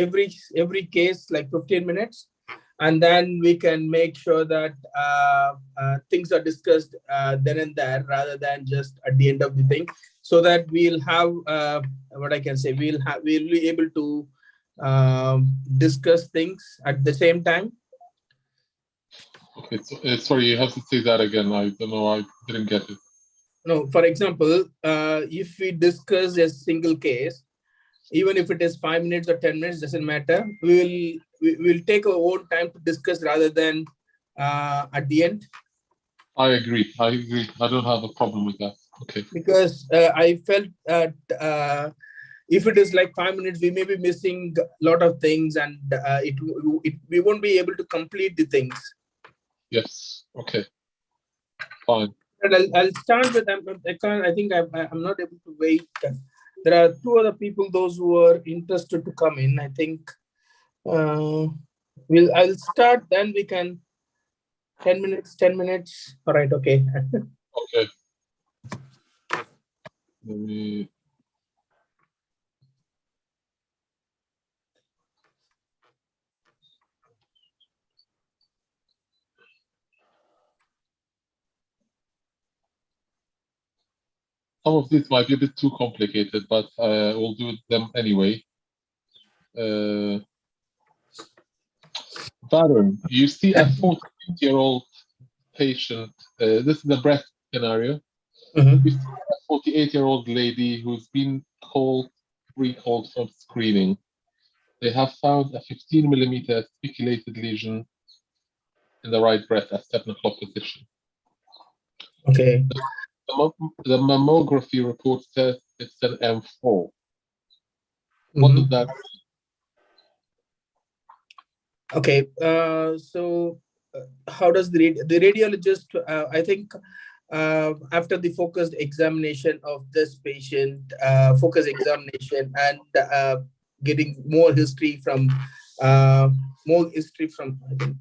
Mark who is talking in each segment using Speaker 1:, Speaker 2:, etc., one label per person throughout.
Speaker 1: every case like 15 minutes, and then we can make sure that things are discussed then and there rather than just at the end of the thing, so that we'll have what I can say, we'll be able to discuss things at the same time.
Speaker 2: Okay, so, sorry, you have to say that again. I don't know, I didn't get it.
Speaker 1: No, for example, if we discuss a single case, even if it is 5 minutes or 10 minutes, doesn't matter. We'll take our own time to discuss rather than at the end.
Speaker 2: I agree. I don't have a problem with that. Okay.
Speaker 1: Because I felt that if it is like 5 minutes, we may be missing a lot of things, and we won't be able to complete the things.
Speaker 2: Yes. Okay. Fine.
Speaker 1: And I'll start with them. I think I'm not able to wait. There are 2 other people, those who are interested to come in. I think I'll start, then we can 10 minutes. All right, okay.
Speaker 2: Okay. Let me... Some of these might be a bit too complicated, but we'll do them anyway. Baron, you see a 48-year-old patient. This is the breast scenario. You see a 48-year-old lady who's been recalled from screening. They have found a 15 millimeter spiculated lesion in the right breast at 7 o'clock position.
Speaker 1: Okay.
Speaker 2: The mammography report says it's an M4. What does that mean?
Speaker 1: Okay. So how does the radiologist, I think after the focused examination of this patient, focus examination, and getting more history from I think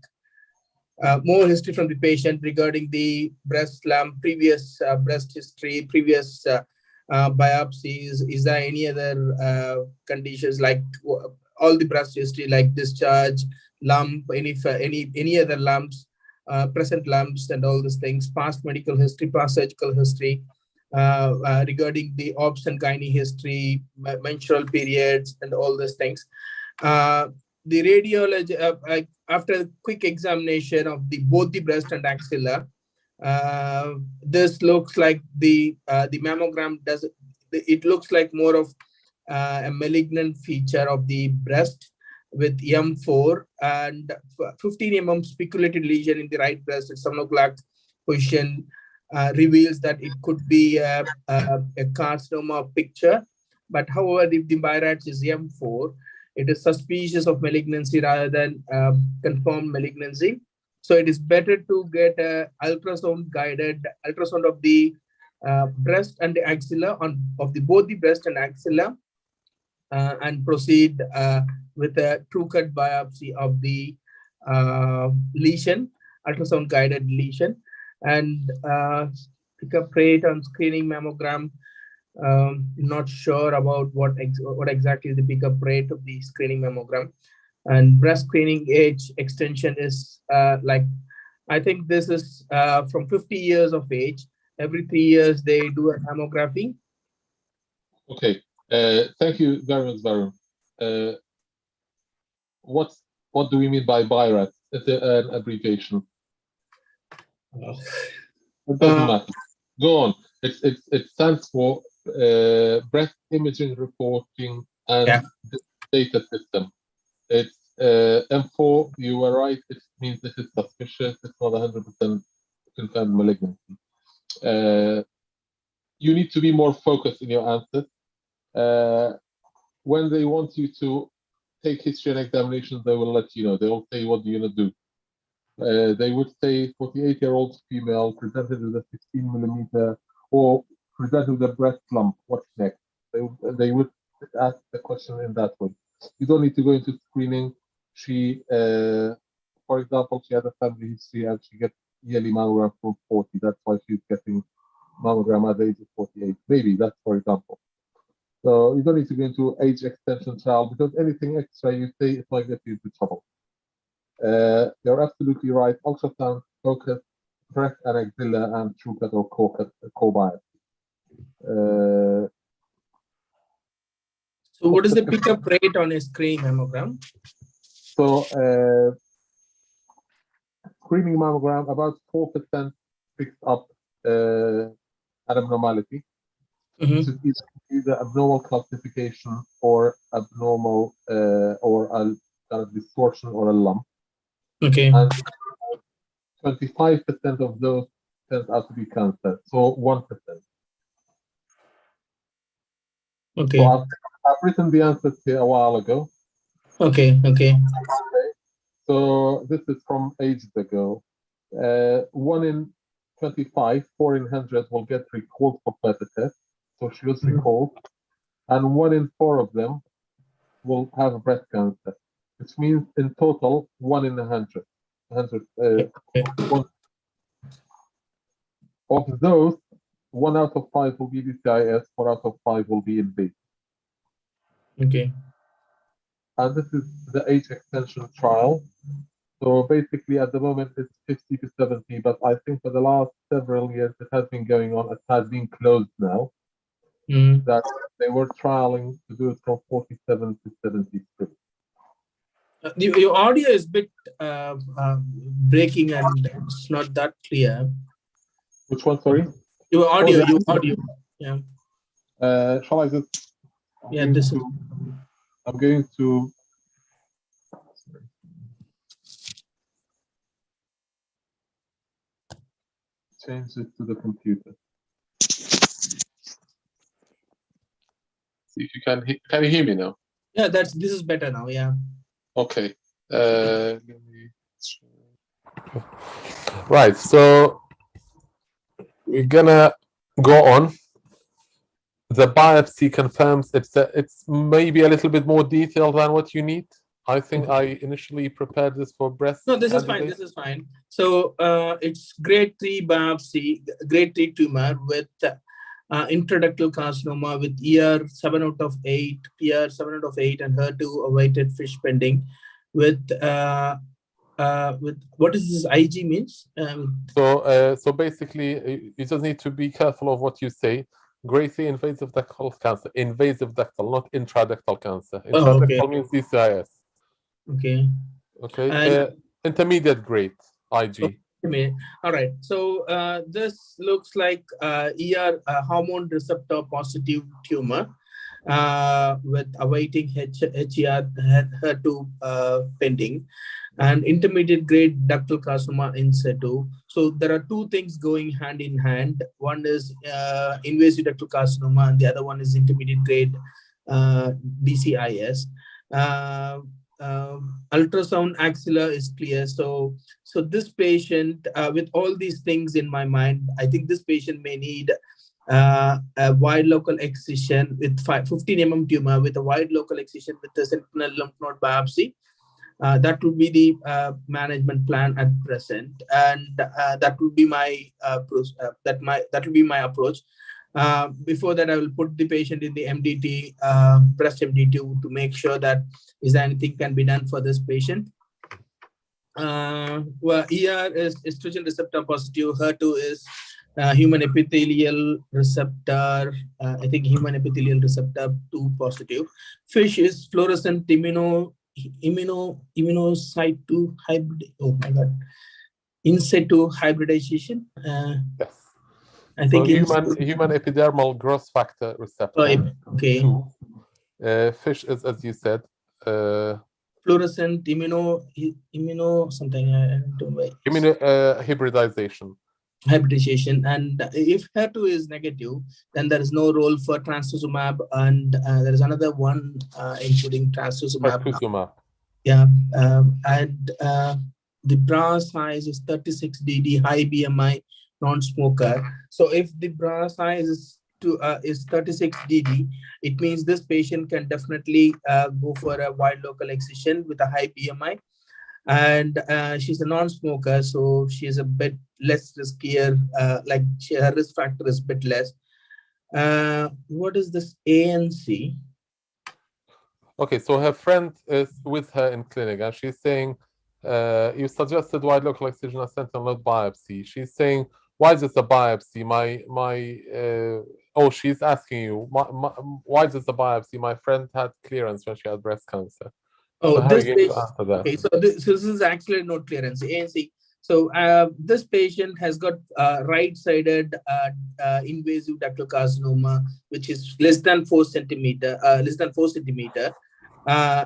Speaker 1: more history from the patient regarding the breast lump, previous breast history, previous biopsies. Is there any other conditions like all the breast history, like discharge, lump, any other lumps, present lumps, and all these things, past medical history, past surgical history, regarding the obs and gynae history, menstrual periods, and all these things. The radiology, after a quick examination of both the breast and axilla, this looks like the mammogram it looks like more of a malignant feature of the breast with M4 and 15 mm spiculated lesion in the right breast at 7 o'clock position. Reveals that it could be a carcinoma picture, but however, if the BIRATS is M4, it is suspicious of malignancy rather than confirmed malignancy. So it is better to get a guided ultrasound of the breast and the axilla of both the breast and axilla, and proceed with a true cut biopsy of the lesion, ultrasound guided lesion, and pick up rate on screening mammogram. Not sure about what exactly is the pickup rate of the screening mammogram. And breast screening age extension is like, I think this is from 50 years of age. Every 3 years they do a mammography.
Speaker 2: Okay, thank you very much, Baron. What do we mean by BIRAT? It's an abbreviation. It doesn't matter. Go on. It stands for breast imaging reporting and data system. It's M4. You were right. It means this is suspicious. It's not 100% confirmed malignancy. You need to be more focused in your answers. When they want you to take history and examinations, they will let you know. They will say, what do you want to do? They would say 48-year-old female presented with a 15 millimeter or presented with a breast lump. What's next? They would ask the question in that way. You don't need to go into screening. She, for example, she had a family history and she gets yearly mammogram from 40. That's why she's getting mammogram at the age of 48. Maybe that's for example. So you don't need to go into age extension trial because anything extra you say it might get you into trouble. You're absolutely right. Ultrasound, focus, breast and axilla, and TrueCut or co-biopsy.
Speaker 1: So what is the pickup rate on a screen mammogram?
Speaker 2: So screening mammogram, about 4% picks up an abnormality. This is either abnormal calcification or abnormal or a kind of distortion or a lump.
Speaker 1: Okay.
Speaker 2: And 25% of those turns out to be cancer. So 1%.
Speaker 1: Okay.
Speaker 2: So I've written the answers here a while ago.
Speaker 1: Okay. Okay.
Speaker 2: So this is from ages ago. 1 in 25, 4 in 100 will get recalled for further test. So she was recalled. And 1 in 4 of them will have breast cancer, which means in total 1 in 100. Of those, 1 out of 5 will be DCIS, 4 out of 5 will be invasive.
Speaker 1: Okay.
Speaker 2: And this is the age extension trial. So basically, at the moment, it's 50 to 70, but I think for the last several years, it has been going on. It has been closed now. That they were trialing to do it from 47 to 73.
Speaker 1: Your audio is a bit breaking and it's not that clear.
Speaker 2: Which one, sorry?
Speaker 1: Your audio, Yeah.
Speaker 2: Shall I just? I'm going to. Change it to the computer. See if you can you hear me now?
Speaker 1: Yeah, this is better now. Yeah.
Speaker 2: Okay. Right. So we're gonna go on. The biopsy confirms it's maybe a little bit more detailed than what you need. I think I initially prepared this for breast.
Speaker 1: No, this is fine. This is fine. So it's grade 3 biopsy, grade 3 tumor with intraductal carcinoma with ER 7 out of 8, PR 7 out of 8, and HER2 awaited fish pending. With what does this IG means?
Speaker 2: So basically, you just need to be careful of what you say. Grade 3 invasive ductal cancer, invasive ductal, not intraductal cancer. Intraductal means DCIS.
Speaker 1: Okay.
Speaker 2: Okay. Intermediate grade IG.
Speaker 1: All right. So this looks like ER hormone receptor positive tumor with awaiting HER2 pending, and intermediate grade ductal carcinoma in situ. So there are two things going hand in hand. One is invasive ductal carcinoma, and the other one is intermediate grade DCIS. Ultrasound axilla is clear. So this patient, with all these things in my mind, I think this patient may need a wide local excision with 15 mm tumor with a wide local excision with a sentinel lymph node biopsy. That would be the management plan at present, and that would be my approach. Before that, I will put the patient in the MDT, breast MDT, to make sure that is there anything can be done for this patient. Well, ER is estrogen receptor positive. HER2 is human epithelial receptor. I think human epithelial receptor 2 positive. Fish is fluorescent immunocyte hybrid. Oh my God, in situ hybridization.
Speaker 2: Yes.
Speaker 1: I think
Speaker 2: human epidermal growth factor receptor.
Speaker 1: Okay.
Speaker 2: 2. Fish is, as you said,
Speaker 1: fluorescent immuno something.
Speaker 2: Hybridization.
Speaker 1: Hybridization, and if HER2 is negative, then there is no role for trastuzumab, and there is another one including trastuzumab. Yeah, and the bra size is 36 dd, high BMI, non-smoker. So if the bra size is 36 dd, it means this patient can definitely go for a wide local excision with a high BMI. And she's a non-smoker, so she is a bit less riskier, her risk factor is a bit less. What is this ANC?
Speaker 2: Okay, so her friend is with her in clinic, and she's saying, you suggested wide local excision and sentinel node biopsy. She's saying, why just a biopsy? Oh, she's asking you, why just a biopsy? My friend had clearance when she had breast cancer.
Speaker 1: Oh,
Speaker 2: So how are
Speaker 1: this
Speaker 2: you going to
Speaker 1: patient.
Speaker 2: answer that?
Speaker 1: Okay, so this is actually node clearance, ANC. So this patient has got right-sided invasive ductal carcinoma, which is less than 4 centimeter,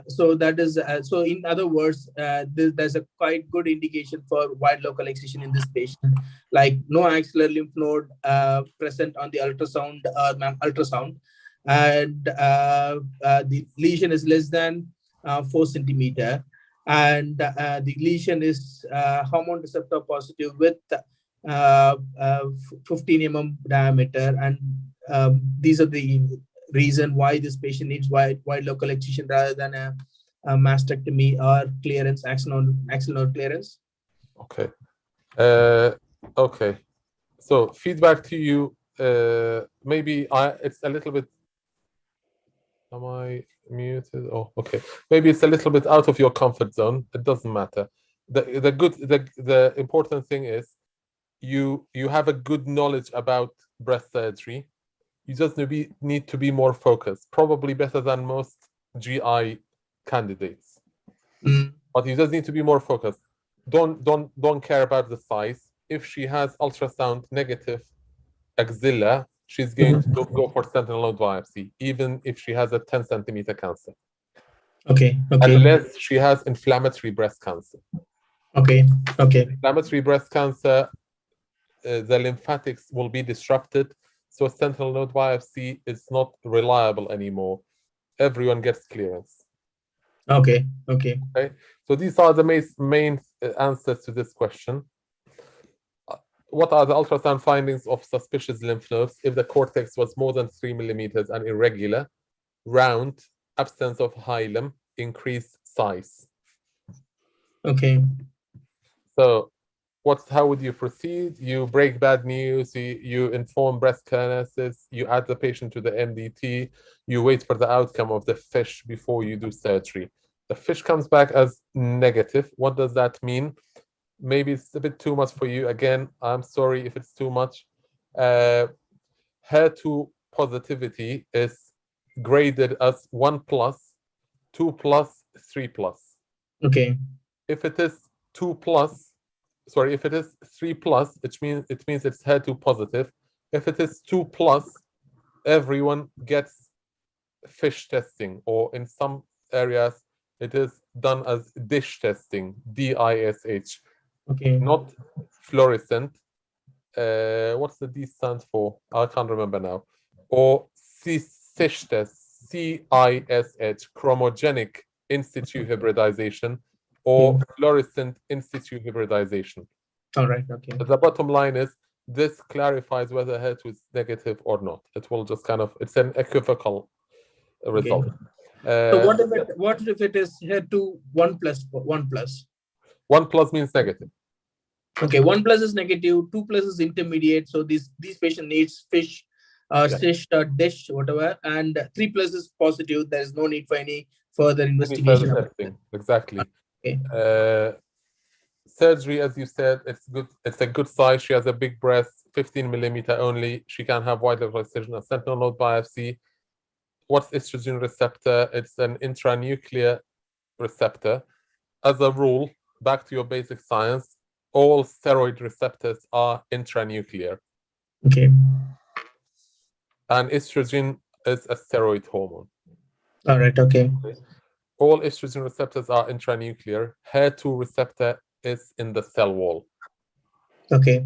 Speaker 1: so that is so. In other words, there's a quite good indication for wide local excision in this patient, like no axillary lymph node present on the ultrasound, and the lesion is less than 4 centimeter, and the lesion is hormone receptor positive with 15 diameter, and these are the reason why this patient needs wide local excision rather than a mastectomy or clearance, axonal node clearance.
Speaker 2: Okay. Okay. So feedback to you. Maybe it's a little bit. Am I muted? Oh, okay. Maybe it's a little bit out of your comfort zone. It doesn't matter. The important thing is you have a good knowledge about breast surgery. You just need to be more focused, probably better than most GI candidates. But you just need to be more focused. Don't care about the size. If she has ultrasound negative axilla, she's going to go for sentinel node biopsy, even if she has a 10 centimeter cancer.
Speaker 1: Okay.
Speaker 2: Unless she has inflammatory breast cancer.
Speaker 1: Okay.
Speaker 2: Inflammatory breast cancer, the lymphatics will be disrupted, so sentinel node biopsy is not reliable anymore. Everyone gets clearance.
Speaker 1: Okay.
Speaker 2: So these are the main answers to this question. What are the ultrasound findings of suspicious lymph nodes if the cortex was more than 3 millimeters and irregular, round, absence of hilum, increased size?
Speaker 1: Okay.
Speaker 2: So how would you proceed? You break bad news, you inform breast kinesis, you add the patient to the MDT, you wait for the outcome of the FISH before you do surgery. The FISH comes back as negative. What does that mean? Maybe it's a bit too much for you. Again, I'm sorry if it's too much. HER2 positivity is graded as 1+, 2+, 3+.
Speaker 1: Okay.
Speaker 2: If it is 2+, sorry, if it is 3+, it means it's HER2 positive. If it is 2+, everyone gets FISH testing, or in some areas it is done as DISH testing, DISH.
Speaker 1: Okay.
Speaker 2: Not fluorescent. What's the D stand for? I can't remember now. Or CISH test, CISH, chromogenic in situ hybridization, or fluorescent in situ hybridization.
Speaker 1: All right. Okay.
Speaker 2: But the bottom line is this clarifies whether HER2 is negative or not. It will just it's an equivocal result.
Speaker 1: So what if it is HER2 1+?
Speaker 2: 1+ means negative.
Speaker 1: Okay, 1+ is negative, 2+ is intermediate. So these patient needs FISH, CISH, DISH, whatever, and 3+ is positive. There is no need for any further investigation.
Speaker 2: Any further testing. Exactly.
Speaker 1: Okay.
Speaker 2: Surgery, as you said, it's good. It's a good size. She has a big breast, 15 millimeter only. She can have wide level excision, a sentinel node biopsy. What's estrogen receptor? It's an intranuclear receptor. As a rule, back to your basic science, all steroid receptors are intranuclear.
Speaker 1: Okay.
Speaker 2: And estrogen is a steroid hormone.
Speaker 1: All right. Okay.
Speaker 2: All estrogen receptors are intranuclear. HER2 receptor is in the cell wall.
Speaker 1: Okay.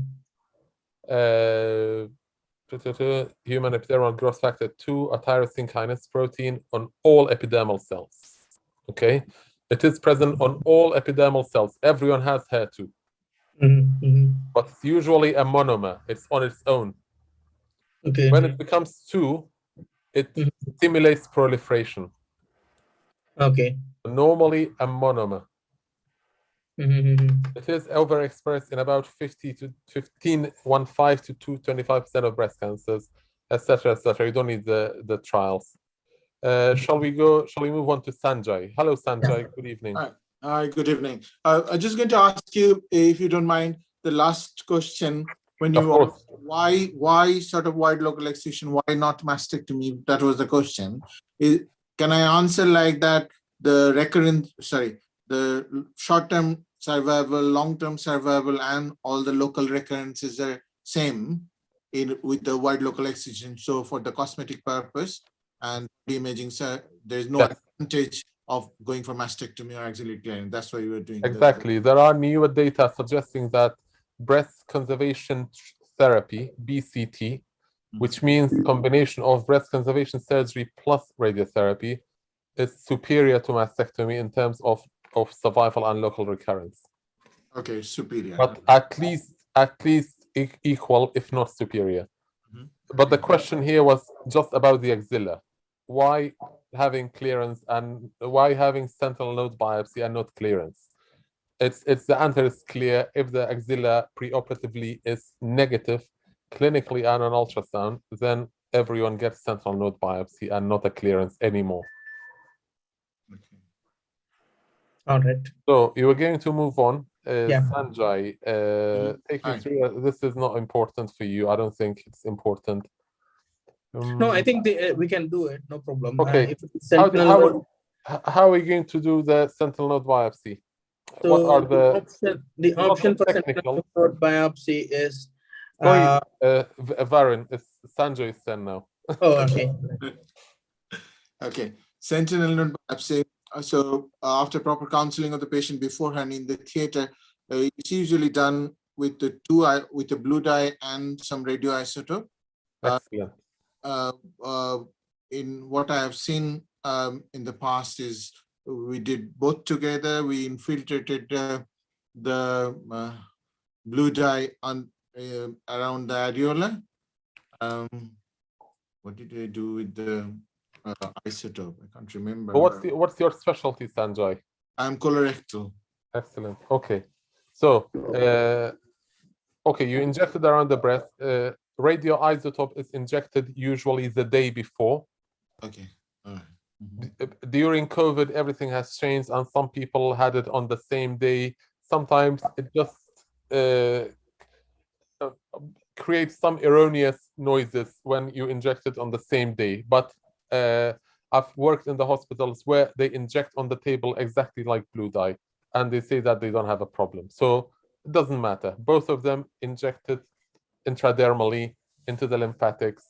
Speaker 2: Human epidermal growth factor 2, a tyrosine kinase protein on all epidermal cells. Okay, it is present on all epidermal cells. Everyone has HER2, but it's usually a monomer. It's on its own.
Speaker 1: Okay.
Speaker 2: When it becomes 2, it stimulates proliferation.
Speaker 1: Okay.
Speaker 2: Normally a monomer. It is overexpressed in about 15 to 25% of breast cancers. etc., etc. You don't need the trials. Shall we move on to Sanjay? Hello, Sanjay. Good evening.
Speaker 3: Hi, good evening. I'm just going to ask you, if you don't mind, the last question. When you asked why sort of wide local excision, why not mastectomy? That was the question. Can I answer like that? The short-term survival, long-term survival, and all the local recurrences are same with the wide local excision. So for the cosmetic purpose and the imaging, there is no advantage of going for mastectomy or axillary clearance. That's why you were doing
Speaker 2: exactly. There are newer data suggesting that breast conservation therapy, BCT, which means combination of breast conservation surgery plus radiotherapy, is superior to mastectomy in terms of survival and local recurrence.
Speaker 3: Okay, superior.
Speaker 2: But at least equal, if not superior. But the question here was just about the axilla. Why having clearance and why having sentinel node biopsy and not clearance? It's the answer is clear. If the axilla preoperatively is negative clinically and on ultrasound, then everyone gets sentinel node biopsy and not a clearance anymore.
Speaker 3: Okay.
Speaker 1: All right.
Speaker 2: So you were going to move on.
Speaker 1: Yeah.
Speaker 2: Sanjay, take me through. This is not important for you. I don't think it's important.
Speaker 1: No, I think we can do it. No problem.
Speaker 2: Okay.
Speaker 1: If it's sentinel node,
Speaker 2: how are we going to do the sentinel node biopsy?
Speaker 1: so
Speaker 2: What are
Speaker 1: the option for sentinel node biopsy is
Speaker 2: Varun, it's Sanjay's turn now.
Speaker 1: Oh, okay.
Speaker 3: Okay, sentinel node biopsy. So after proper counseling of the patient beforehand in the theater, it's usually done with the blue dye and some radioisotope.
Speaker 2: Excellent.
Speaker 3: In what I have seen in the past is we did both together. We infiltrated the blue dye on around the areola. What did I do with the isotope? I can't remember.
Speaker 2: What's your specialty, Sanjay?
Speaker 3: I'm colorectal.
Speaker 2: Excellent. Okay. So, okay, you injected around the breast. Radioisotope is injected usually the day before.
Speaker 3: Okay. All right.
Speaker 2: During COVID, everything has changed, and some people had it on the same day. Sometimes it just creates some erroneous noises when you inject it on the same day. But I've worked in the hospitals where they inject on the table exactly like blue dye, and they say that they don't have a problem. So it doesn't matter. Both of them injected intradermally into the lymphatics,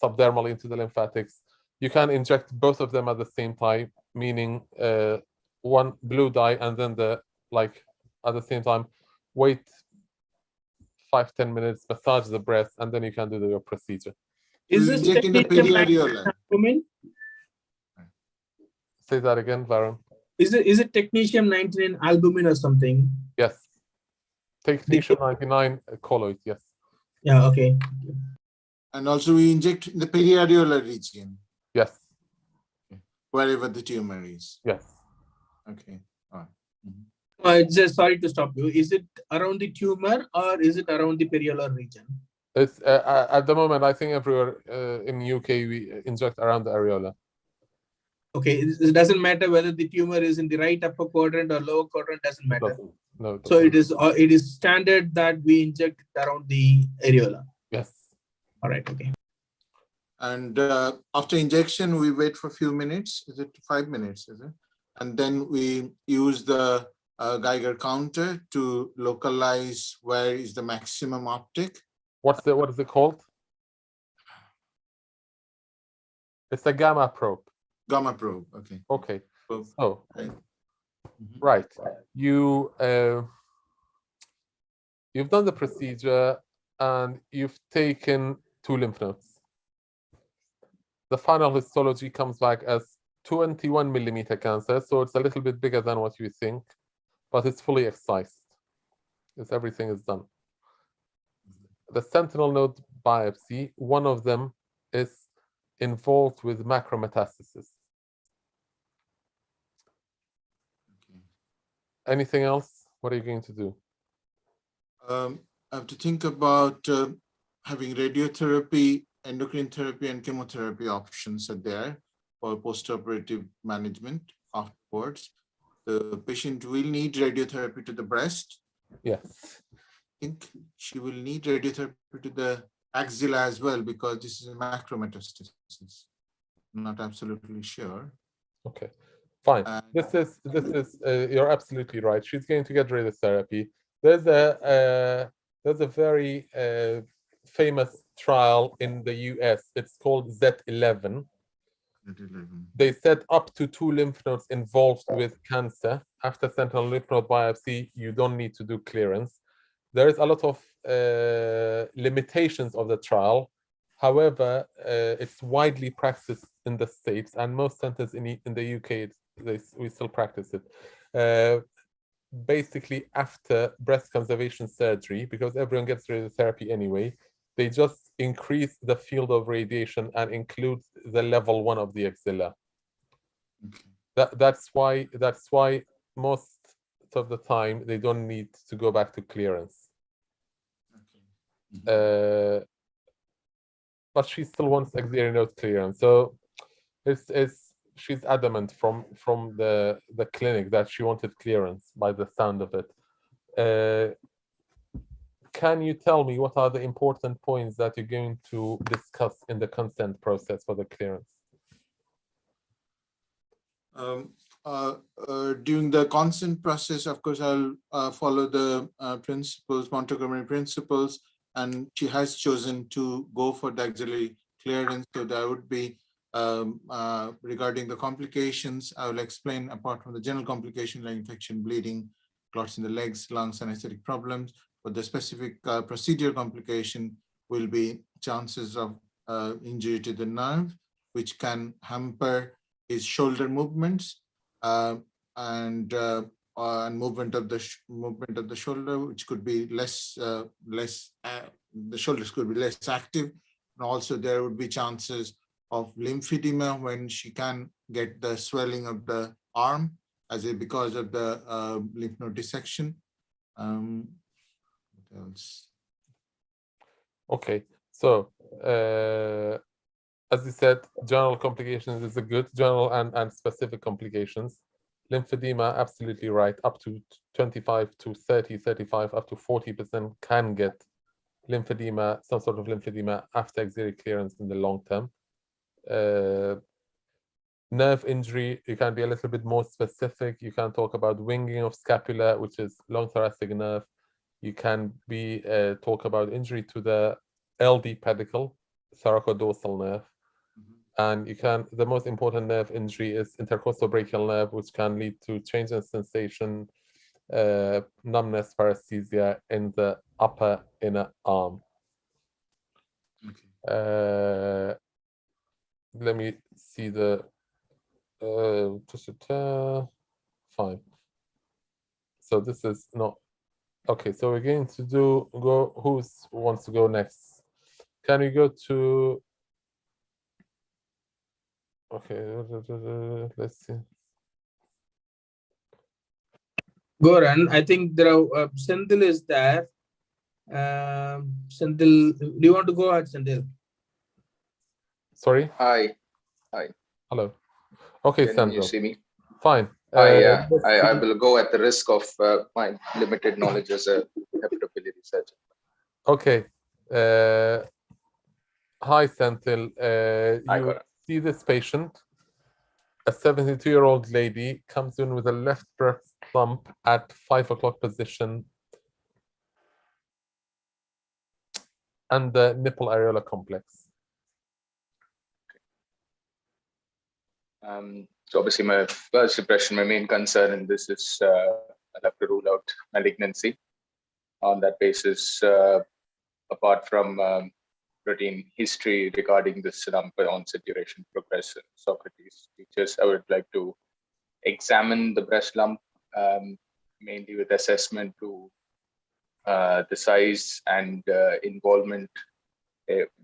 Speaker 2: subdermally into the lymphatics. You can inject both of them at the same time, meaning one blue dye and then at the same time, wait 5-10 minutes, massage the breast, and then you can do your procedure.
Speaker 1: Is this
Speaker 3: injecting the periareola?
Speaker 2: Say that again, Varun.
Speaker 1: Is it technetium-99 albumin or something?
Speaker 2: Yes. Technetium-99 colloid, yes.
Speaker 1: Yeah, okay.
Speaker 3: And also we inject in the periareolar region.
Speaker 2: Yes.
Speaker 3: Wherever the tumor is.
Speaker 2: Yes.
Speaker 3: Okay. All right.
Speaker 1: Just sorry to stop you. Is it around the tumor or is it around the periolar region?
Speaker 2: It's at the moment, I think everywhere in UK we inject around the areola.
Speaker 1: Okay, it doesn't matter whether the tumor is in the right upper quadrant or lower quadrant. Doesn't matter.
Speaker 2: No.
Speaker 1: So it is standard that we inject around the areola.
Speaker 2: Yes.
Speaker 1: All right. Okay.
Speaker 3: And after injection, we wait for a few minutes. Is it 5 minutes? Is it? And then we use the Geiger counter to localize where is the maximum uptake.
Speaker 2: What is it called? It's a gamma probe.
Speaker 3: Gamma probe. Okay.
Speaker 2: Okay.
Speaker 3: Probe.
Speaker 2: So, right. You've done the procedure and you've taken 2 lymph nodes. The final histology comes back as 21 millimeter cancer, so it's a little bit bigger than what you think, but it's fully excised. Everything is done. The sentinel node biopsy, one of them is involved with macrometastasis.
Speaker 3: Okay.
Speaker 2: Anything else? What are you going to do?
Speaker 3: I have to think about having radiotherapy, endocrine therapy, and chemotherapy options are there for postoperative management afterwards. The patient will need radiotherapy to the breast.
Speaker 2: Yes.
Speaker 3: I think she will need radiotherapy to the axilla as well, because this is a macrometastasis. I'm not absolutely sure.
Speaker 2: Okay, fine.
Speaker 3: And
Speaker 2: This is you're absolutely right. She's going to get radiotherapy. There's a very famous trial in the US. It's called Z11. They said up to 2 lymph nodes involved with cancer. After sentinel lymph node biopsy, you don't need to do clearance. There is a lot of limitations of the trial. However, it's widely practiced in the States, and most centers in the UK, we still practice it. Basically, after breast conservation surgery, because everyone gets radiotherapy anyway, they just increase the field of radiation and include the level 1 of the axilla.
Speaker 3: okay.
Speaker 2: That's why most of the time they don't need to go back to clearance.
Speaker 3: Okay.
Speaker 2: But she still wants axillary node clearance. So she's adamant from the clinic that she wanted clearance by the sound of it. Can you tell me what are the important points that you're going to discuss in the consent process for the clearance?
Speaker 3: During the consent process, of course, I'll follow the principles, Montgomery principles, and she has chosen to go for the axillary clearance. So that would be regarding the complications. I will explain, apart from the general complication like infection, bleeding, clots in the legs, lungs, and aesthetic problems. But the specific procedure complication will be chances of injury to the nerve, which can hamper his shoulder movements and movement of the shoulder, which could be less the shoulders could be less active, and also there would be chances of lymphedema when she can get the swelling of the arm because of the lymph node dissection. What else?
Speaker 2: Okay, so as you said, general complications is a good general and specific complications. Lymphedema, absolutely right. Up to 25 to 30, 35, up to 40% can get lymphedema, some sort of lymphedema after axillary clearance in the long term. Nerve injury, you can be a little bit more specific. You can talk about winging of scapula, which is long thoracic nerve. You can talk about injury to the LD pedicle, thoracodorsal nerve. And the most important nerve injury is intercostal brachial nerve, which can lead to change in sensation, numbness, paresthesia in the upper inner arm.
Speaker 3: Okay.
Speaker 2: Let me see the fine. So this is not okay. So we're going to go. Who wants to go next? Can we go to? Okay, let's see.
Speaker 1: Goran, I think there are Sendil is there. Sendil, do you want to go ahead, Sendil?
Speaker 2: Sorry.
Speaker 4: Hi.
Speaker 2: Hello. Okay,
Speaker 4: Can
Speaker 2: Sandro.
Speaker 4: you see me?
Speaker 2: Fine.
Speaker 4: Yeah. I will go at the risk of my limited knowledge as a hepatobiliary surgeon.
Speaker 2: Okay. Hi, Senthil. You see this patient, a 72-year-old lady comes in with a left breast lump at 5 o'clock position and the nipple areola complex.
Speaker 4: So obviously my first impression, my main concern in this is I'll have to rule out malignancy. On that basis, apart from routine history regarding this lump onset, duration, progression, Socrates features, I would like to examine the breast lump, mainly with assessment to the size and involvement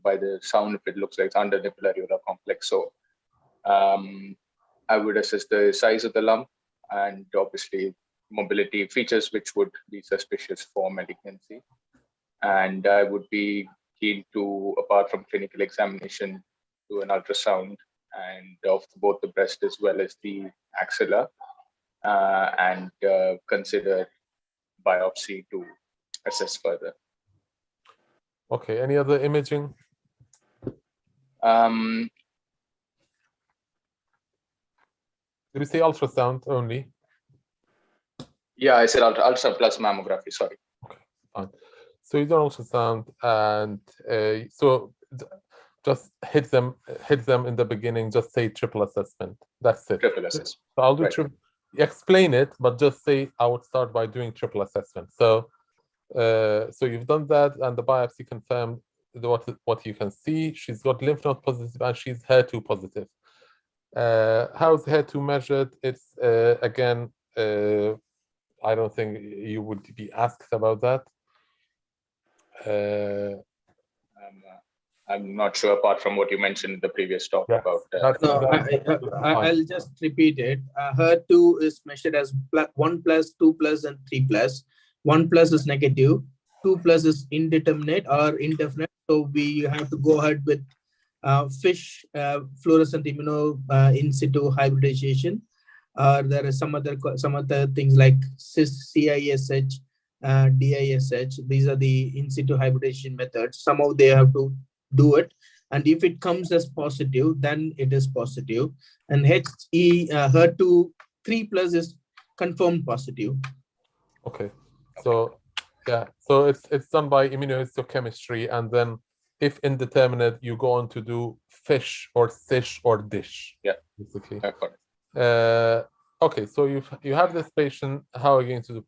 Speaker 4: by the sound, if it looks like it's under nipple areola complex. So I would assess the size of the lump and obviously mobility features which would be suspicious for malignancy. And I would be keen to, apart from clinical examination, do an ultrasound and of both the breast as well as the axilla, and consider biopsy to assess further.
Speaker 5: Okay, any other imaging? Did you say ultrasound only?
Speaker 4: Yeah, I said ultra plus mammography, sorry.
Speaker 5: Okay, fine. So you do ultrasound, and just hit them in the beginning, just say triple assessment. That's it.
Speaker 4: Triple assessment.
Speaker 5: So I'll do
Speaker 4: Right.
Speaker 5: explain it, but just say I would start by doing triple assessment. So so you've done that, and the biopsy confirmed what you can see. She's got lymph node positive and she's HER2 positive. How's HER2 measured? It's again, I don't think you would be asked about that.
Speaker 4: I'm not sure, apart from what you mentioned in the previous talk
Speaker 5: Yes,
Speaker 4: about.
Speaker 1: No, I'll just repeat it. HER2 is measured as 1+, 2+, and 3+. 1+ is negative, 2+ is indeterminate or indefinite. So we have to go ahead with FISH, fluorescent immuno in situ hybridization. There are some other things like CISH, DISH. These are the in situ hybridization methods. Somehow they have to do it, and if it comes as positive, then it is positive. And HER2 3+ is confirmed positive.
Speaker 5: Okay, so yeah, so it's done by immunohistochemistry, and then if indeterminate, you go on to do FISH or CISH or DISH.
Speaker 4: Yeah,
Speaker 5: basically. Okay, so you have this patient. How are you going to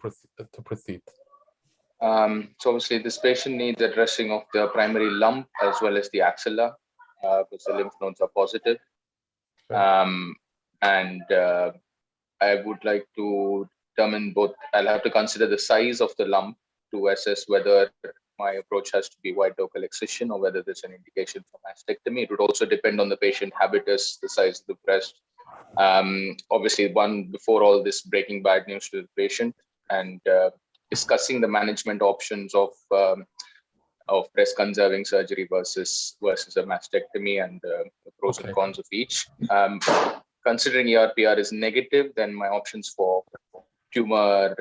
Speaker 5: proceed?
Speaker 4: So obviously, this patient needs addressing of the primary lump as well as the axilla, because the lymph nodes are positive. Okay. And I would like to determine both. I'll have to consider the size of the lump to assess whether my approach has to be wide local excision or whether there's an indication for mastectomy. It would also depend on the patient habitus, the size of the breast. Obviously, before all this, breaking bad news to the patient and discussing the management options of breast conserving surgery versus a mastectomy and the pros and cons of each. Considering ERPR is negative, then my options for tumor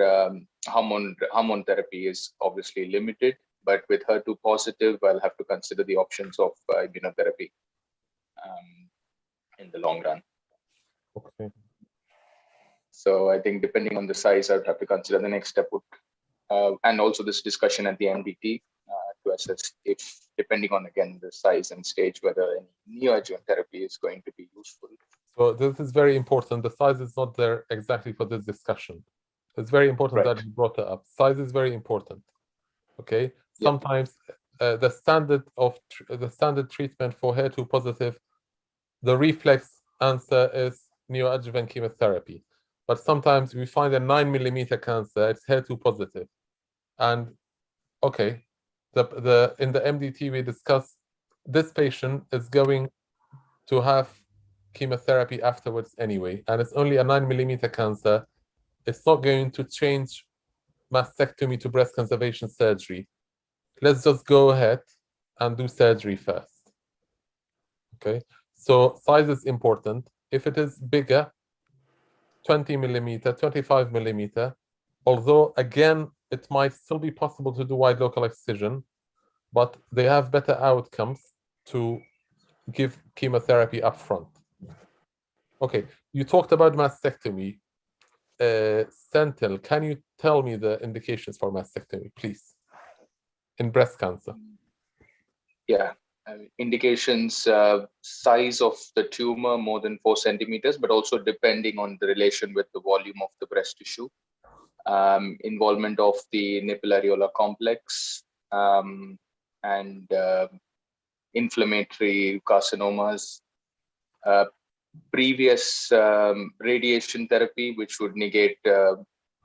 Speaker 4: hormone therapy is obviously limited. But with HER2 positive, I'll have to consider the options of immunotherapy in the long run.
Speaker 5: Okay.
Speaker 4: So I think depending on the size, I would have to consider the next step would, and also this discussion at the MDT to assess if, depending on again the size and stage, whether any neoadjuvant therapy is going to be useful.
Speaker 5: So this is very important. The size is not there exactly for this discussion. It's very important that you brought it up. Size is very important. Okay. Sometimes the standard treatment for HER2 positive, the reflex answer is neoadjuvant chemotherapy. But sometimes we find a 9mm cancer, it's HER2 positive. And okay, in the MDT we discussed this patient is going to have chemotherapy afterwards anyway, and it's only a 9mm cancer. It's not going to change mastectomy to breast conservation surgery. Let's just go ahead and do surgery first. Okay, so size is important. If it is bigger, 20mm, 25mm, although again, it might still be possible to do wide local excision, but they have better outcomes to give chemotherapy up front. Okay, you talked about mastectomy. Senthil, can you tell me the indications for mastectomy, please, in breast cancer?
Speaker 4: Yeah, indications, size of the tumor more than 4 centimeters, but also depending on the relation with the volume of the breast tissue. Involvement of the nipple areola complex, and inflammatory carcinomas, previous radiation therapy, which would negate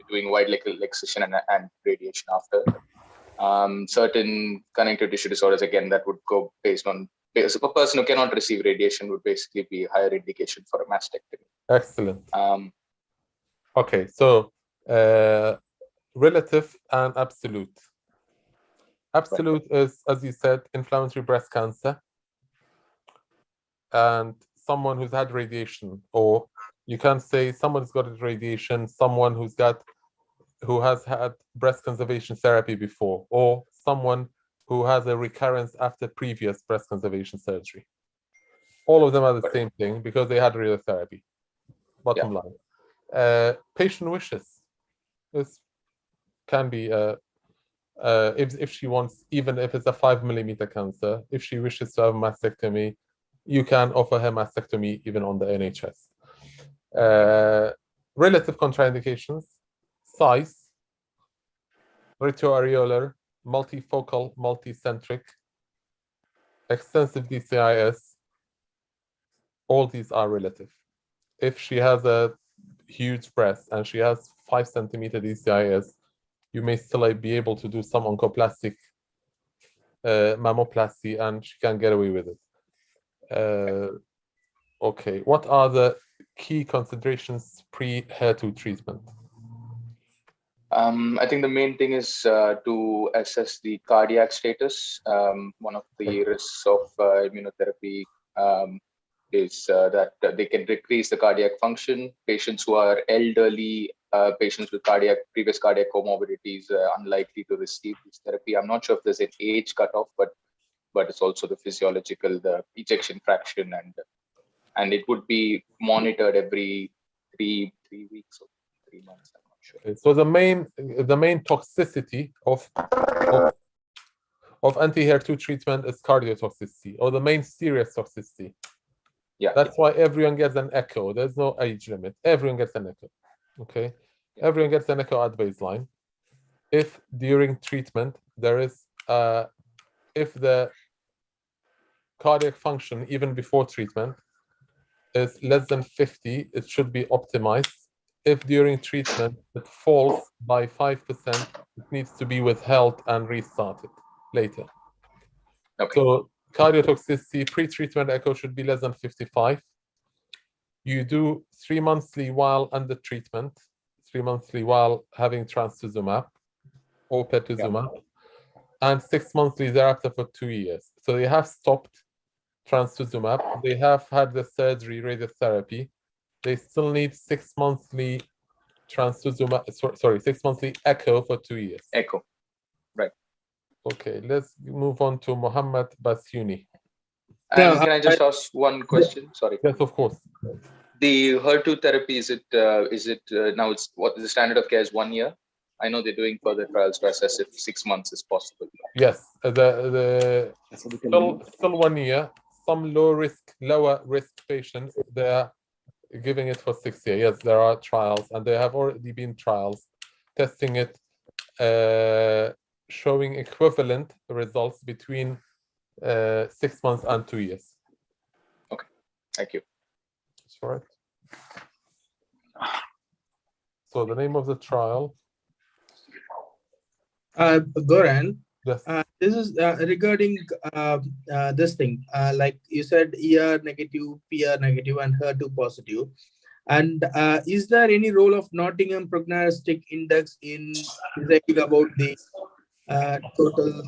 Speaker 4: doing wide local excision and radiation after. Certain connective tissue disorders, again, that would go based on a person who cannot receive radiation would basically be higher indication for a mastectomy.
Speaker 5: Excellent. Okay, so relative and absolute. Absolute is, as you said, inflammatory breast cancer, and someone who's had radiation, or you can say someone's got radiation, someone who has had breast conservation therapy before, or someone who has a recurrence after previous breast conservation surgery. All of them are the same thing because they had radiotherapy. Bottom line. Patient wishes. This can be if she wants, even if it's a 5 millimeter cancer, if she wishes to have a mastectomy, you can offer her mastectomy even on the NHS. Relative contraindications: size, retroareolar, multifocal, multicentric, extensive DCIS. All these are relative. If she has a huge breast and she has 5 centimeter DCIS, you may still be able to do some oncoplastic mammoplasty and she can get away with it. Okay, what are the key considerations pre-HER2 treatment?
Speaker 4: I think the main thing is to assess the cardiac status. One of the risks of immunotherapy is that they can decrease the cardiac function. Patients who are elderly, patients with previous cardiac comorbidities, unlikely to receive this therapy. I'm not sure if there's an age cutoff, but it's also the physiological, the ejection fraction, and it would be monitored every three weeks or 3 months. I'm not sure.
Speaker 5: So the main toxicity of anti-HER2 treatment is cardiotoxicity, or the main serious toxicity.
Speaker 4: Yeah.
Speaker 5: That's why everyone gets an echo. There's no age limit. Everyone gets an echo. Okay. Everyone gets an echo at baseline. If during treatment there is if the cardiac function even before treatment is less than 50, it should be optimized. If during treatment it falls by 5%, it needs to be withheld and restarted later.
Speaker 4: Okay.
Speaker 5: So cardiotoxicity pre-treatment echo should be less than 55. You do 3 monthly while under treatment, 3 monthly while having trastuzumab or pertuzumab, and 6 monthly thereafter for 2 years. So they have stopped trastuzumab, they have had the surgery, radiotherapy, they still need 6 monthly trastuzumab, 6 monthly echo for 2 years.
Speaker 4: Echo, right.
Speaker 5: Okay, let's move on to Mohammed Basuni.
Speaker 4: And can I just ask one question? Sorry.
Speaker 5: Yes, of course.
Speaker 4: The HER2 therapy, is it now it's what the standard of care is 1 year? I know they're doing further trials to assess if 6 months is possible.
Speaker 5: Yes, still 1 year. Some lower risk patients, they are giving it for 6 years. Yes, there are trials, and there have already been trials testing it, showing equivalent results between 6 months and 2 years.
Speaker 4: Okay, thank you.
Speaker 5: That's right. So the name of the trial.
Speaker 1: Goran,
Speaker 5: Yes.
Speaker 1: this is regarding this thing. Like you said, ER negative, PR negative, and HER2 positive. And is there any role of Nottingham Prognostic Index in deciding about the total,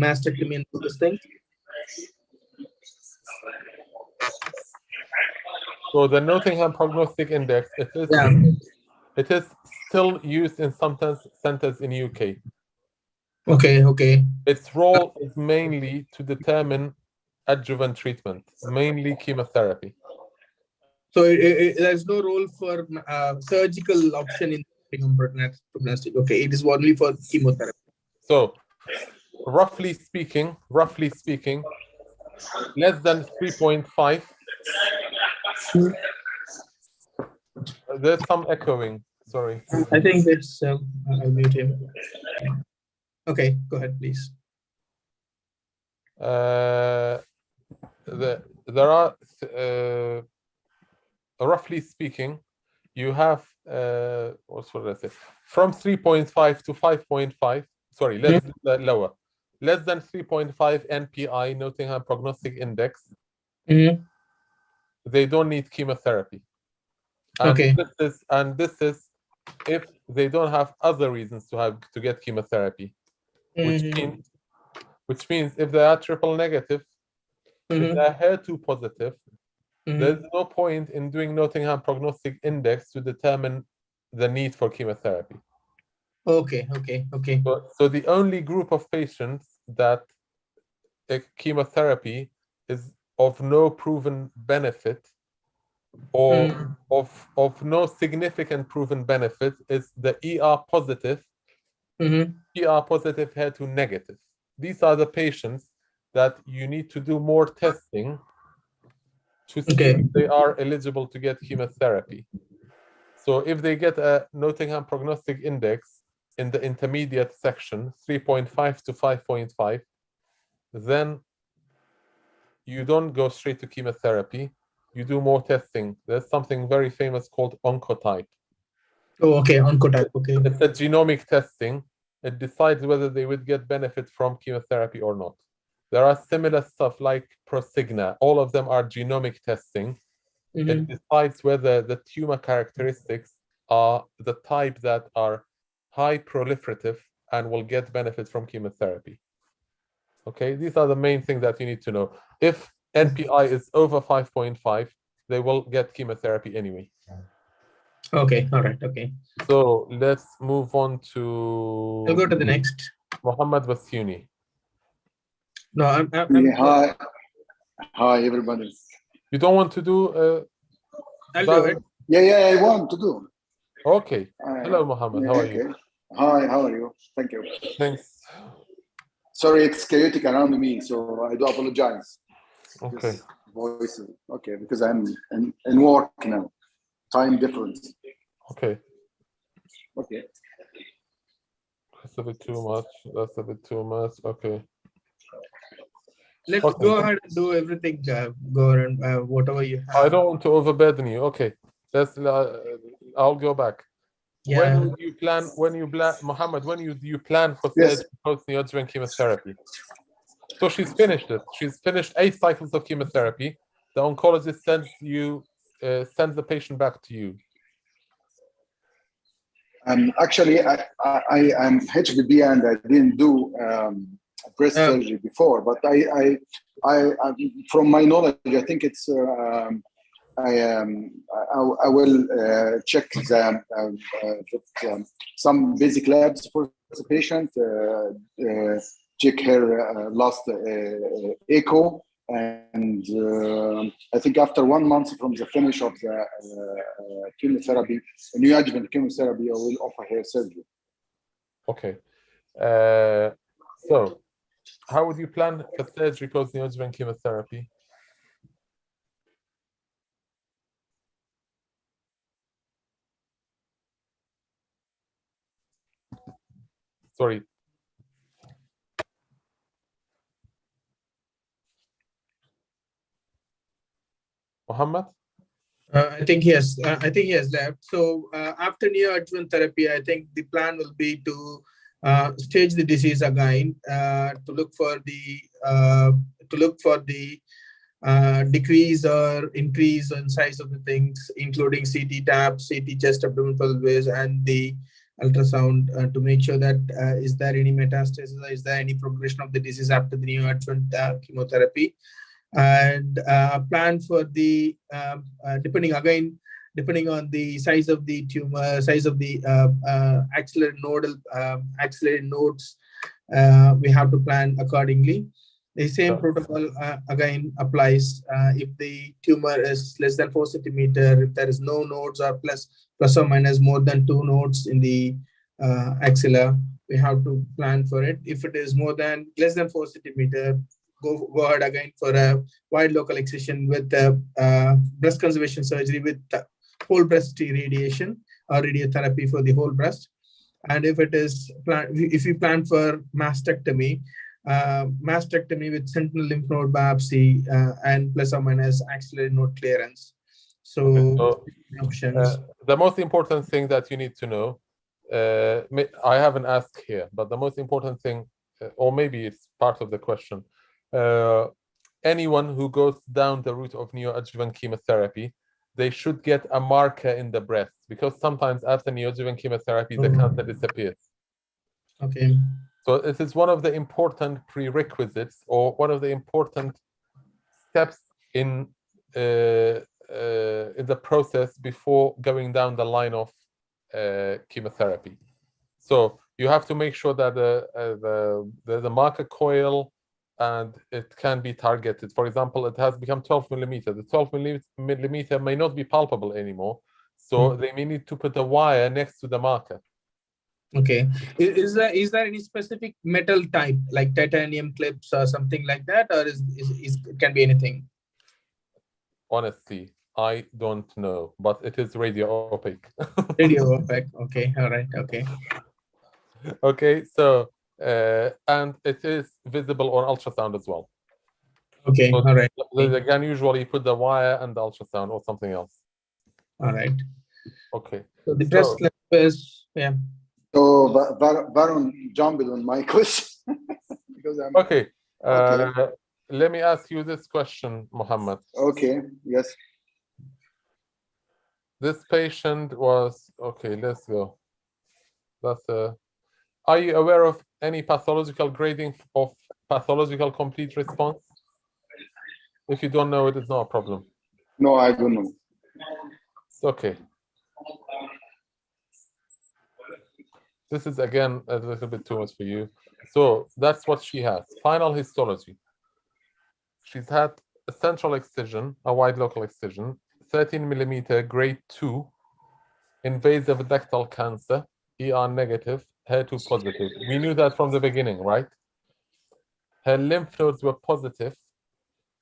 Speaker 1: mastectomy and all this thing?
Speaker 5: So the Nottingham Prognostic Index, it is still used in some centers in UK.
Speaker 1: Okay.
Speaker 5: Its role is mainly to determine adjuvant treatment, mainly chemotherapy.
Speaker 1: So there's no role for surgical option in prognostic. Okay, it is only for chemotherapy.
Speaker 5: So roughly speaking, less than 3.5. There's some echoing. Sorry.
Speaker 1: I think it's I'll mute him. Okay, go ahead, please.
Speaker 5: There are roughly speaking, you have what should I say? From 3.5 to 5.5. Sorry, lower. Less than 3.5 NPI, Nottingham Prognostic Index. They don't need chemotherapy. And this is if they don't have other reasons to get chemotherapy. which means if they are triple negative, if they are HER2 positive, there's no point in doing Nottingham Prognostic Index to determine the need for chemotherapy.
Speaker 1: Okay.
Speaker 5: So the only group of patients that chemotherapy is of no proven benefit or of no significant proven benefit is the ER positive, ER positive HER2 negative. These are the patients that you need to do more testing to see if they are eligible to get chemotherapy. So if they get a Nottingham Prognostic Index in the intermediate section, 3.5 to 5.5, then you don't go straight to chemotherapy. You do more testing. There's something very famous called oncotype.
Speaker 1: Oh, okay, oncotype. Okay.
Speaker 5: It's a genomic testing. It decides whether they would get benefit from chemotherapy or not. There are similar stuff like Prosigna. All of them are genomic testing. It decides whether the tumor characteristics are the type that are high proliferative and will get benefit from chemotherapy. Okay, these are the main things that you need to know. If NPI is over 5.5, they will get chemotherapy anyway.
Speaker 1: Okay, all right, okay.
Speaker 5: So let's move on to...
Speaker 1: I'll go to the next.
Speaker 5: Mohammed Basuni.
Speaker 1: No, I'm
Speaker 6: yeah, hi, everybody.
Speaker 5: You don't want to do...
Speaker 1: I'll do it.
Speaker 6: Yeah, I want to do.
Speaker 5: Okay. Hello, Mohammed. How are you?
Speaker 6: Hi, how are you? Thank you.
Speaker 5: Thanks.
Speaker 6: Sorry, it's chaotic around me, so I do apologize.
Speaker 5: Okay.
Speaker 6: Voice, okay, because I'm in work now. Time difference.
Speaker 5: Okay.
Speaker 6: Okay.
Speaker 5: That's a bit too much. That's a bit too much. Okay.
Speaker 1: Let's go ahead and do everything. Go ahead, whatever you have.
Speaker 5: I don't want to overburden you. Okay. Let's. I'll go back.
Speaker 1: Yeah.
Speaker 5: When would you plan? Mohammed? When you plan for surgery post neoadjuvant chemotherapy? So she's finished it. She's finished 8 cycles of chemotherapy. The oncologist sends the patient back to you.
Speaker 6: Actually, I'm HPV and I didn't do breast surgery before, but I from my knowledge, I think it's I will check some basic labs for the patient, check her last echo, and I think after 1 month from the finish of the chemotherapy, neoadjuvant chemotherapy, I will offer her surgery.
Speaker 5: Okay. So, how would you plan for surgery post neoadjuvant chemotherapy? Sorry. Mohammed?
Speaker 1: I think he has left. So after neoadjuvant therapy, I think the plan will be to stage the disease again, to look for the decrease or increase in size of the things, including CT TAP, CT chest abdominal pelvis, and the ultrasound to make sure that is there any metastasis, or is there any progression of the disease after the neoadjuvant chemotherapy, and plan for the depending on the size of the tumor, size of the axillary nodes, we have to plan accordingly. The same protocol again applies if the tumor is less than 4 centimeter, if there is no nodes or plus or minus more than 2 nodes in the axilla, we have to plan for it. If it is less than 4 centimeter, go ahead again for a wide local excision with breast conservation surgery with whole breast irradiation or radiotherapy for the whole breast. And if it is if we plan for mastectomy with sentinel lymph node biopsy and plus or minus axillary node clearance. So options.
Speaker 5: The most important thing that you need to know, I haven't asked here, but the most important thing, or maybe it's part of the question, anyone who goes down the route of neoadjuvant chemotherapy, they should get a marker in the breast, because sometimes after neoadjuvant chemotherapy, the cancer disappears.
Speaker 1: Okay.
Speaker 5: So it is one of the important prerequisites or one of the important steps in the process before going down the line of chemotherapy. So you have to make sure that the marker coil and it can be targeted. For example, it has become 12 millimeter. The 12 millimeter may not be palpable anymore. So they may need to put a wire next to the marker.
Speaker 1: Okay. Is there any specific metal type like titanium clips or something like that, or is it can be anything?
Speaker 5: Honestly, I don't know, but it is radio opaque.
Speaker 1: Radio opaque. Okay. All right. Okay.
Speaker 5: Okay. So and it is visible on ultrasound as well.
Speaker 1: Okay.
Speaker 5: So
Speaker 1: all right.
Speaker 5: they can usually put the wire and the ultrasound or something else.
Speaker 1: All right.
Speaker 5: Okay.
Speaker 1: So the breast clip is
Speaker 6: So Baron jumped on my question because I'm
Speaker 5: okay.
Speaker 6: Okay.
Speaker 5: Let me ask you this question, Mohammed.
Speaker 6: okay. Yes.
Speaker 5: This patient was okay. Let's go. That's Are you aware of any pathological grading of pathological complete response? If you don't know it, it's not a problem.
Speaker 6: No, I don't know.
Speaker 5: It's okay. This is again a little bit too much for you. So that's what she has. Final histology. She's had a central excision, a wide local excision, 13 millimeter grade 2, invasive ductal cancer, ER negative, HER2 positive. We knew that from the beginning, right? Her lymph nodes were positive.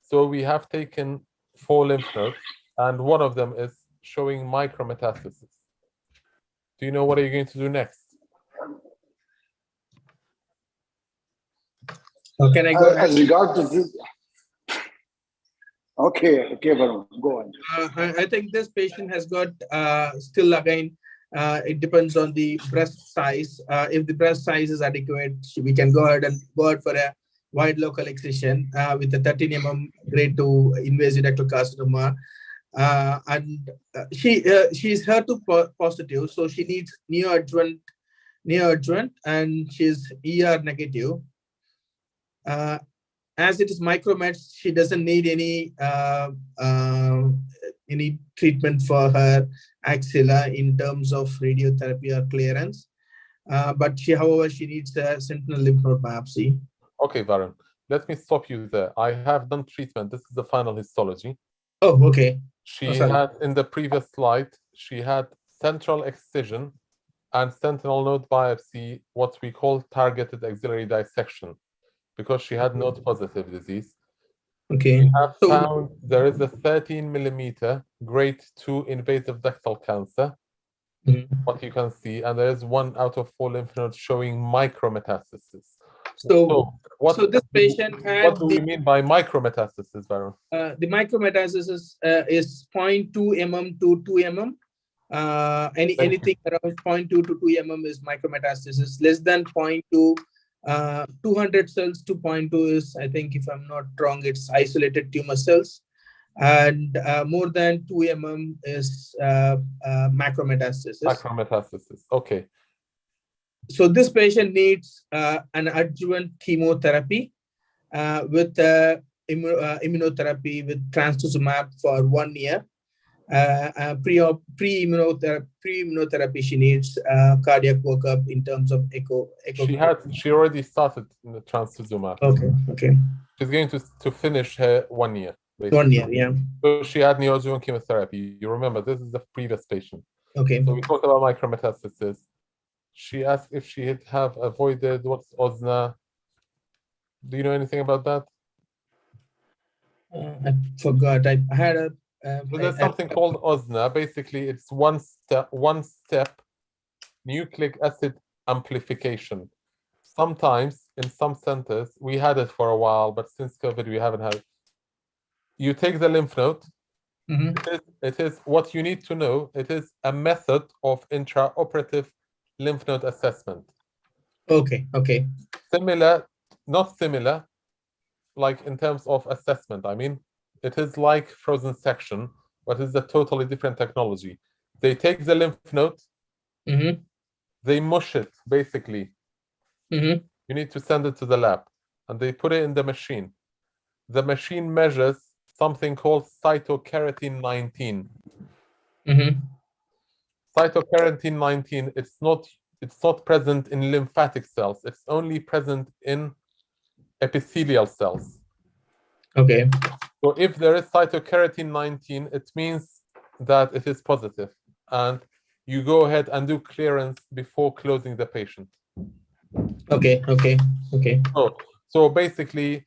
Speaker 5: So we have taken 4 lymph nodes, and one of them is showing micrometastasis. Do you know what are you going to do next?
Speaker 1: Oh, can I go ahead?
Speaker 6: As regard to this, okay, Baron, go on.
Speaker 1: I think this patient has got still again. It depends on the breast size. If the breast size is adequate, we can go ahead for a wide local excision with the 13 mm grade 2 invasive ductal carcinoma. And she's HER2 positive, so she needs neoadjuvant, and she's ER negative. As it is micromets, she doesn't need any treatment for her axilla in terms of radiotherapy or clearance. But however, she needs a sentinel lymph node biopsy.
Speaker 5: Okay, Varun, let me stop you there. I have done treatment. This is the final histology.
Speaker 1: Oh, okay.
Speaker 5: She had, in the previous slide, she had central excision and sentinel node biopsy, what we call targeted axillary dissection, because she had node positive disease.
Speaker 1: Okay.
Speaker 5: We have found there is a 13 millimeter grade 2 invasive ductal cancer, what you can see, and there is 1 out of 4 lymph nodes showing micrometastasis. So this patient had what do we mean by micrometastasis, Varun?
Speaker 1: The micrometastasis is 0.2 mm to 2 mm. Anything around 0.2 to 2 mm is micrometastasis. Less than 0.2, 200 cells to 0.2 is, I think, if I'm not wrong, it's isolated tumor cells. And more than 2 mm is macrometastasis.
Speaker 5: Macrometastasis, okay.
Speaker 1: So this patient needs an adjuvant chemotherapy with immunotherapy with trastuzumab for 1 year. Pre-immunotherapy, she needs cardiac workup in terms of echo.
Speaker 5: She already started in the trastuzumab.
Speaker 1: Okay.
Speaker 5: She's going to finish her 1 year. Basically.
Speaker 1: 1 year, yeah.
Speaker 5: So she had neoadjuvant chemotherapy. You remember, this is the previous patient.
Speaker 1: Okay.
Speaker 5: So we talked about micrometastasis. She asked if she had avoided what's OSNA. Do you know anything about that?
Speaker 1: I forgot. I had a.
Speaker 5: So there's something called OSNA. Basically, it's one step nucleic acid amplification. Sometimes in some centers, we had it for a while, but since COVID, we haven't had it. You take the lymph node. It is what you need to know. It is a method of intraoperative lymph node assessment.
Speaker 1: Okay.
Speaker 5: Similar, not similar, like in terms of assessment. I mean, it is like frozen section, but it's a totally different technology. They take the lymph node, they mush it, basically. You you need to send it to the lab, and they put it in the machine. The machine measures something called cytokeratin 19. Cytokeratin 19, it's not present in lymphatic cells. It's only present in epithelial cells.
Speaker 1: Okay.
Speaker 5: So if there is cytokeratin 19, it means that it is positive, and you go ahead and do clearance before closing the patient.
Speaker 1: Okay.
Speaker 5: So basically,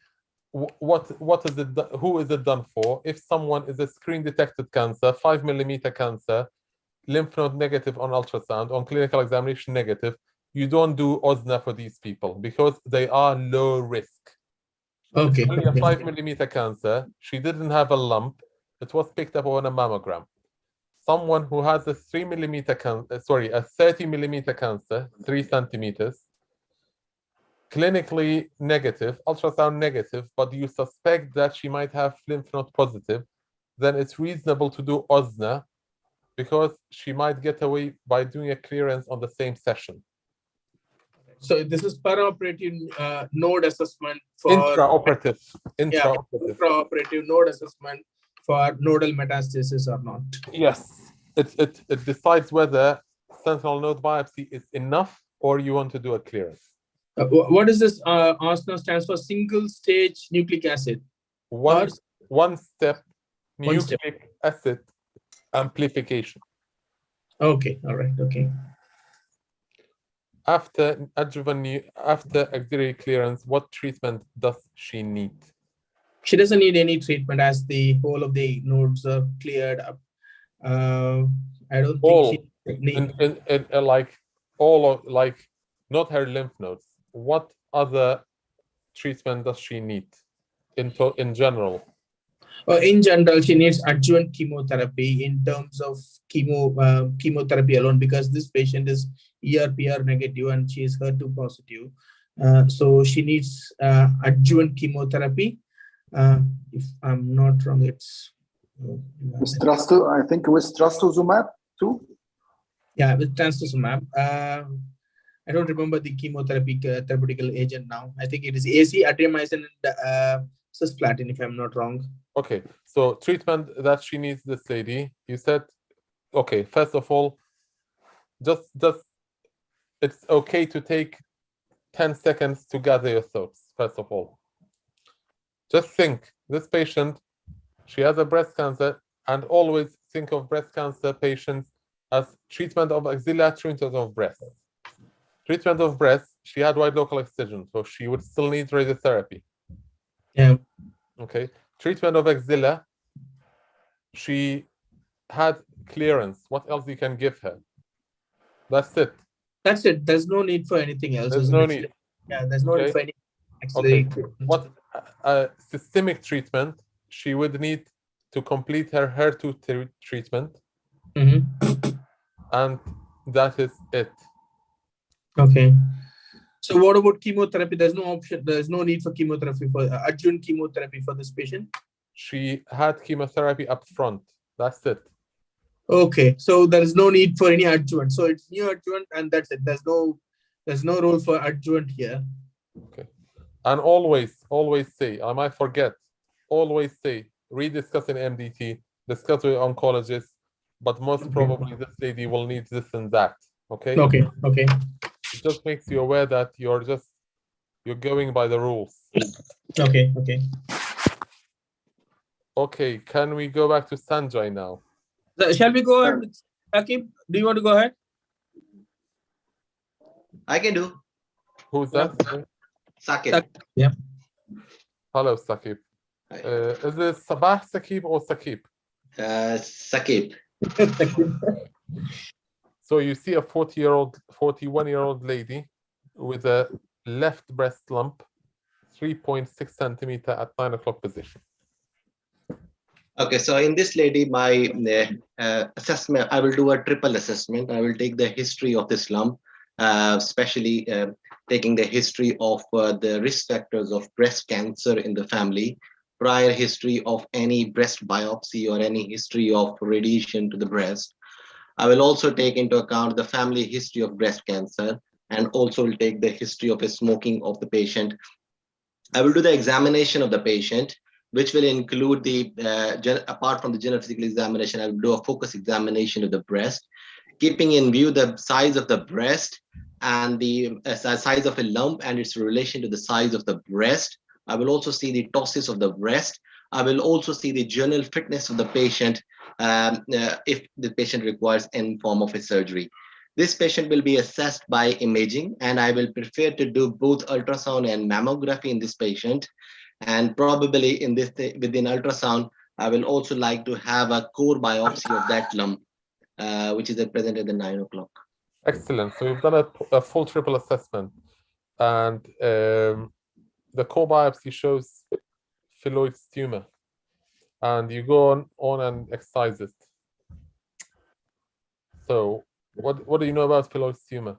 Speaker 5: what is it? Who is it done for? If someone is a screen detected cancer, 5 millimeter cancer, lymph node negative on ultrasound, on clinical examination negative, you don't do OSNA for these people because they are low risk.
Speaker 1: Okay.
Speaker 5: It's only a 5 millimeter cancer. She didn't have a lump. It was picked up on a mammogram. Someone who has a 30 millimeter cancer, 3 centimeters, clinically negative, ultrasound negative, but you suspect that she might have lymph node positive, then it's reasonable to do OSNA because she might get away by doing a clearance on the same session.
Speaker 1: So this is perioperative node assessment for
Speaker 5: Intraoperative
Speaker 1: node assessment for nodal metastasis or not.
Speaker 5: Yes, it decides whether sentinel node biopsy is enough or you want to do a clearance.
Speaker 1: What is this? OSNA stands for single stage nucleic acid.
Speaker 5: One step
Speaker 1: One step.
Speaker 5: nucleic acid amplification.
Speaker 1: Okay, all right, okay.
Speaker 5: After axillary clearance, what treatment does she need?
Speaker 1: She doesn't need any treatment as the whole of the nodes are cleared up. I don't think she needs
Speaker 5: not her lymph nodes. What other treatment does she need in general?
Speaker 1: In general, she needs adjuvant chemotherapy in terms of chemotherapy alone, because this patient is ER/PR negative and she is HER2 positive. So she needs adjuvant chemotherapy. If I'm not wrong, it's
Speaker 6: I think with trastuzumab too.
Speaker 1: Yeah, with trastuzumab. I don't remember the chemotherapy therapeutical agent now. I think it is AC, adriamycin, and cisplatin, if I'm not wrong.
Speaker 5: Okay, so treatment that she needs, this lady, you said, okay, first of all, just it's okay to take 10 seconds to gather your thoughts, first of all. Just think, this patient, she has a breast cancer, and always think of breast cancer patients as treatment of axilla, treatment of breast. Treatment of breast, she had wide local excision, so she would still need radiotherapy.
Speaker 1: Yeah.
Speaker 5: Okay. Treatment of axilla, she had clearance. What else you can give her? That's it.
Speaker 1: That's it. There's no need for anything else.
Speaker 5: There's no need.
Speaker 1: Yeah, there's no need for any
Speaker 5: Okay. What systemic treatment she would need to complete her HER2 treatment, and that is it.
Speaker 1: Okay. So what about chemotherapy? There's no option. There's no need for chemotherapy for adjuvant chemotherapy for this patient.
Speaker 5: She had chemotherapy up front. That's it.
Speaker 1: Okay. So there is no need for any adjuvant. So it's neoadjuvant and that's it. There's no role for adjuvant here.
Speaker 5: Okay. And always say, I might forget, always say, rediscuss in MDT, discuss with oncologist, but most probably this lady will need this and that. Okay.
Speaker 1: Okay.
Speaker 5: It just makes you aware that you're going by the rules.
Speaker 1: Okay.
Speaker 5: Okay, can we go back to Sanjay now?
Speaker 1: Shall we go ahead with Sakib? Do you want to go ahead?
Speaker 7: I can do.
Speaker 5: Who's that?
Speaker 7: Sakib.
Speaker 1: Yeah.
Speaker 5: Hello, Sakib. Is it Sabah Sakib or Sakib?
Speaker 7: Sakib.
Speaker 5: So you see a 41-year-old lady with a left breast lump, 3.6 centimeter at 9 o'clock position.
Speaker 7: Okay, so in this lady, my assessment, I will do a triple assessment. I will take the history of this lump, especially taking the history of the risk factors of breast cancer in the family, prior history of any breast biopsy or any history of radiation to the breast. I will also take into account the family history of breast cancer, and also will take the history of smoking of the patient. I will do the examination of the patient, which will include the, apart from the general physical examination, I will do a focus examination of the breast, keeping in view the size of the breast and the size of a lump and its relation to the size of the breast. I will also see the ptosis of the breast. I will also see the general fitness of the patient if the patient requires any form of a surgery. This patient will be assessed by imaging, and I will prefer to do both ultrasound and mammography in this patient. And probably in this within ultrasound, I will also like to have a core biopsy of that lump, which is present at the 9 o'clock.
Speaker 5: Excellent. So you've done a full triple assessment, and the core biopsy shows phylloid tumor, and you go on and excise it. So what do you know about phylloid tumor?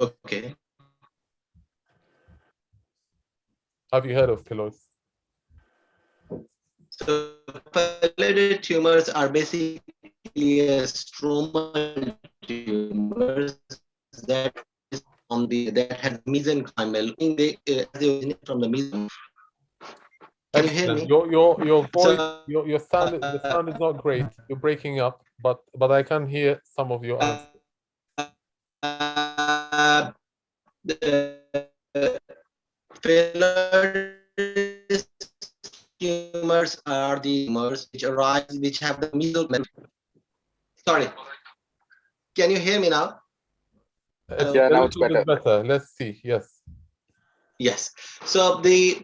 Speaker 7: Okay.
Speaker 5: Have you heard of phylloids?
Speaker 7: So phylloid tumors are basically a stromal tumors that is on the that has mesenchymal. They originate from the mesenchymal. Can you hear me?
Speaker 5: Your voice,
Speaker 7: So,
Speaker 5: your sound, the sound is not great. You're breaking up, but I can hear some of your answers.
Speaker 7: The phylloid tumors are the tumors which arise, which have the mesenchymal. Sorry, can you hear me now?
Speaker 4: Yeah, now it's better.
Speaker 5: Let's see. Yes.
Speaker 7: Yes. So the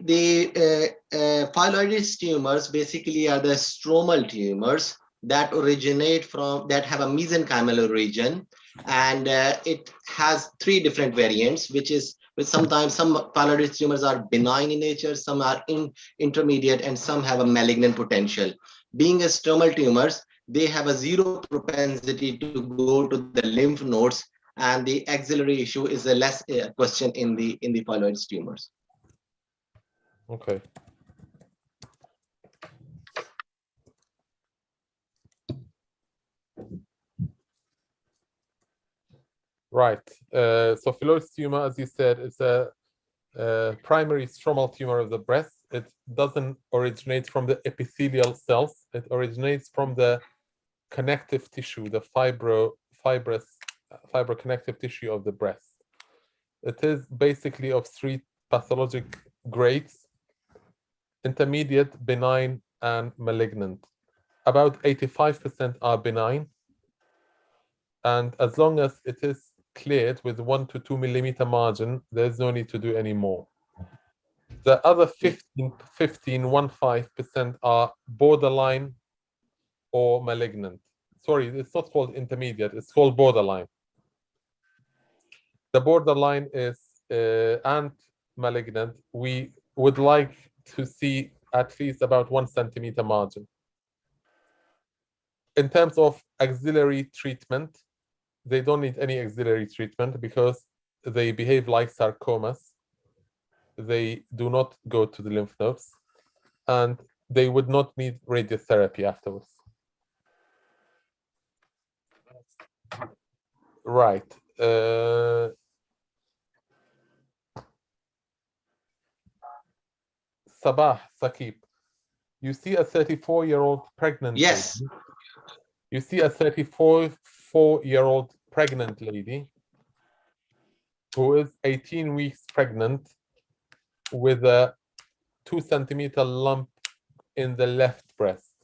Speaker 7: phylloid tumors basically are the stromal tumors that originate from that have a mesenchymal region, and it has 3 different variants, which sometimes some phylloid tumors are benign in nature, some are intermediate, and some have a malignant potential. Being a stromal tumors, they have a 0 propensity to go to the lymph nodes, and the axillary issue is a less question in the phylloid tumors.
Speaker 5: Okay. Right. So phylloid tumor, as you said, is a primary stromal tumor of the breast. It doesn't originate from the epithelial cells. It originates from the connective tissue, the fibroconnective tissue of the breast. It is basically of 3 pathologic grades: intermediate, benign, and malignant. About 85% are benign, and as long as it is cleared with 1 to 2 millimeter margin, there's no need to do any more. The other 15% are borderline or malignant. Sorry, it's not called intermediate, it's called borderline. The borderline is and malignant. We would like to see at least about 1 centimeter margin. In terms of auxiliary treatment, they don't need any auxiliary treatment because they behave like sarcomas. They do not go to the lymph nodes, and they would not need radiotherapy afterwards. Right. Sabah, Sakib, you see a 34-year-old pregnant
Speaker 7: Yes.
Speaker 5: lady. You see a 34-year-old pregnant lady who is 18 weeks pregnant with a 2 centimeter lump in the left breast.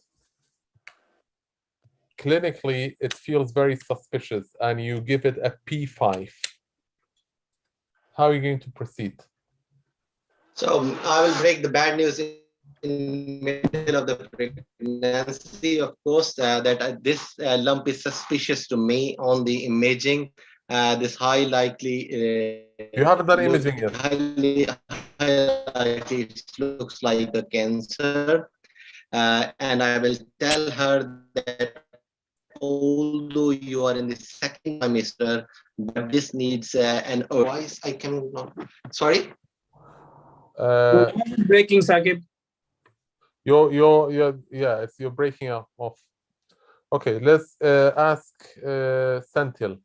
Speaker 5: Clinically, it feels very suspicious, and you give it a P5. How are you going to proceed?
Speaker 7: So I will break the bad news in middle of the pregnancy. Of course, that this lump is suspicious to me on the imaging. This high likely.
Speaker 5: You haven't done imaging yet.
Speaker 7: Highly likely it looks like a cancer, and I will tell her that although you are in the 2nd trimester, but this needs an voice. I cannot. Sorry.
Speaker 1: Breaking, Sakib.
Speaker 5: You're breaking up off. Okay, let's ask Senthil.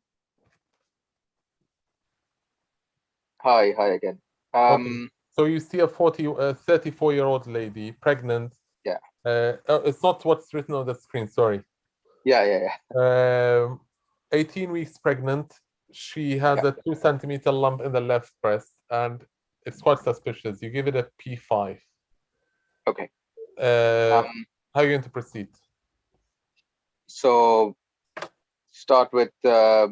Speaker 4: Hi again.
Speaker 5: Okay. So you see a 34-year-old lady, pregnant.
Speaker 4: Yeah.
Speaker 5: It's not what's written on the screen, sorry.
Speaker 4: Yeah.
Speaker 5: 18 weeks pregnant. She has a 2-centimeter lump in the left breast, and it's quite suspicious. You give it a P5.
Speaker 4: Okay.
Speaker 5: How are you going to proceed?
Speaker 4: So start with a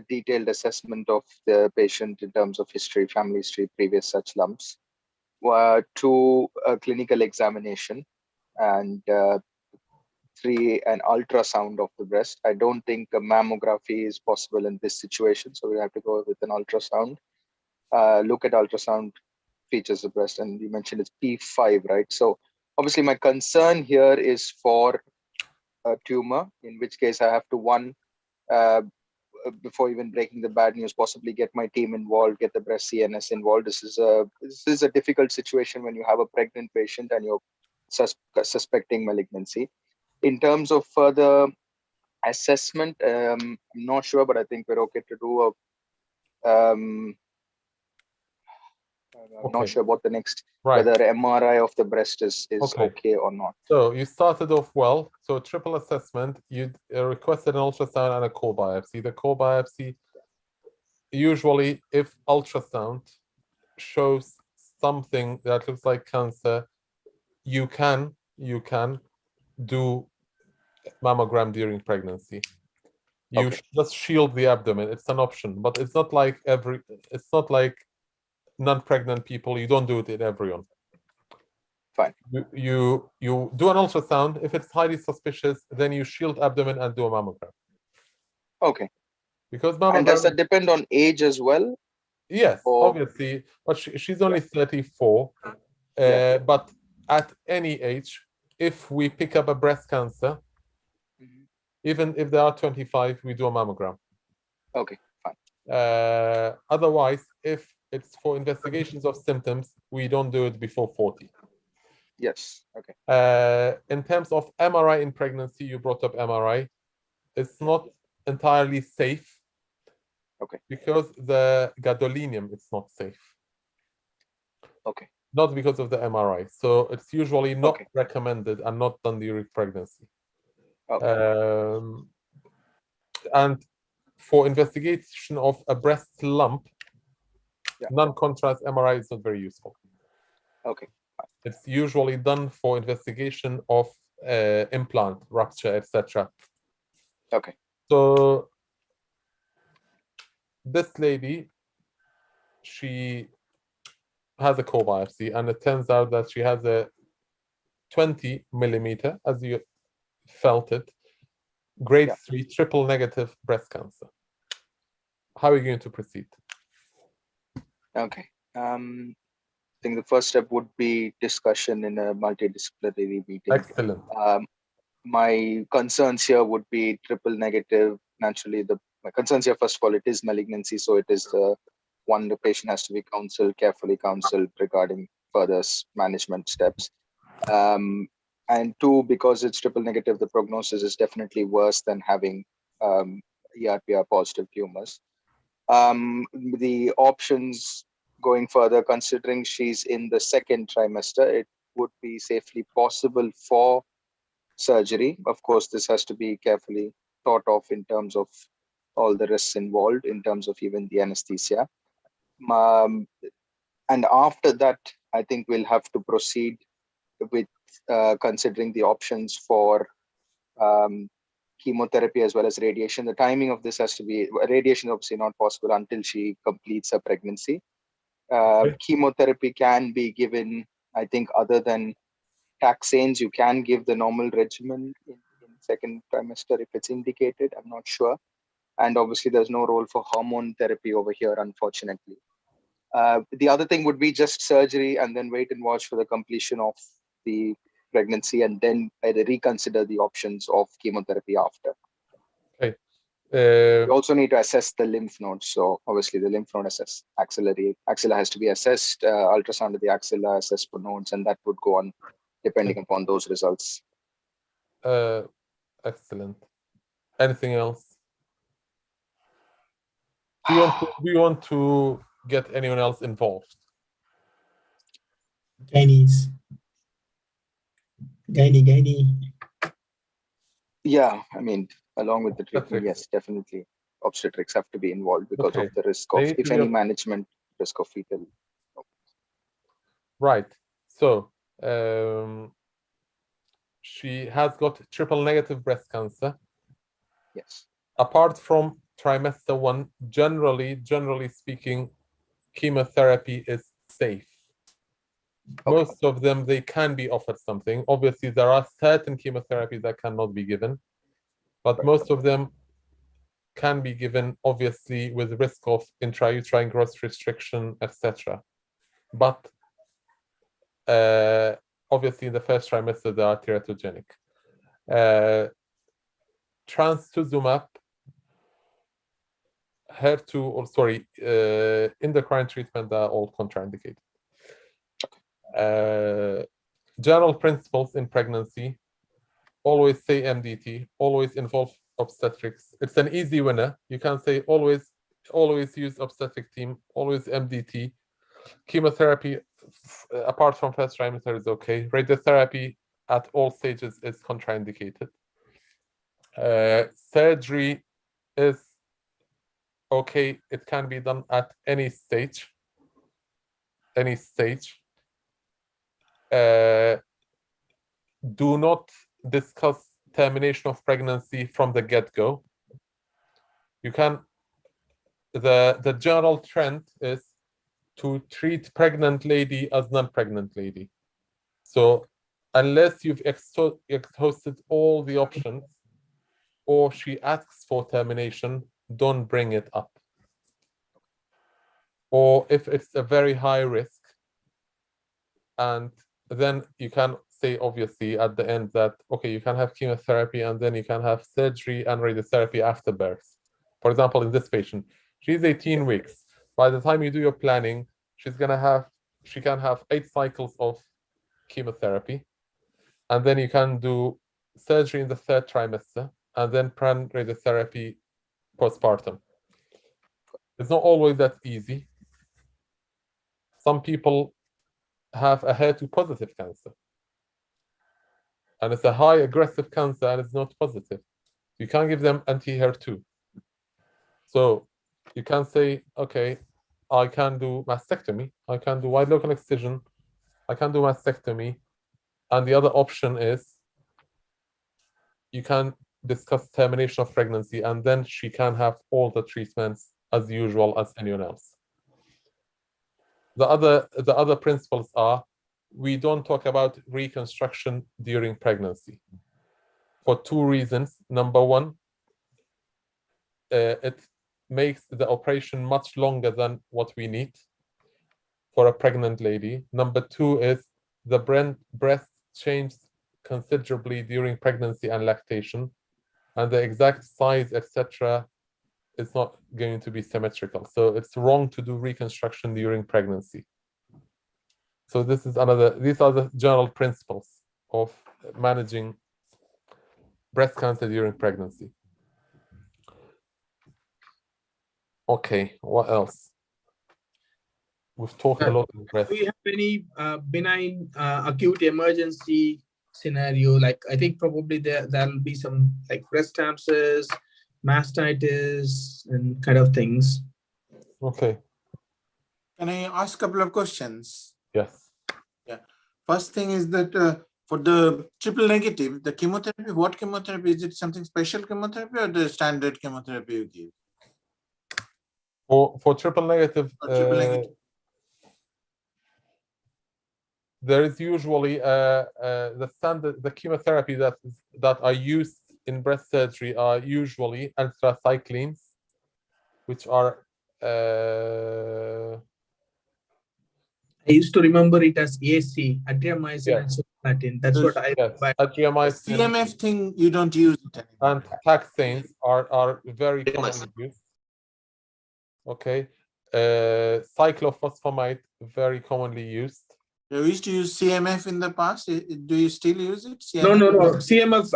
Speaker 4: detailed assessment of the patient in terms of history, family history, previous such lumps. To a clinical examination, and 3, an ultrasound of the breast. I don't think a mammography is possible in this situation, so we have to go with an ultrasound. Look at ultrasound features of breast, and you mentioned it's P5, right? So obviously my concern here is for a tumor, in which case I have to before even breaking the bad news, possibly get my team involved, get the breast CNS involved. This is a difficult situation when you have a pregnant patient and you're suspecting malignancy. In terms of further assessment, I'm not sure, but I think we're okay to do I'm not sure about the next, whether MRI of the breast is okay or not.
Speaker 5: So you started off well. So triple assessment, you requested an ultrasound and a core biopsy. The core biopsy, usually if ultrasound shows something that looks like cancer, you can do mammogram during pregnancy. You just shield the abdomen. It's an option, but it's not like non-pregnant people. You don't do it in everyone.
Speaker 4: Fine.
Speaker 5: You do an ultrasound. If it's highly suspicious, then you shield abdomen and do a mammogram.
Speaker 4: Okay.
Speaker 5: Because mammogram.
Speaker 4: And does that depend on age as well?
Speaker 5: Yes, obviously. But she's only 34. But at any age, if we pick up a breast cancer, even if they are 25, we do a mammogram.
Speaker 4: Okay, fine.
Speaker 5: Otherwise, if it's for investigations of symptoms, we don't do it before 40.
Speaker 4: Yes, okay.
Speaker 5: In terms of MRI in pregnancy, you brought up MRI. It's not entirely safe.
Speaker 4: Okay.
Speaker 5: Because the gadolinium is not safe.
Speaker 4: Okay.
Speaker 5: Not because of the MRI. So it's usually not recommended and not done during pregnancy.
Speaker 4: Okay.
Speaker 5: And for investigation of a breast lump, non-contrast MRI is not very useful.
Speaker 4: Okay.
Speaker 5: It's usually done for investigation of implant rupture, etc.
Speaker 4: Okay.
Speaker 5: So this lady, she has a core biopsy, and it turns out that she has a 20 millimeter, as you felt it, grade 3 triple negative breast cancer. How are you going to proceed?
Speaker 4: Okay. I think the first step would be discussion in a multidisciplinary meeting.
Speaker 5: Excellent.
Speaker 4: My concerns here would be triple negative. Naturally, my concerns here, first of all, it is malignancy. So it is the one, the patient has to be carefully counseled regarding further management steps. And 2, because it's triple negative, the prognosis is definitely worse than having ERPR positive tumors. The options going further, considering she's in the 2nd trimester, it would be safely possible for surgery. Of course, this has to be carefully thought of in terms of all the risks involved, in terms of even the anesthesia. And after that, I think we'll have to proceed with considering the options for chemotherapy as well as radiation. The timing of this has to be, radiation obviously not possible until she completes her pregnancy. Chemotherapy can be given, I think, other than taxanes, you can give the normal regimen in 2nd trimester if it's indicated. I'm not sure. And obviously there's no role for hormone therapy over here, unfortunately. The other thing would be just surgery and then wait and watch for the completion of the pregnancy, and then either reconsider the options of chemotherapy after.
Speaker 5: Okay.
Speaker 4: You also need to assess the lymph nodes. So obviously the lymph node axilla has to be assessed, ultrasound of the axilla, assess for nodes, and that would go on depending upon those results.
Speaker 5: Excellent. Anything else? Do you want to get anyone else involved?
Speaker 1: Gynaes. Gynae.
Speaker 8: Yeah, I mean, along with the treatment,
Speaker 5: Obstetrics.
Speaker 8: yes, definitely. Obstetrics have to be involved because
Speaker 5: Okay.
Speaker 8: of the risk of,
Speaker 5: They
Speaker 8: if
Speaker 5: do
Speaker 8: any,
Speaker 5: your-
Speaker 8: management risk of fetal.
Speaker 5: Right. So she has got triple negative breast cancer.
Speaker 8: Yes.
Speaker 5: Apart from trimester 1, generally speaking, chemotherapy is safe.
Speaker 8: Okay.
Speaker 5: Most of them, they can be offered something. Obviously, there are certain chemotherapies that cannot be given, but
Speaker 8: Right.
Speaker 5: most of them can be given, obviously, with risk of intrauterine growth restriction, etc. But obviously, in the first trimester, they are teratogenic. Trastuzumab, HER2, or sorry, endocrine treatment are all contraindicated. General principles in pregnancy: always say MDT, always involve obstetrics. It's an easy winner. You can say always use obstetric team, always MDT. Chemotherapy, apart from first trimester, is okay. Radiotherapy at all stages is contraindicated. Surgery is okay. It can be done at any stage. Do not discuss termination of pregnancy from the get-go. You can, the general trend is to treat pregnant lady as non-pregnant lady. So unless you've exhausted all the options or she asks for termination, don't bring it up. Or if it's a very high risk, and then you can say, obviously, at the end that, okay, you can have chemotherapy and then you can have surgery and radiotherapy after birth. For example, in this patient, she's 18 weeks. By the time you do your planning, she can have 8 cycles of chemotherapy, and then you can do surgery in the 3rd trimester, and then plan radiotherapy postpartum. It's not always that easy. Some people have a HER2 positive cancer, and it's a high aggressive cancer and it's not positive. You can't give them anti-HER2. So you can say, okay, I can do mastectomy, I can do wide local excision, I can do mastectomy, and the other option is you can discuss termination of pregnancy, and then she can have all the treatments as usual as anyone else. The other principles are, we don't talk about reconstruction during pregnancy for 2 reasons. Number one, it makes the operation much longer than what we need for a pregnant lady. Number 2 is the breast changes considerably during pregnancy and lactation, and the exact size, etc., is not going to be symmetrical. So it's wrong to do reconstruction during pregnancy. So these are the general principles of managing breast cancer during pregnancy. Okay, what else? We've talked a lot of breast.
Speaker 1: Do you have any benign acute emergency scenario? Like, I think probably there'll be some like breast cancer, mastitis, and kind of things.
Speaker 5: Okay.
Speaker 3: Can I ask a couple of questions?
Speaker 5: Yes.
Speaker 3: Yeah. First thing is that for the triple negative, the chemotherapy, what chemotherapy? Is it something special chemotherapy or the standard chemotherapy you give?
Speaker 5: For triple negative, there is usually the chemotherapy that are used in breast surgery are usually anthracyclines, which are
Speaker 1: I used to remember it as AC, adriamycin
Speaker 5: yeah.
Speaker 1: and cisplatin. That's what I.
Speaker 5: Yes,
Speaker 3: The
Speaker 5: adriamycin
Speaker 3: CMF thing, you don't use it anymore.
Speaker 5: and taxanes are very commonly used. Okay, cyclophosphamide, very commonly used.
Speaker 3: You used to use CMF in the past. Do you still use it?
Speaker 1: No,
Speaker 3: CMF?
Speaker 1: no, no. CMF,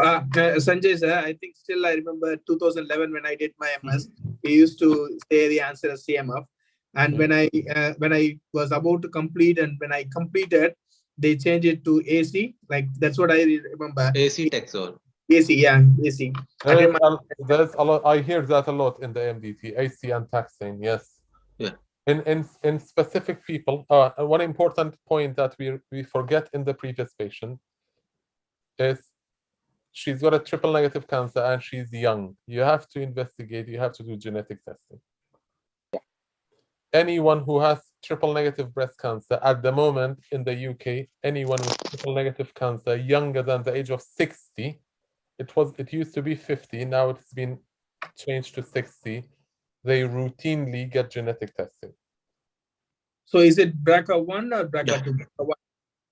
Speaker 1: Sanjay sir, I think still I remember 2011 when I did my MS, we used to say the answer as CMF. And when I was about to complete and when I completed, they changed it to AC. Like that's what I remember.
Speaker 7: AC Texol.
Speaker 1: AC, yeah, AC. I did my,
Speaker 5: There's a lot. I hear that a lot in the MDT, AC and taxane. Yes.
Speaker 7: Yeah.
Speaker 5: In specific people, one important point that we forget in the previous patient is she's got a triple negative cancer and she's young. You have to investigate. You have to do genetic testing. Anyone who has triple negative breast cancer at the moment in the UK, anyone with triple negative cancer younger than the age of 60, it used to be 50, now it's been changed to 60, they routinely get genetic testing.
Speaker 1: so is it BRCA1 or BRCA2?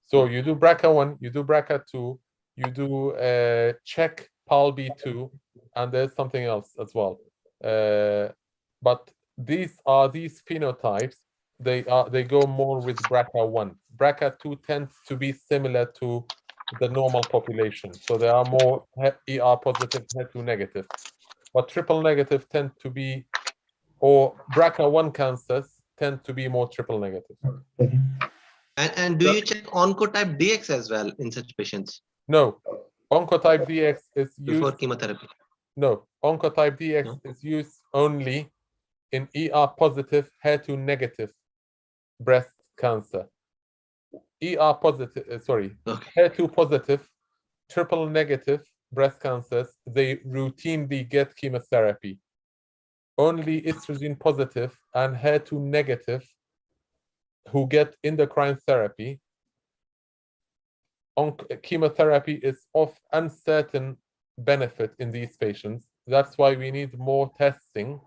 Speaker 5: So you do BRCA1, you do BRCA2, you do check PALB2, and there's something else as well. But these phenotypes, they go more with BRCA1. BRCA2 tends to be similar to the normal population, so there are more ER positive, HER2 negative, but triple negative tend to be, or BRCA1 cancers tend to be more triple negative.
Speaker 7: And do you check oncotype DX as well in such patients?
Speaker 5: No, oncotype DX is used
Speaker 7: before chemotherapy.
Speaker 5: No, oncotype DX is used only in ER positive, HER2 negative breast cancer. ER positive, HER2 positive, triple negative breast cancers, they routinely get chemotherapy. Only estrogen positive and HER2 negative who get endocrine therapy, chemotherapy is of uncertain benefit in these patients. That's why we need more testing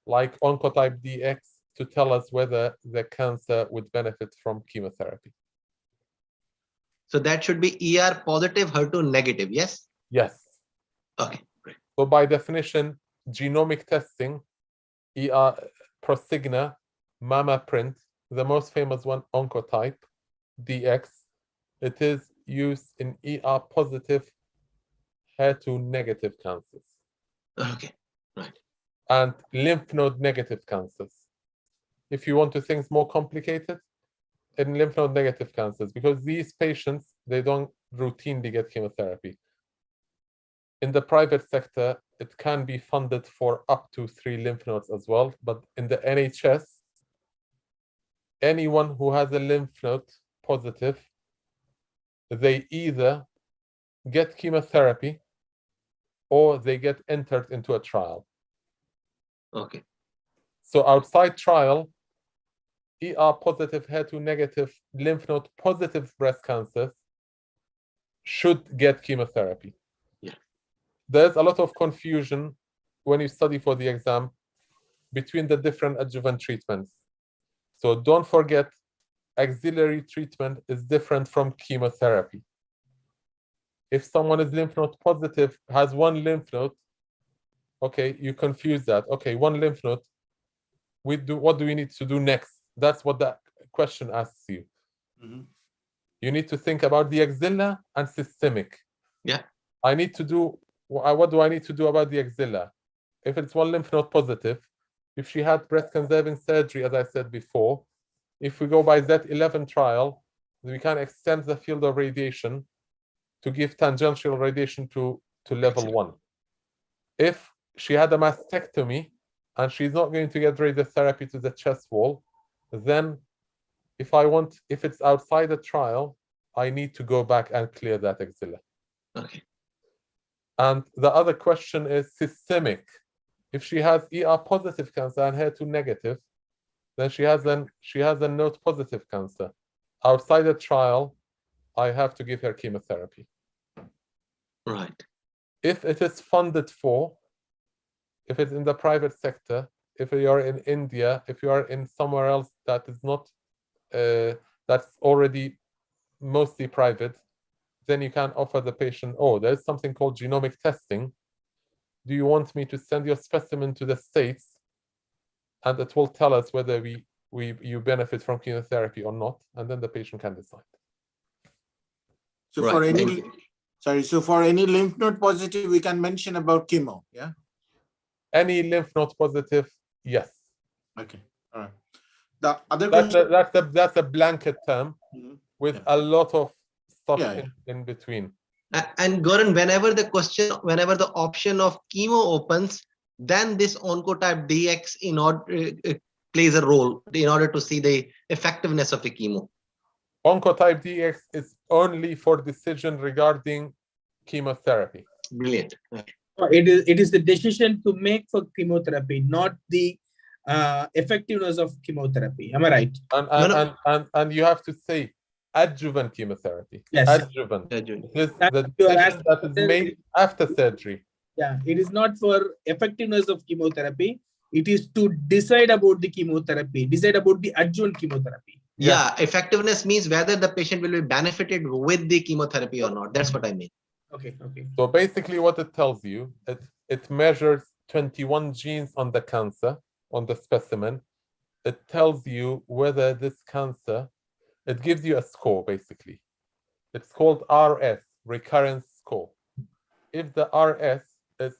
Speaker 5: like oncotype DX to tell us whether the cancer would benefit from chemotherapy.
Speaker 7: So that should be ER positive, HER2 negative, yes?
Speaker 5: Yes.
Speaker 7: Okay, great.
Speaker 5: So by definition, genomic testing, ER, Prosigna, MammaPrint, the most famous one, oncotype DX, it is used in ER positive, HER2 negative cancers.
Speaker 7: Okay, right.
Speaker 5: And lymph node negative cancers. If you want to things more complicated, in lymph node negative cancers, because these patients, they don't routinely get chemotherapy. In the private sector, it can be funded for up to 3 lymph nodes as well, but in the NHS, anyone who has a lymph node positive, they either get chemotherapy or they get entered into a trial.
Speaker 7: Okay.
Speaker 5: So outside trial, ER positive, HER2 negative, lymph node positive breast cancers should get chemotherapy.
Speaker 7: Yeah.
Speaker 5: There's a lot of confusion when you study for the exam between the different adjuvant treatments. So don't forget, auxiliary treatment is different from chemotherapy. If someone is lymph node positive, has one lymph node, okay, you confuse that. Okay, one lymph node, what do we need to do next? That's what that question asks you.
Speaker 3: Mm-hmm.
Speaker 5: You need to think about the axilla and systemic.
Speaker 7: Yeah.
Speaker 5: I need to do, what do I need to do about the axilla? If it's one lymph node positive, if she had breast conserving surgery, as I said before, if we go by Z11 trial, we can extend the field of radiation to give tangential radiation to level 1. If she had a mastectomy and she's not going to get radiotherapy to the chest wall, then if it's outside the trial, I need to go back and clear that axilla.
Speaker 7: Okay.
Speaker 5: And the other question is systemic. If she has ER positive cancer and HER2 negative, then she has a node positive cancer. Outside the trial, I have to give her chemotherapy.
Speaker 7: Right.
Speaker 5: If it is funded for, if it's in the private sector, if you are in India, if you are in somewhere else that is not, that's already mostly private, then you can offer the patient, oh, there's something called genomic testing. Do you want me to send your specimen to the States? And it will tell us whether we you benefit from chemotherapy or not, and then the patient can decide.
Speaker 3: So
Speaker 7: Right,
Speaker 3: for any,
Speaker 7: thank
Speaker 3: so for any lymph node positive, we can mention about chemo, yeah?
Speaker 5: Any lymph node positive, yes.
Speaker 3: Okay, all right. The other question.
Speaker 5: That's a blanket term with
Speaker 3: Yeah.
Speaker 5: a lot of stuff
Speaker 3: Yeah,
Speaker 5: in between.
Speaker 7: And Goran, whenever the option of chemo opens, then this oncotype DX plays a role in order to see the effectiveness of the chemo.
Speaker 5: Oncotype DX is only for decision regarding chemotherapy.
Speaker 7: Brilliant.
Speaker 1: It is the decision to make for chemotherapy, not the effectiveness of chemotherapy. Am I right?
Speaker 5: And you have to say adjuvant chemotherapy.
Speaker 1: Yes.
Speaker 5: Adjuvant.
Speaker 7: Adjuvant.
Speaker 5: It is
Speaker 1: That
Speaker 5: the
Speaker 1: you are
Speaker 5: decision that is
Speaker 1: asking-
Speaker 5: made after surgery.
Speaker 1: Yeah, it is not for effectiveness of chemotherapy. It is to decide about the chemotherapy, decide about the adjuvant chemotherapy.
Speaker 7: Yeah, effectiveness means whether the patient will be benefited with the chemotherapy or not. That's what I mean.
Speaker 1: Okay, okay.
Speaker 5: So basically what it tells you, it measures 21 genes on the cancer, on the specimen. It tells you whether this cancer, it gives you a score basically. It's called RS, recurrence score. If the RS is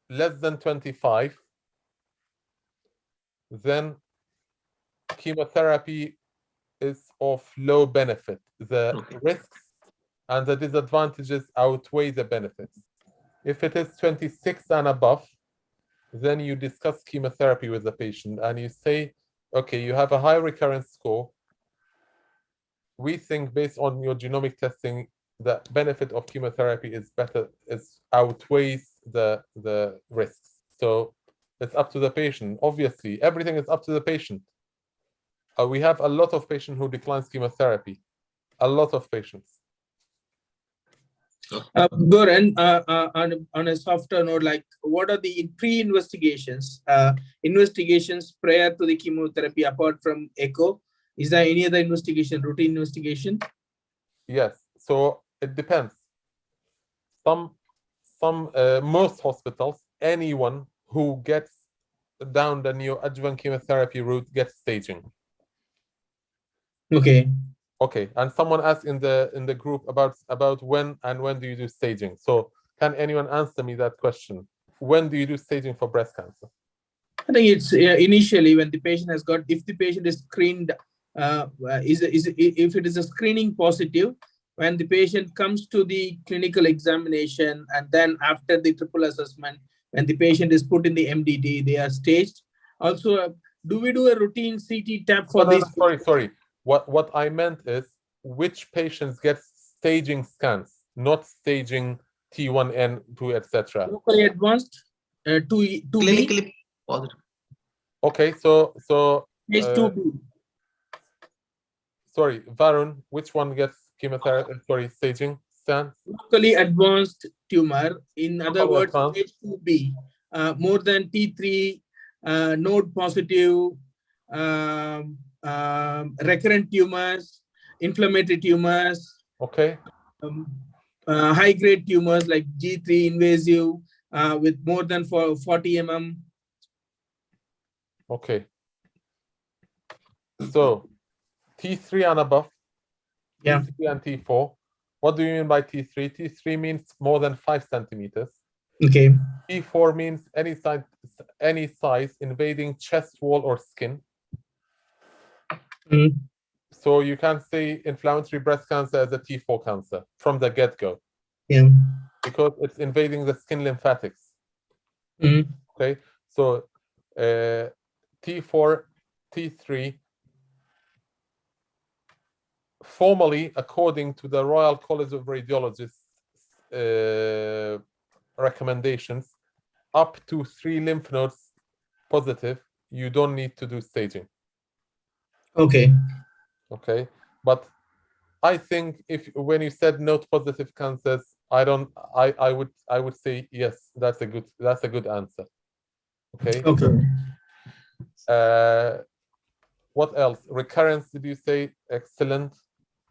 Speaker 5: less than 25, then chemotherapy is of low benefit. The risks and the disadvantages outweigh the benefits. If it is 26 and above, then you discuss chemotherapy with the patient and you say, okay, you have a high recurrence score. We think based on your genomic testing, the benefit of chemotherapy is better, outweighs the risks. So it's up to the patient. Obviously, everything is up to the patient. We have a lot of patients who declines chemotherapy, a lot of patients.
Speaker 1: Goran, on a softer note, like what are the pre-investigations, investigations prior to the chemotherapy apart from echo? Is there any other investigation, routine investigation?
Speaker 5: Yes, so it depends. Most hospitals, anyone who gets down the neoadjuvant chemotherapy route gets staging.
Speaker 1: Okay.
Speaker 5: Okay, and someone asked in the group about when do you do staging? So can anyone answer me that question? When do you do staging for breast cancer?
Speaker 1: I think it's initially when the patient has got, if the patient is screened, if it is a screening positive, when the patient comes to the clinical examination, and then after the triple assessment, when the patient is put in the MDT, they are staged. Also, do we do a routine CT tap for this?
Speaker 5: Sorry. What I meant is which patients get staging scans, not staging T1N, 2, etc.
Speaker 1: Locally advanced, 2B.
Speaker 7: Clinically positive.
Speaker 5: Okay, so
Speaker 1: Stage 2B.
Speaker 5: Sorry, Varun, which one gets chemotherapy? Sorry, staging scans?
Speaker 1: Locally advanced tumor. In other words,
Speaker 5: advanced.
Speaker 1: stage 2B, more than T3, node positive, recurrent tumors, inflammatory tumors,
Speaker 5: Okay.
Speaker 1: high grade tumors like G3 invasive with more than 40 mm.
Speaker 5: Okay. So T3 and above,
Speaker 1: Yeah.
Speaker 5: T3 and T4. What do you mean by T3? T3 means more than 5 centimeters.
Speaker 1: Okay.
Speaker 5: T4 means any size invading chest wall or skin.
Speaker 1: Mm.
Speaker 5: So you can say inflammatory breast cancer as a T4 cancer from the get-go.
Speaker 1: Yeah.
Speaker 5: Because it's invading the skin lymphatics.
Speaker 1: Mm.
Speaker 5: Okay, so T4, T3, formally, according to the Royal College of Radiologists recommendations, up to 3 lymph nodes positive, you don't need to do staging.
Speaker 1: Okay.
Speaker 5: Okay, but I think when you said node positive cancers, I would say yes, that's a good answer. Okay.
Speaker 1: Okay.
Speaker 5: What else? Recurrence, did you say? Excellent.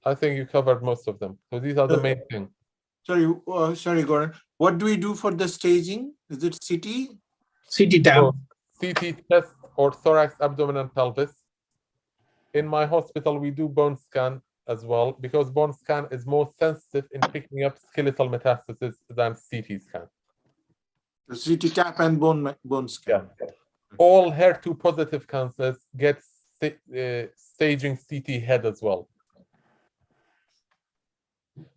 Speaker 5: I think you covered most of them. So these are the main things.
Speaker 3: Sorry, Goran. What do we do for the staging? Is it CT?
Speaker 1: CT tab.
Speaker 5: So, CT chest or thorax, abdomen, and pelvis. in my hospital, we do bone scan as well, because bone scan is more sensitive in picking up skeletal metastasis than CT scan.
Speaker 3: The CT cap and bone scan.
Speaker 5: Yeah. All HER2 positive cancers get staging CT head as well,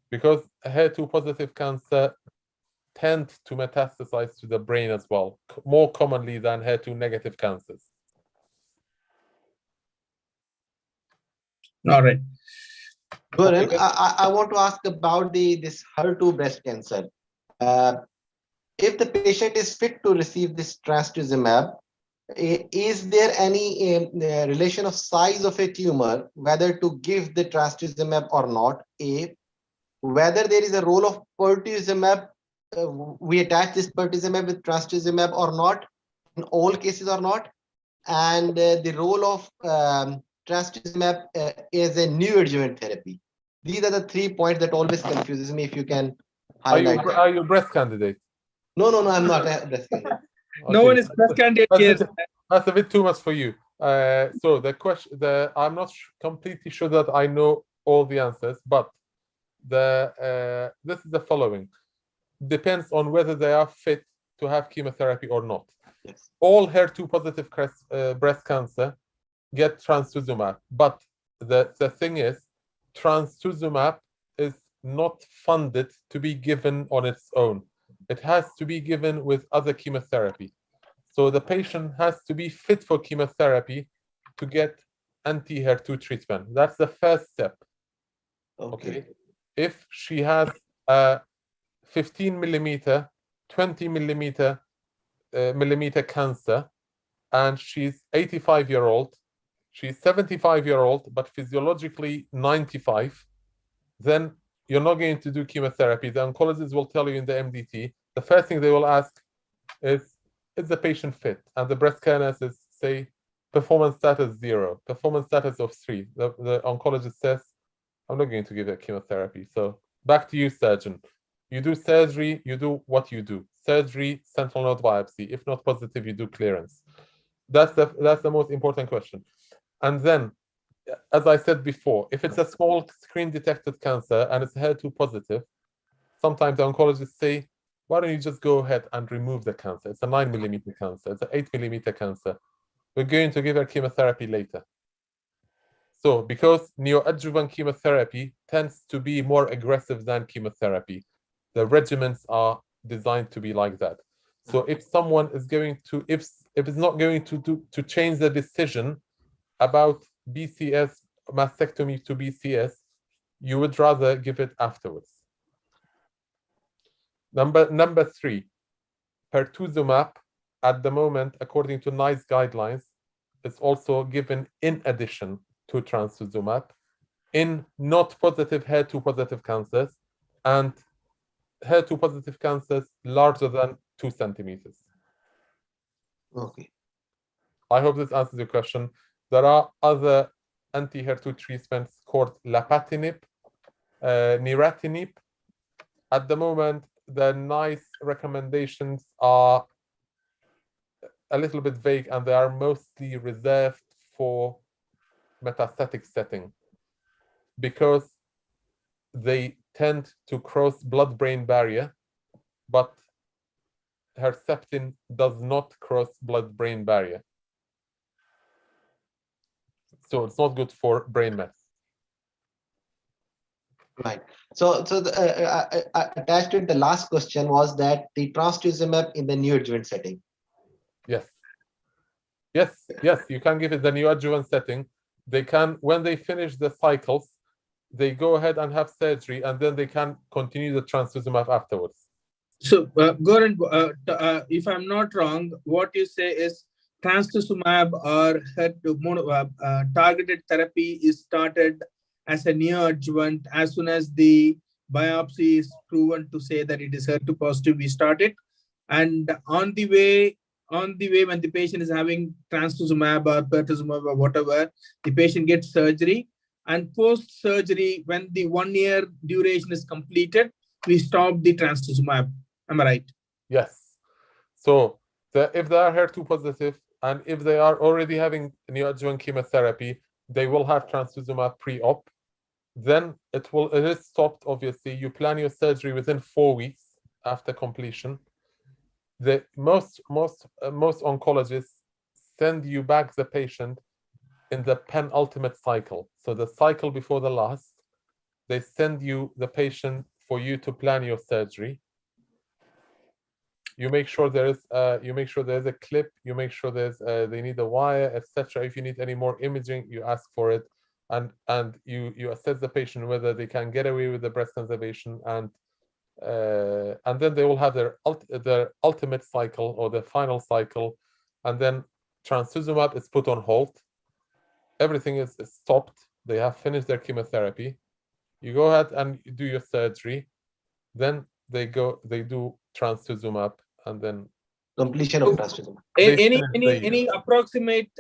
Speaker 5: because HER2 positive cancer tend to metastasize to the brain as well, more commonly than HER2 negative cancers.
Speaker 1: All right.
Speaker 7: Goran, I want to ask about this HER2 breast cancer. If the patient is fit to receive this trastuzumab, is there any relation of size of a tumor, whether to give the trastuzumab or not? Whether there is a role of pertuzumab, we attach this pertuzumab with trastuzumab or not, in all cases or not, and the role of trastuzumab is a neoadjuvant therapy. These are the 3 points that always confuses me. If you can highlight.
Speaker 5: Are you a breast candidate?
Speaker 7: No, I'm not a breast candidate.
Speaker 1: No one is breast candidate here.
Speaker 5: That's a bit too much for you. So the question, I'm not completely sure that I know all the answers, but this is the following. Depends on whether they are fit to have chemotherapy or not.
Speaker 7: Yes.
Speaker 5: All HER2 positive breast cancer get trastuzumab, but the thing is, trastuzumab is not funded to be given on its own. It has to be given with other chemotherapy. So the patient has to be fit for chemotherapy to get anti-HER2 treatment. That's the first step. Okay. If she has a 15 millimeter, 20 millimeter cancer, and she's 85-year-old, she's 75-year-old, but physiologically 95, then you're not going to do chemotherapy. The oncologist will tell you in the MDT, the first thing they will ask is the patient fit? And the breast care nurses say performance status 0, performance status of 3. The oncologist says, I'm not going to give her chemotherapy. So back to you, surgeon. You do surgery, you do what you do. Surgery, sentinel node biopsy. If not positive, you do clearance. That's the most important question. And then, as I said before, if it's a small screen detected cancer and it's HER2 positive, sometimes the oncologists say, why don't you just go ahead and remove the cancer? It's a 9 millimeter cancer, it's an 8 millimeter cancer. We're going to give her chemotherapy later. So because neoadjuvant chemotherapy tends to be more aggressive than chemotherapy, the regimens are designed to be like that. So if someone is going to, if it's not going to change the decision about BCS, mastectomy to BCS, you would rather give it afterwards. Number 3, pertuzumab at the moment, according to NICE guidelines, is also given in addition to trastuzumab in not positive HER2 positive cancers and HER2 positive cancers larger than 2 centimeters.
Speaker 7: Okay.
Speaker 5: I hope this answers your question. There are other anti-HER2 treatments called lapatinib, neratinib. At the moment, the NICE recommendations are a little bit vague, and they are mostly reserved for metastatic setting because they tend to cross blood-brain barrier, but Herceptin does not cross blood-brain barrier. So it's not good for brain mets.
Speaker 7: Right. So attached to it, the last question was that the trastuzumab in the neoadjuvant setting.
Speaker 5: Yes. Yes, you can give it the neoadjuvant setting. They can, when they finish the cycles, they go ahead and have surgery, and then they can continue the trastuzumab afterwards.
Speaker 1: So, Goran, if I'm not wrong, what you say is trastuzumab or targeted therapy is started as a neoadjuvant. As soon as the biopsy is proven to say that it is HER2 positive, we start it. And on the way, when the patient is having trastuzumab or pertuzumab or whatever, the patient gets surgery. And post-surgery, when the 1 year duration is completed, we stop the trastuzumab. Am I right?
Speaker 5: Yes. So if they are HER2 positive and if they are already having neoadjuvant chemotherapy, they will have trastuzumab pre-op. Then it is stopped, obviously. You plan your surgery within 4 weeks after completion. The most oncologists send you back the patient in the penultimate cycle. So the cycle before the last, they send you the patient for you to plan your surgery. You make sure there is a clip. You make sure they need a wire, etc. If you need any more imaging, you ask for it, and you assess the patient whether they can get away with the breast conservation, and then they will have their ultimate cycle or the final cycle, and then trastuzumab is put on hold. Everything is stopped. They have finished their chemotherapy. You go ahead and do your surgery. Then they do trastuzumab, and then
Speaker 7: completion of trastuzumab.
Speaker 1: Any approximate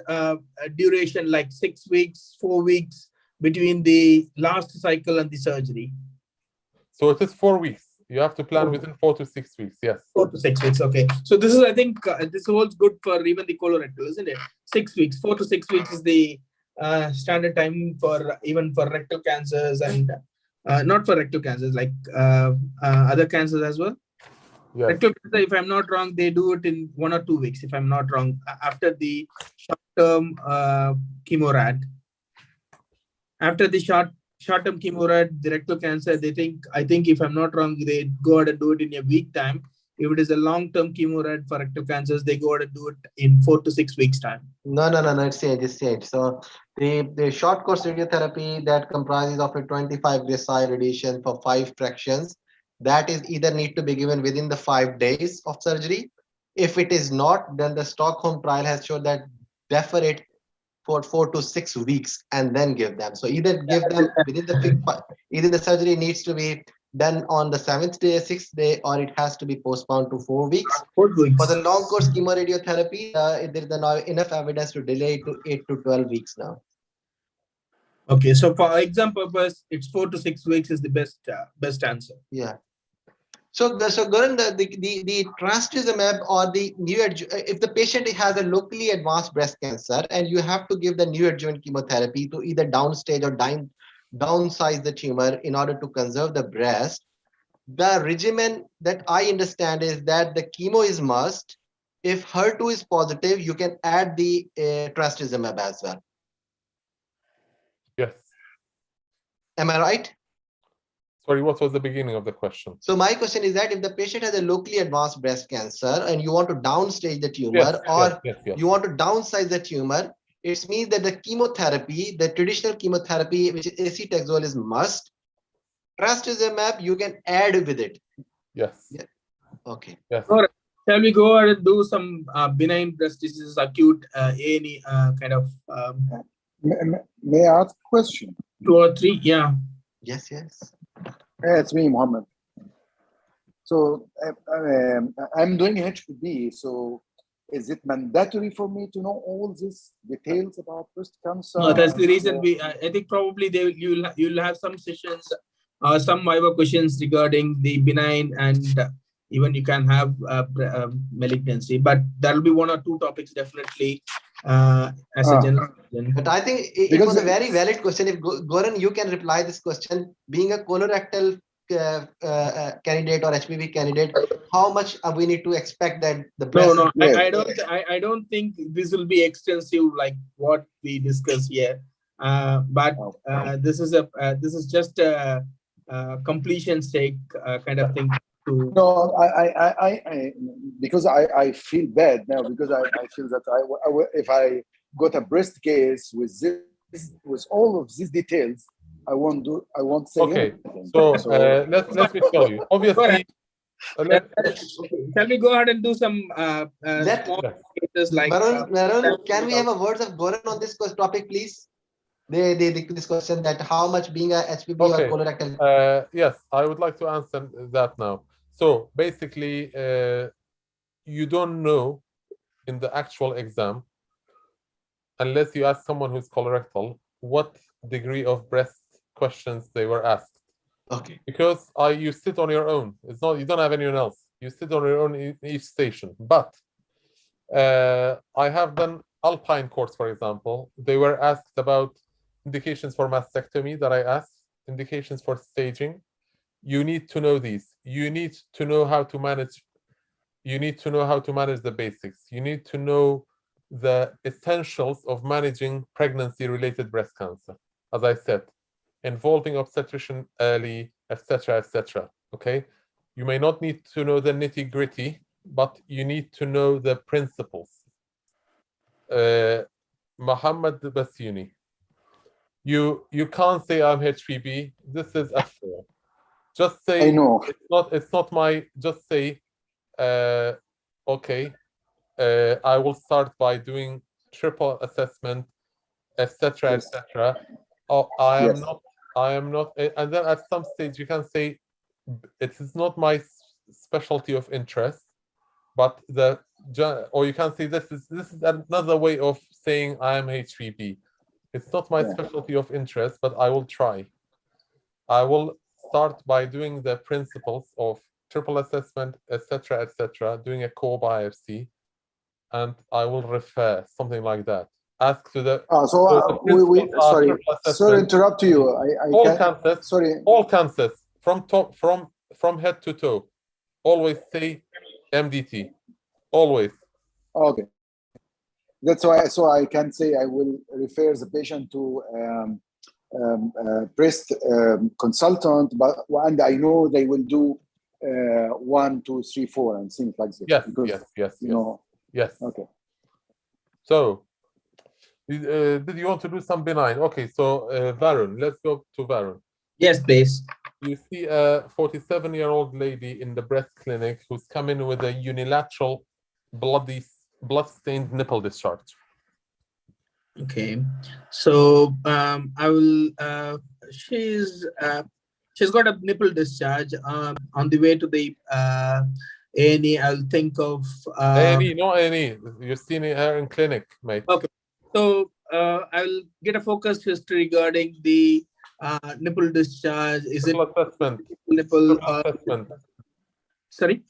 Speaker 1: duration, like 6 weeks, 4 weeks between the last cycle and the surgery?
Speaker 5: So it is 4 weeks. You have to plan within 4 to 6 weeks. Yes.
Speaker 1: 4 to 6 weeks. Okay. So this is, I think, this holds good for even the colorectal, isn't it? 6 weeks. 4 to 6 weeks is the standard time for even for rectal cancers, and not for rectal cancers, like other cancers as well.
Speaker 5: Yes.
Speaker 1: Rectal cancer, if I'm not wrong, they do it in 1 or 2 weeks, if I'm not wrong, after the short-term chemorad. After the short-term chemorad, the rectal cancer, I think if I'm not wrong, they go ahead and do it in a week time. If it is a long-term chemorad for rectal cancers, they go ahead and do it in 4 to 6 weeks time.
Speaker 7: No, it's changed. So the short course radiotherapy that comprises of a 25-day radiation for 5 fractions, that is either need to be given within the 5 days of surgery. If it is not, then the Stockholm trial has shown that defer it for 4 to 6 weeks and then give them. So either give them within either the surgery needs to be done on the 7th day, 6th day, or it has to be postponed to 4 weeks.
Speaker 1: 4 weeks.
Speaker 7: For the long course chemoradiotherapy, there is now enough evidence to delay it to 8 to 12 weeks now.
Speaker 1: Okay, so for exam purpose, it's 4 to 6 weeks is the best answer.
Speaker 7: Yeah. So Gaurav, the trastuzumab or the if the patient has a locally advanced breast cancer and you have to give the neoadjuvant chemotherapy to either downstage or downsize the tumor in order to conserve the breast, the regimen that I understand is that the chemo is must. If HER2 is positive, you can add the trastuzumab as well.
Speaker 5: Yes.
Speaker 7: Am I right?
Speaker 5: Sorry, what was the beginning of the question?
Speaker 7: So my question is that if the patient has a locally advanced breast cancer and you want to downstage the tumor,
Speaker 5: yes,
Speaker 7: you want to downsize the tumor, it means that the chemotherapy, the traditional chemotherapy, which is acetaxol, is must. Trastuzumab, you can add with it.
Speaker 5: Yes.
Speaker 7: Yeah. Okay.
Speaker 5: Yes.
Speaker 1: All right. Shall we go ahead and do some benign breast diseases, acute A&E kind of?
Speaker 6: May I ask a question?
Speaker 1: 2 or 3, yeah.
Speaker 7: Yes.
Speaker 6: It's me, Mohammed. So I'm doing HPV. So is it mandatory for me to know all these details about breast cancer?
Speaker 1: No, that's the reason I think probably you'll have some sessions, some Viva questions regarding the benign, and even you can have malignancy, but there'll be 1 or 2 topics definitely as a general.
Speaker 7: But I think it was a very valid question. If Goran, you can reply this question. Being a colorectal candidate or HPV candidate, how much we need to expect that the breast?
Speaker 1: No, I don't think this will be extensive like what we discuss here. But this is just a completion sake kind of thing.
Speaker 6: No, I because I feel bad now, because I feel that if I got a breast case with all of these details, I won't say anything.
Speaker 5: So let me tell you. Obviously,
Speaker 1: shall we go ahead and do some small cases like?
Speaker 7: Varun, can we have a words of Goran on this topic, please? This question that how much being a HPV or colorectal.
Speaker 5: Yes, I would like to answer that now. So basically, you don't know in the actual exam, unless you ask someone who's colorectal, what degree of breast questions they were asked.
Speaker 7: Okay.
Speaker 5: Because you sit on your own. It's not, you don't have anyone else. You sit on your own in each station. But I have done alpine course, for example. They were asked about indications for mastectomy that I asked, indications for staging. You need to know these. You need to know how to manage. You need to know how to manage the basics. You need to know the essentials of managing pregnancy-related breast cancer. As I said, involving obstetrician early, etc., etc. Okay, you may not need to know the nitty-gritty, but you need to know the principles. Muhammad Basuni, you can't say I'm HPB. This is F4. Just say
Speaker 6: I know.
Speaker 5: It's not my. Just say, okay. I will start by doing triple assessment, etc.,
Speaker 6: Yes.
Speaker 5: etc. Oh, I am
Speaker 6: Yes.
Speaker 5: not. I am not. And then at some stage you can say, it is not my specialty of interest, but or you can say this is another way of saying I am HPB. It's not my
Speaker 6: Yeah.
Speaker 5: specialty of interest, but I will try. I will start by doing the principles of triple assessment, etc., etc., doing a core biopsy, and I will refer, something like that. Ask to the.
Speaker 6: So
Speaker 5: the
Speaker 6: we
Speaker 5: principles are
Speaker 6: sorry,
Speaker 5: triple
Speaker 6: sorry,
Speaker 5: assessment.
Speaker 6: interrupt you. I
Speaker 5: All
Speaker 6: can
Speaker 5: cancers,
Speaker 6: sorry.
Speaker 5: all cancers, from top, from head to toe. Always say MDT. Always.
Speaker 6: Okay. That's why. So I can say I will refer the patient to breast consultant, and I know they will do 1, 2, 3, 4 and things like this.
Speaker 5: Yes,
Speaker 6: because,
Speaker 5: yes, yes,
Speaker 6: you
Speaker 5: yes.
Speaker 6: know.
Speaker 5: Yes.
Speaker 6: Okay.
Speaker 5: So, did you want to do some benign? Okay, so Varun, let's go to Varun.
Speaker 1: Yes, please.
Speaker 5: You see a 47-year-old lady in the breast clinic who's come in with a unilateral blood-stained nipple discharge.
Speaker 1: Okay, so I will. She's got a nipple discharge. On the way to the A&E, I'll think of
Speaker 5: A&E, no A&E. You've seen her in clinic, mate.
Speaker 1: Okay, so I'll get a focused history regarding the nipple discharge. Is
Speaker 5: triple
Speaker 1: it
Speaker 5: assessment?
Speaker 1: nipple?
Speaker 5: Triple assessment.
Speaker 1: Sorry.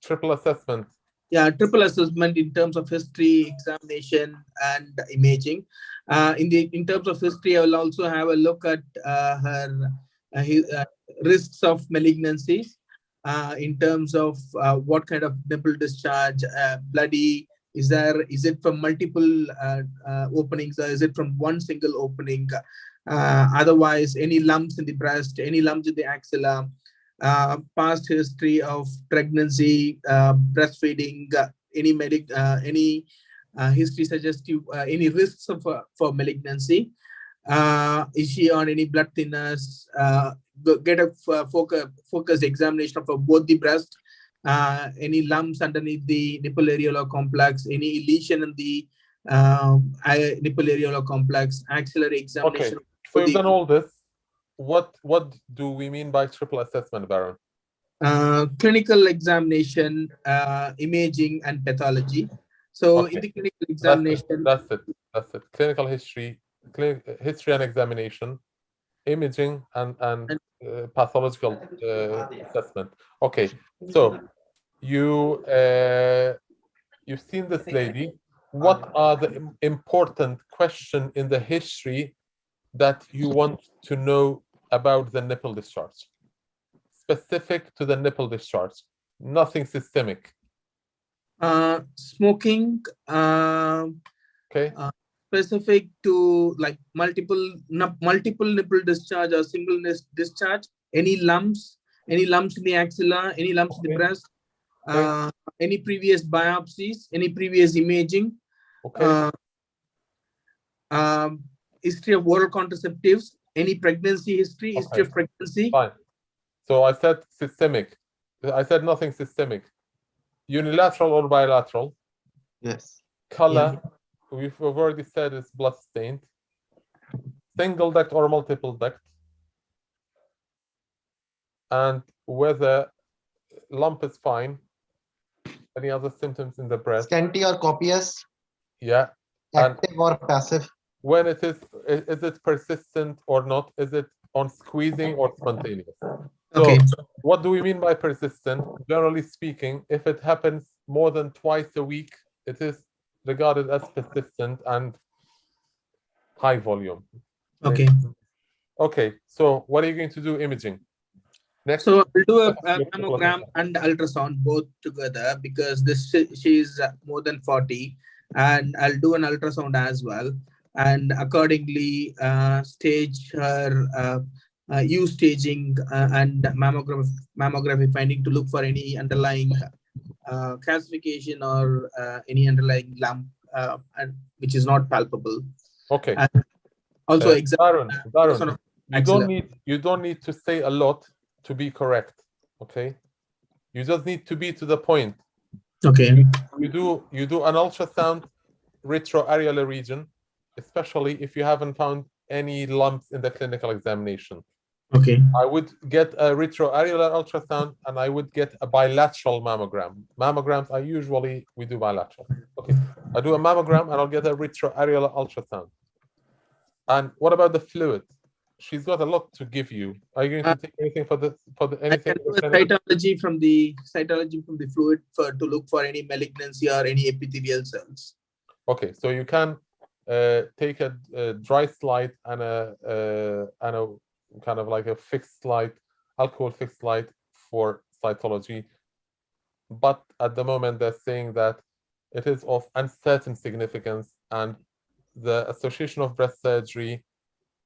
Speaker 5: Triple assessment.
Speaker 1: Yeah, triple assessment in terms of history, examination, and imaging. In terms of history, I will also have a look at her risks of malignancies in terms of what kind of nipple discharge, bloody. Is it from multiple openings, or is it from one single opening? Otherwise, any lumps in the breast, any lumps in the axilla. Past history of pregnancy, breastfeeding, any history suggestive, any risks of for malignancy. Is she on any blood thinners? Get a focused examination of both the breast, any lumps underneath the nipple areolar complex, any lesion in the nipple areolar complex, axillary examination.
Speaker 5: Okay, so you've done all this. What do we mean by triple assessment, Baron?
Speaker 1: Clinical examination, imaging, and pathology. So
Speaker 5: Okay.
Speaker 1: in the clinical examination,
Speaker 5: That's it. Clinical history, history and examination, imaging, and pathological assessment. Okay, so you've seen this lady. What are the important questions in the history that you want to know about the nipple discharge? Specific to the nipple discharge, nothing systemic.
Speaker 1: smoking,
Speaker 5: Okay.
Speaker 1: specific to like multiple nipple discharge or single discharge, any lumps in the axilla, any lumps in the breast, any previous biopsies, any previous imaging, history of oral contraceptives, any pregnancy history, history of pregnancy.
Speaker 5: Fine. So I said systemic. I said nothing systemic. Unilateral or bilateral?
Speaker 7: Yes.
Speaker 5: Color, we've already said it's blood stained. Single duct or multiple duct. And whether lump is fine. Any other symptoms in the breast?
Speaker 7: Scanty or copious?
Speaker 5: Yeah.
Speaker 7: Active or passive?
Speaker 5: When is it persistent or not? Is it on squeezing or spontaneous?
Speaker 1: Okay.
Speaker 5: So what do we mean by persistent? Generally speaking, if it happens more than twice a week, it is regarded as persistent and high volume.
Speaker 1: Okay.
Speaker 5: Okay, so what are you going to do imaging? Next.
Speaker 1: So I'll do a mammogram and ultrasound both together because she's more than 40, and I'll do an ultrasound as well, and accordingly stage her use staging and mammography finding to look for any underlying calcification or any underlying lump which is not palpable.
Speaker 5: Okay.
Speaker 1: And also
Speaker 5: Darren,
Speaker 1: ultrasound of
Speaker 5: you don't need to say a lot to be correct. Okay, you just need to be to the point.
Speaker 1: Okay.
Speaker 5: You do an ultrasound retroareolar region, especially if you haven't found any lumps in the clinical examination.
Speaker 1: Okay.
Speaker 5: I would get a retroareolar ultrasound and I would get a bilateral mammogram. Mammograms are usually, we do bilateral. Okay, I do a mammogram and I'll get a retroareolar ultrasound. And what about the fluid? She's got a lot to give you. Are you going to take anything for the anything?
Speaker 1: I can do a cytology from the fluid to look for any malignancy or any epithelial cells.
Speaker 5: Okay, so you can take a dry slide and a kind of like a fixed slide, alcohol fixed slide for cytology. But at the moment, they're saying that it is of uncertain significance, and the Association of Breast Surgery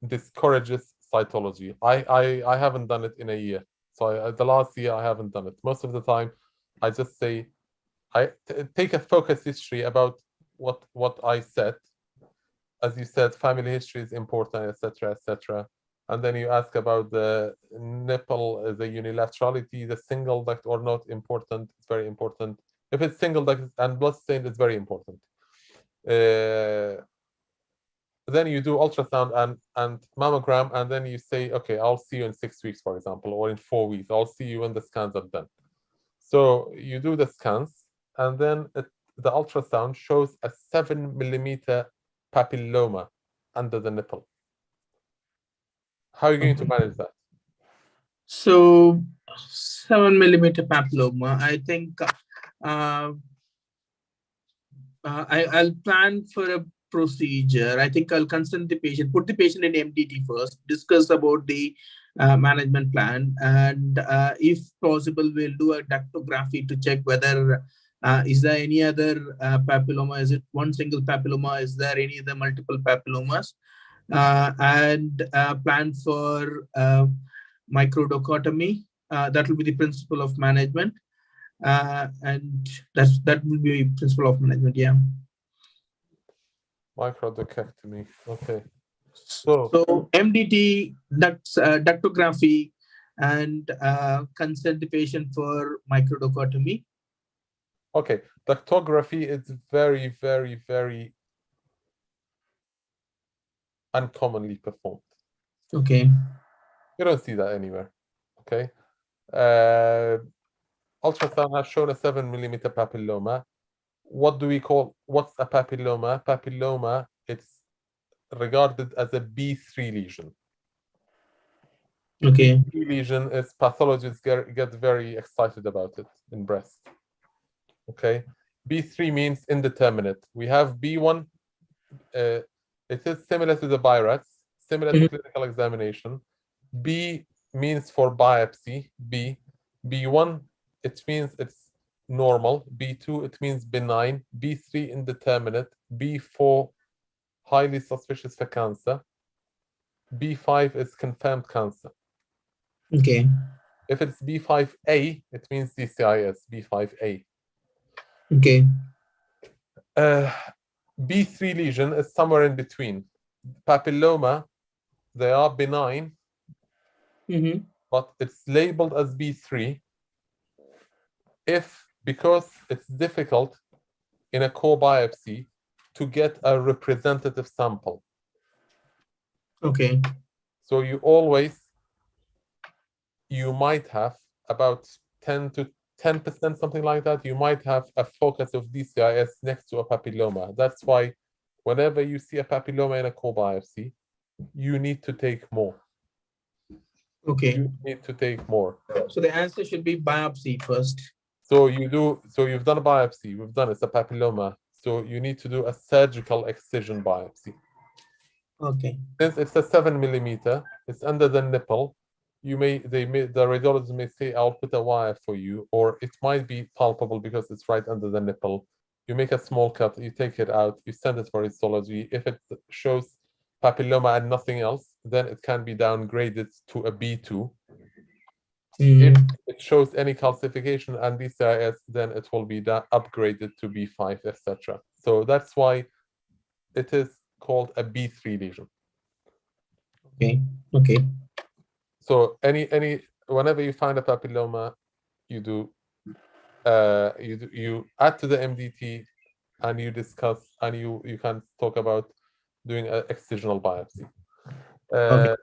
Speaker 5: discourages cytology. I haven't done it in a year. So the last year I haven't done it. Most of the time, I just say, take a focus history about what I said. As you said, family history is important, etc., etc. And then you ask about the nipple, the unilaterality, the single duct or not important. It's very important. If it's single duct and blood stained, it's very important. Then you do ultrasound and mammogram, and then you say, okay, I'll see you in 6 weeks, for example, or in 4 weeks. I'll see you when the scans are done. So you do the scans, and then the ultrasound shows a 7 millimeter papilloma under the nipple. How are you going to manage that?
Speaker 1: So 7 millimeter papilloma, I think I'll plan for a procedure. I think I'll consult the patient, put the patient in MDT first, discuss about the management plan, and if possible, we'll do a ductography to check whether is there any other papilloma? Is it one single papilloma? Is there any other multiple papillomas? And plan for microdocotomy. That will be the principle of management. And that will be a principle of management. Yeah.
Speaker 5: Microdecectomy. Okay. So
Speaker 1: MDT, ductography, and consent the patient for microdocotomy.
Speaker 5: Okay, ductography is very, very, very uncommonly performed.
Speaker 1: Okay.
Speaker 5: You don't see that anywhere. Okay. Ultrasound has shown a 7 millimeter papilloma. What's a papilloma? Papilloma, it's regarded as a B3 lesion.
Speaker 1: Okay.
Speaker 5: B3 lesion is pathologists get very excited about it in breast. Okay. B3 means indeterminate. We have B1. It is similar to the BIRATS, similar to clinical examination. B means for biopsy. B1, it means it's normal. B2, it means benign. B3, indeterminate. B4, highly suspicious for cancer. B5 is confirmed cancer.
Speaker 1: Okay.
Speaker 5: If it's B5A, it means DCIS, B5A.
Speaker 1: Okay.
Speaker 5: B3 lesion is somewhere in between. Papilloma, they are benign, but it's labeled as B3 because it's difficult in a core biopsy to get a representative sample.
Speaker 1: Okay.
Speaker 5: So you might have about 10%, something like that. You might have a focus of DCIS next to a papilloma. That's why whenever you see a papilloma in a core biopsy, you need to take more.
Speaker 1: Okay.
Speaker 5: You need to take more.
Speaker 1: So the answer should be biopsy first.
Speaker 5: So you've done a biopsy. We've done it's a papilloma. So you need to do a surgical excision biopsy.
Speaker 1: Okay.
Speaker 5: Since it's a 7 mm, it's under the nipple. The radiologist may say, I'll put a wire for you, or it might be palpable because it's right under the nipple. You make a small cut, you take it out, you send it for histology. If it shows papilloma and nothing else, then it can be downgraded to a B2. If it shows any calcification and DCIS, then it will be upgraded to B5, etc. So that's why it is called a B3 lesion.
Speaker 1: Okay. Okay.
Speaker 5: So whenever you find a papilloma, you add to the MDT, and you discuss, and you can talk about doing an excisional biopsy.
Speaker 1: Okay.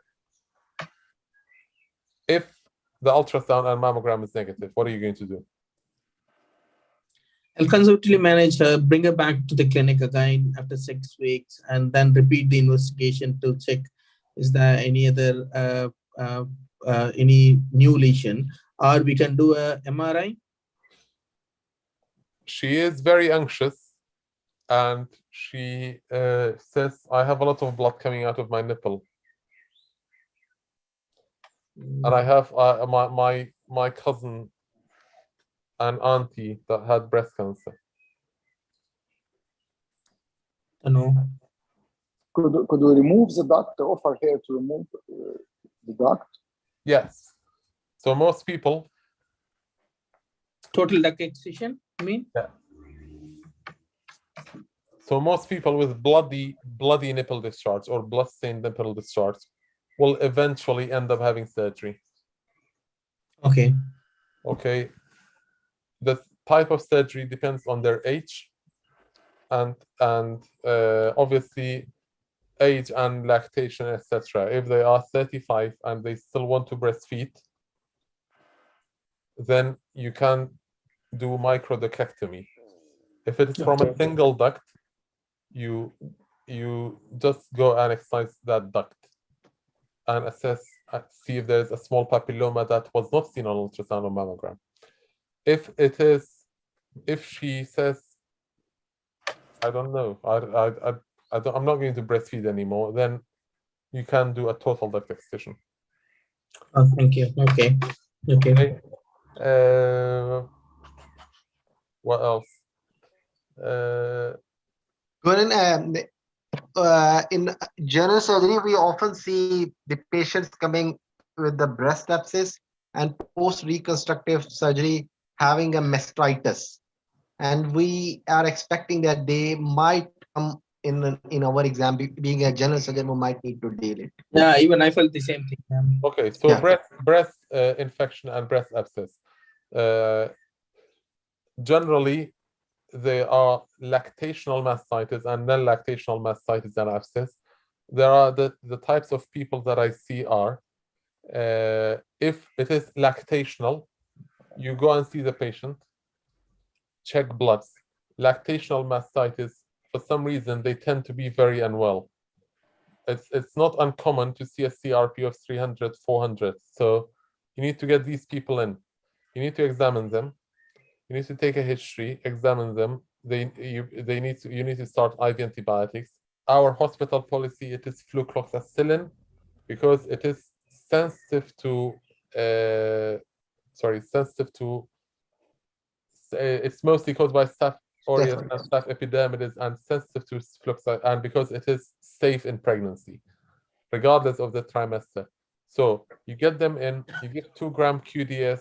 Speaker 5: If the ultrasound and mammogram is negative, what are you going to do?
Speaker 1: I'll conservatively manage her, bring her back to the clinic again after 6 weeks, and then repeat the investigation to check is there any other any new lesion, or we can do a MRI.
Speaker 5: She is very anxious, and she says, I have a lot of blood coming out of my nipple. And I have my cousin and auntie that had breast cancer.
Speaker 1: No.
Speaker 6: Could we remove the duct, offer here to remove the duct?
Speaker 5: Yes. So most people.
Speaker 1: Total duct excision, I mean?
Speaker 5: Yeah. So most people with bloody nipple discharge or blood-stained nipple discharge will eventually end up having surgery.
Speaker 1: Okay.
Speaker 5: Okay. The type of surgery depends on their age, and obviously age and lactation, etc. If they are 35 and they still want to breastfeed, then you can do microdecectomy. If it's from a single duct, you just go and excise that duct and assess, see if there's a small papilloma that was not seen on ultrasound or mammogram. If she says, I don't know, I'm not going to breastfeed anymore, then you can do a total duct excision.
Speaker 1: Oh, thank you. Okay. Okay.
Speaker 5: What else?
Speaker 7: In general surgery, we often see the patients coming with the breast abscess and post-reconstructive surgery having a mastitis. And we are expecting that they might come in our exam, being a general surgeon, we might need to deal it.
Speaker 1: Yeah, even I felt the same thing.
Speaker 5: Okay, so yeah. breast infection and breast abscess. Generally, there are lactational mastitis and non-lactational mastitis and abscess. There are the types of people that I see are, if it is lactational, you go and see the patient, check bloods. Lactational mastitis, for some reason, they tend to be very unwell. It's not uncommon to see a CRP of 300, 400. So you need to get these people in. You need to examine them. You need to take a history, examine them. You need to start IV antibiotics. Our hospital policy, it is flucloxacillin, because it is sensitive to it's mostly caused by Staph aureus and Staph epidermidis, and sensitive to flucloxacillin, and because it is safe in pregnancy, regardless of the trimester. So you get them in, you give 2 gram QDS,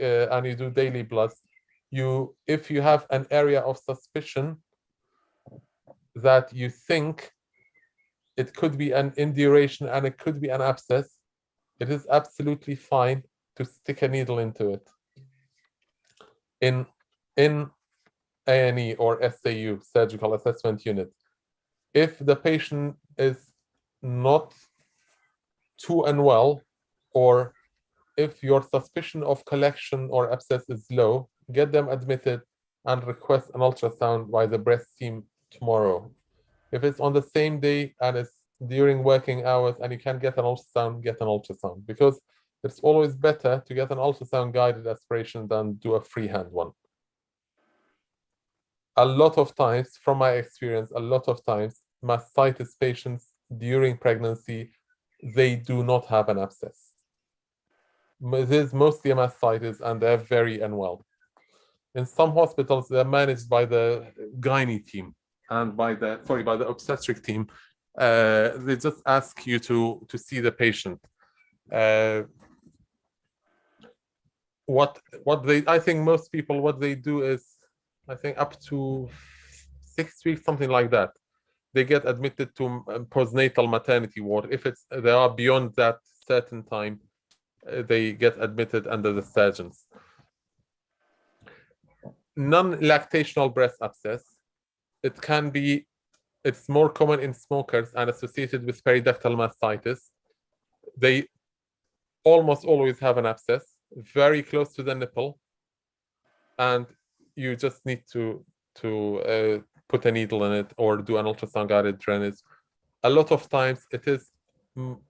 Speaker 5: and you do daily bloods. If you have an area of suspicion that you think it could be an induration and it could be an abscess, it is absolutely fine to stick a needle into it. In A&E or SAU, Surgical Assessment Unit, if the patient is not too unwell, or if your suspicion of collection or abscess is low, get them admitted and request an ultrasound by the breast team tomorrow. If it's on the same day and it's during working hours and you can get an ultrasound, get an ultrasound, because it's always better to get an ultrasound guided aspiration than do a freehand one. A lot of times, from my experience, mastitis patients during pregnancy, they do not have an abscess. It is mostly a mastitis, and they're very unwell. In some hospitals, they're managed by the gynae team and by the obstetric team. They just ask you to see the patient. I think most people, what they do is, I think up to 6 weeks, something like that, they get admitted to postnatal maternity ward. If they are beyond that certain time, they get admitted under the surgeons. Non-lactational breast abscess, it's more common in smokers and associated with periductal mastitis. They almost always have an abscess very close to the nipple, and you just need to put a needle in it or do an ultrasound guided drainage. A lot of times it is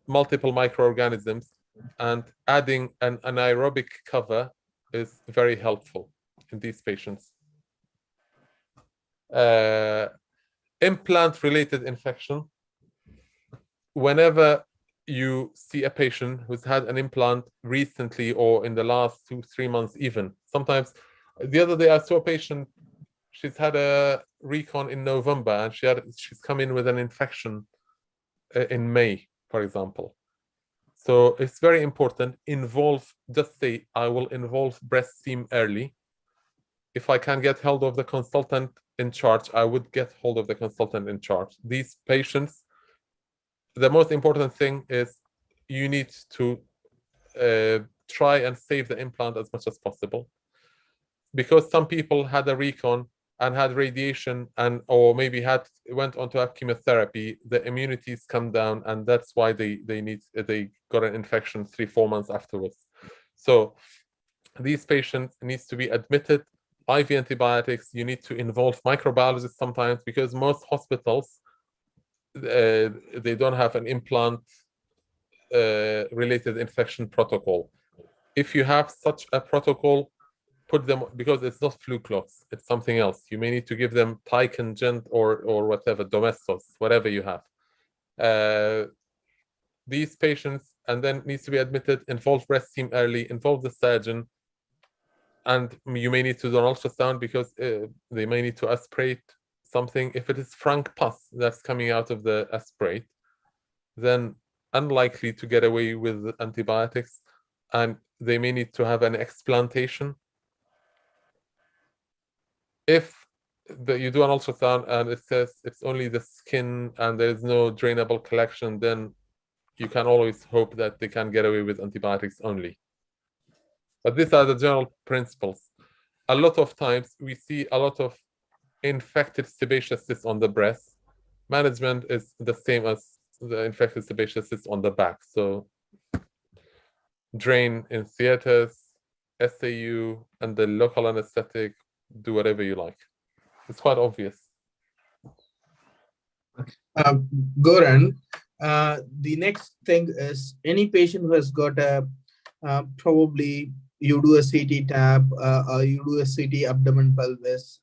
Speaker 5: multiple microorganisms, and adding an anaerobic cover is very helpful in these patients. Implant-related infection. Whenever you see a patient who's had an implant recently or in the last 2-3 months even, sometimes, the other day I saw a patient, she's had a recon in November and she's come in with an infection in May, for example. So it's very important, just say, I will involve breast team early. If I can get hold of the consultant in charge, I would get hold of the consultant in charge. These patients, the most important thing is you need to try and save the implant as much as possible, because some people had a recon and had radiation or maybe went on to have chemotherapy. The immunities come down, and that's why they got an infection 3-4 months afterwards. So these patients needs to be admitted, IV antibiotics. You need to involve microbiologists sometimes, because most hospitals they don't have an implant related infection protocol. If you have such a protocol, put them, because it's not Fluclox, it's something else. You may need to give them Tycongent or whatever, Domestos, whatever you have. These patients, and then needs to be admitted, involve breast team early, involve the surgeon, and you may need to do an ultrasound because they may need to aspirate something. If it is frank pus that's coming out of the aspirate, then unlikely to get away with antibiotics, and they may need to have an explantation. If you do an ultrasound and it says it's only the skin and there is no drainable collection, then you can always hope that they can get away with antibiotics only. But these are the general principles. A lot of times we see a lot of infected sebaceous cysts on the breast. Management is the same as the infected sebaceous cysts on the back. So drain in theaters, SAU, and the local anesthetic, do whatever you like. It's quite obvious.
Speaker 1: Goran, the next thing is, any patient who has got a probably you do a CT tab or you do a CT abdomen pelvis,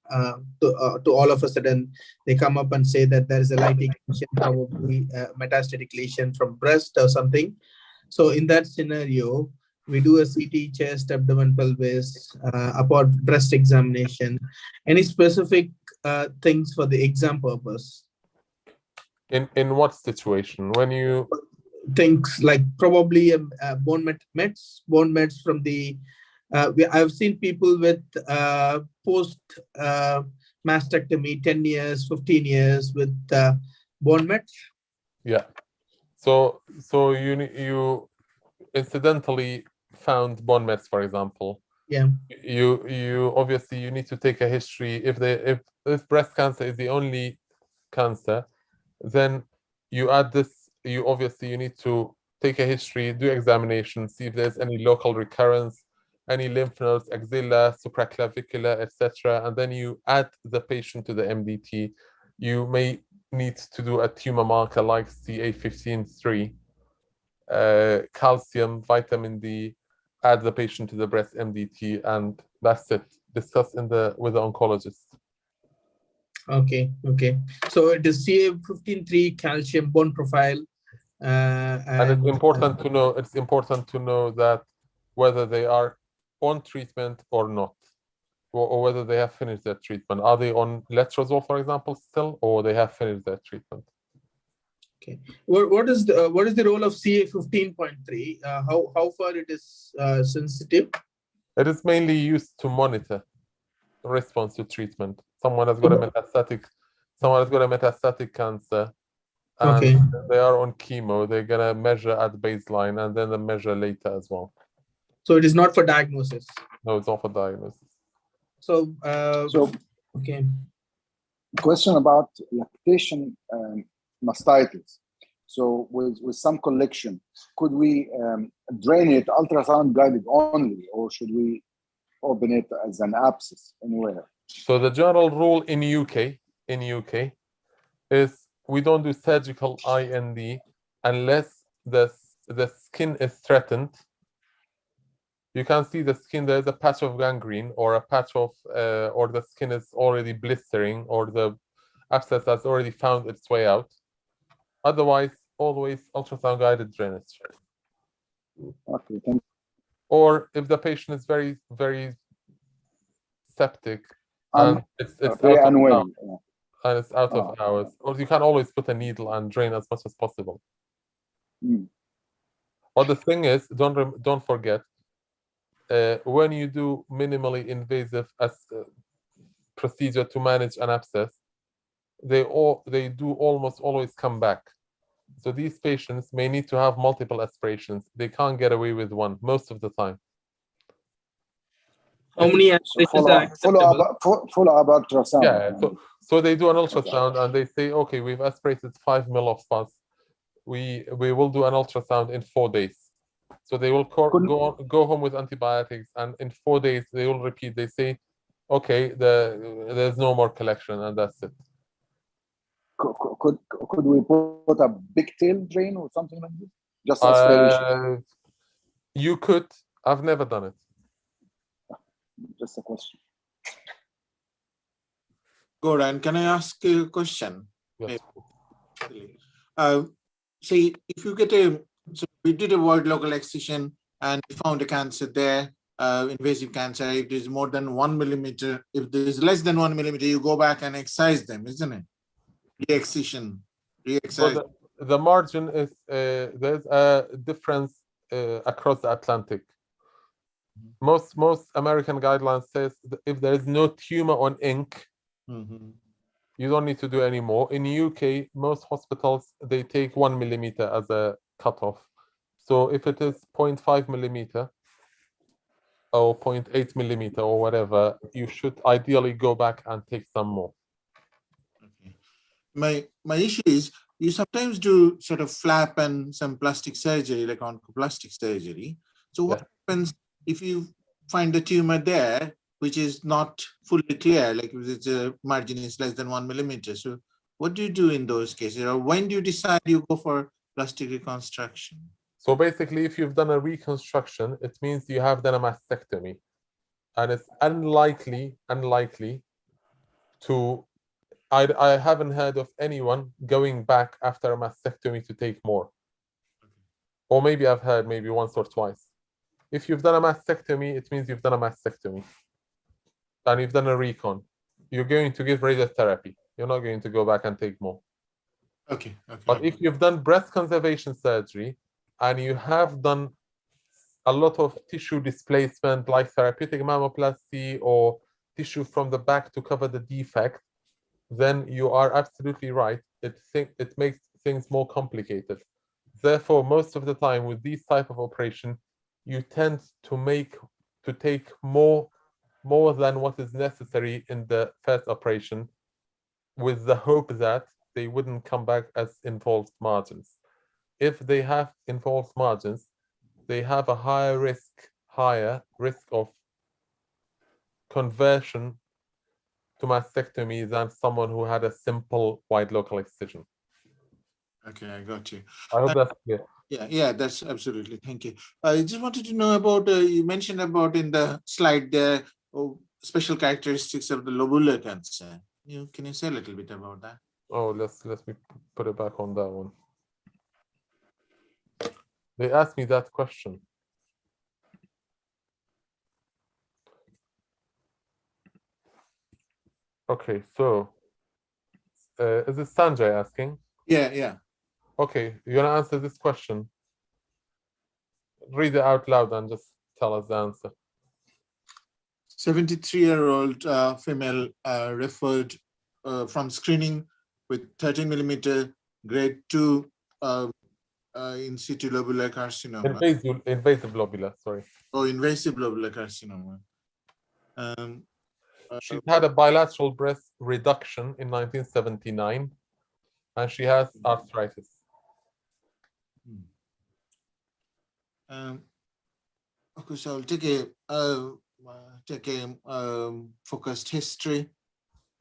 Speaker 1: to all of a sudden they come up and say that there is a light ignition, probably metastatic lesion from breast or something. So in that scenario, we do a CT chest, abdomen, pelvis, upper breast examination. Any specific things for the exam purpose?
Speaker 5: In what situation? When you
Speaker 1: things like probably bone meds from the I've seen people with post mastectomy 10 years, 15 years with bone meds.
Speaker 5: Yeah. So you incidentally found bone mets, for example.
Speaker 1: Yeah.
Speaker 5: You obviously you need to take a history. If breast cancer is the only cancer, then you add this. You need to take a history, do examination, see if there's any local recurrence, any lymph nodes, axilla, supraclavicular, etc. And then you add the patient to the MDT. You may need to do a tumor marker like CA15-3, calcium, vitamin D, add the patient to the breast MDT, and that's it. Discuss with the oncologist.
Speaker 1: Okay. So it is CA15-3 calcium bone profile.
Speaker 5: And it's important to know. It's important to know that whether they are on treatment or not, or whether they have finished their treatment. Are they on letrozole, for example, still, or they have finished their treatment?
Speaker 1: Okay. What is the role of CA15.3? How far it is sensitive?
Speaker 5: It is mainly used to monitor response to treatment. Someone has got a metastatic cancer, and they are on chemo. They're gonna measure at baseline, and then they measure later as well.
Speaker 1: So it is not for diagnosis.
Speaker 5: No, it's not for diagnosis.
Speaker 1: So okay.
Speaker 6: Question about lactation mastitis. So with some collection, could we drain it ultrasound guided only, or should we open it as an abscess anywhere?
Speaker 5: So the general rule in UK is we don't do surgical IND unless the skin is threatened. You can see the skin, there's a patch of gangrene or a patch of, or the skin is already blistering, or the abscess has already found its way out. Otherwise, always ultrasound guided drainage.
Speaker 6: Okay, thank you.
Speaker 5: Or if the patient is very, very septic and it's out of
Speaker 6: unwell,
Speaker 5: and it's out of hours, or you can always put a needle and drain as much as possible. But the thing is, don't forget, when you do minimally invasive procedure to manage an abscess, they do almost always come back. So these patients may need to have multiple aspirations. They can't get away with one most of the time.
Speaker 1: How many aspirations are acceptable?
Speaker 6: Follow up ultrasound.
Speaker 5: Yeah, so they do an ultrasound and they say, okay, we've aspirated 5 ml of pus. We will do an ultrasound in 4 days. So they will go home with antibiotics, and in 4 days they will repeat. They say, okay, there's no more collection, and that's it.
Speaker 6: Could we put a big tail drain or something like this? Just aspiration.
Speaker 5: You could. I've never done it.
Speaker 6: Just a question.
Speaker 3: Goran, can I ask you a question?
Speaker 5: Yes.
Speaker 3: See, if you get so we did a wide local excision and we found a cancer there, invasive cancer. If it is more than 1 millimeter, if there is less than 1 millimeter, you go back and excise them, isn't it? Re-excision.
Speaker 5: So the margin is there's a difference across the Atlantic. Most American guidelines says that if there is no tumor on ink, you don't need to do any more. In the UK, most hospitals, they take 1 millimeter as a cutoff. So if it is 0.5 millimeter or 0.8 millimeter or whatever, you should ideally go back and take some more.
Speaker 3: Okay. My issue is you sometimes do sort of flap and some plastic surgery, like oncoplastic surgery. So what happens if you find the tumor there, which is not fully clear, like if it's a margin is less than 1 millimeter? So what do you do in those cases, or when do you decide you go for plastic reconstruction?
Speaker 5: So basically, if you've done a reconstruction, it means you have done a mastectomy, and it's unlikely to. I haven't heard of anyone going back after a mastectomy to take more. Or maybe I've heard maybe once or twice. If you've done a mastectomy, it means you've done a mastectomy. And you've done a recon. You're going to give radiotherapy. You're not going to go back and take more.
Speaker 3: Okay.
Speaker 5: But if you've done breast conservation surgery and you have done a lot of tissue displacement, like therapeutic mammoplasty or tissue from the back to cover the defect, then you are absolutely right. It makes things more complicated. Therefore, most of the time with these type of operation, you tend to take more than what is necessary in the first operation, with the hope that they wouldn't come back as involved margins. If they have involved margins, they have a higher risk of conversion to mastectomy than someone who had a simple wide local excision.
Speaker 3: Okay, I got you.
Speaker 5: I hope that's clear.
Speaker 3: Yeah, that's absolutely. Thank you. I just wanted to know about, you mentioned about in the slide there, special characteristics of the lobular cancer. Can you say a little bit about that?
Speaker 5: Oh, let me put it back on that one. They asked me that question. Okay, so is it Sanjay asking?
Speaker 3: Yeah.
Speaker 5: Okay, you're gonna answer this question. Read it out loud and just tell us the answer.
Speaker 3: 73-year-old female referred from screening with 13 millimeter grade 2 in situ lobular carcinoma.
Speaker 5: Invasive lobular, sorry.
Speaker 3: Oh, invasive lobular carcinoma.
Speaker 5: She's had a bilateral breast reduction in 1979, and she has arthritis.
Speaker 3: Okay, so I'll take a focused history.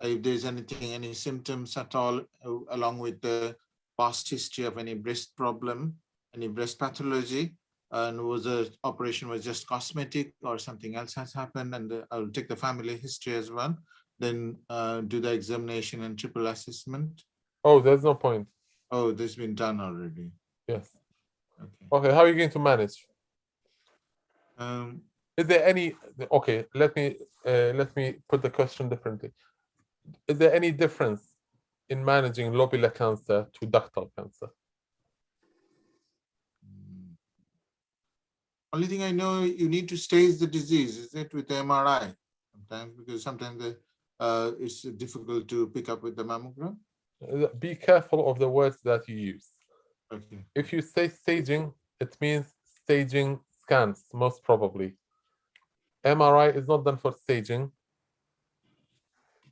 Speaker 3: If there's any symptoms at all, along with the past history of any breast problem, any breast pathology, and was the operation was just cosmetic or something else has happened, and I'll take the family history as well. Then do the examination and triple assessment.
Speaker 5: Oh, there's no point.
Speaker 3: Oh, this has been done already.
Speaker 5: Yes.
Speaker 3: Okay.
Speaker 5: Okay, how are you going to manage?
Speaker 3: Um,
Speaker 5: Is there any? Okay, let me put the question differently. Is there any difference in managing lobular cancer to ductal cancer?
Speaker 3: Only thing I know, you need to stage the disease, is it, with the MRI sometimes, because sometimes it's difficult to pick up with the mammogram.
Speaker 5: Be careful of the words that you use.
Speaker 3: Okay.
Speaker 5: If you say staging, it means staging scans, most probably. MRI is not done for staging.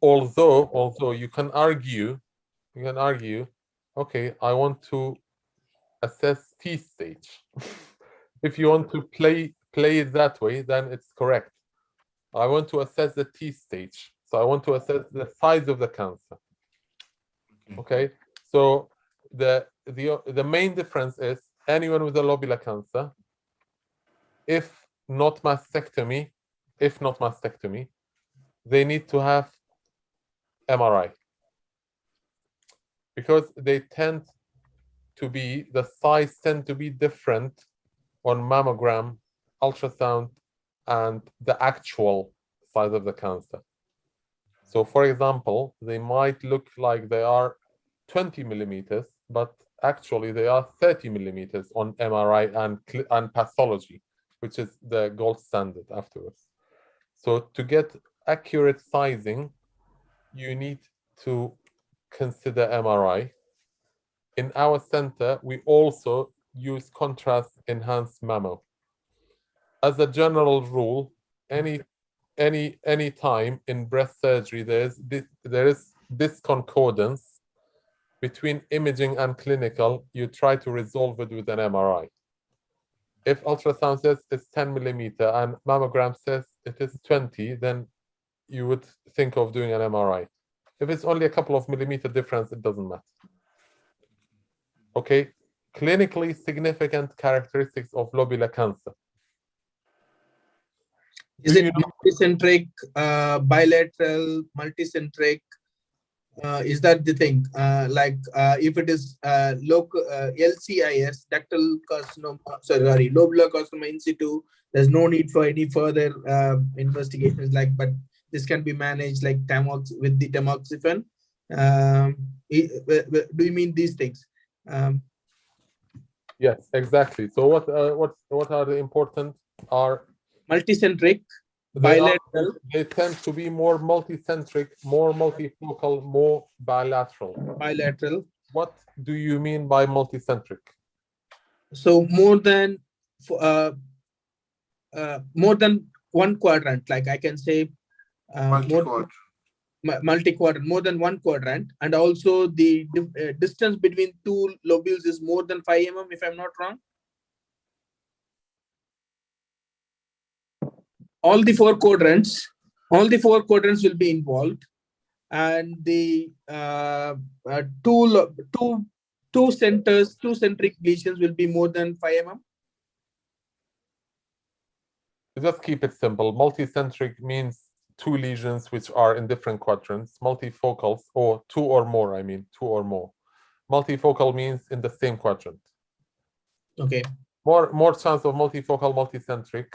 Speaker 5: Although you can argue, okay, I want to assess T stage. If you want to play it that way, then it's correct. I want to assess the T stage. So I want to assess the size of the cancer. Okay. So the main difference is anyone with a lobular cancer, if not mastectomy, they need to have MRI, because they tend to be, the size tend to be different on mammogram, ultrasound, and the actual size of the cancer. So for example, they might look like they are 20 millimeters, but actually they are 30 millimeters on MRI and pathology, which is the gold standard afterwards. So to get accurate sizing, you need to consider MRI. In our center, we also use contrast enhanced mammo. As a general rule, any time in breast surgery, there is disconcordance between imaging and clinical. You try to resolve it with an MRI. If ultrasound says it's 10 millimeter and mammogram says it is 20, then you would think of doing an MRI. If it's only a couple of millimeter difference, it doesn't matter. Okay, clinically significant characteristics of lobular cancer.
Speaker 1: Is it multicentric, bilateral, multicentric? Is that the thing? If it is local LCIS, ductal carcinoma, lobular carcinoma in situ, there's no need for any further investigations. But this can be managed like with the tamoxifen. Do you mean these things?
Speaker 5: Yes, exactly. So what are the important are
Speaker 1: multicentric, bilateral.
Speaker 5: They tend to be more multicentric, more multifocal, more bilateral.
Speaker 1: Bilateral.
Speaker 5: What do you mean by multicentric?
Speaker 1: So more than one quadrant, like I can say multi-quadrant, more than one quadrant, and also the distance between two lobules is more than 5 mm, if I'm not wrong. All the four quadrants will be involved, and the two centric lesions will be more than 5 mm.
Speaker 5: Just keep it simple. Multicentric means two lesions which are in different quadrants, multifocals, or two or more, I mean, two or more. Multifocal means in the same quadrant.
Speaker 1: Okay.
Speaker 5: More chance of multifocal, multicentric.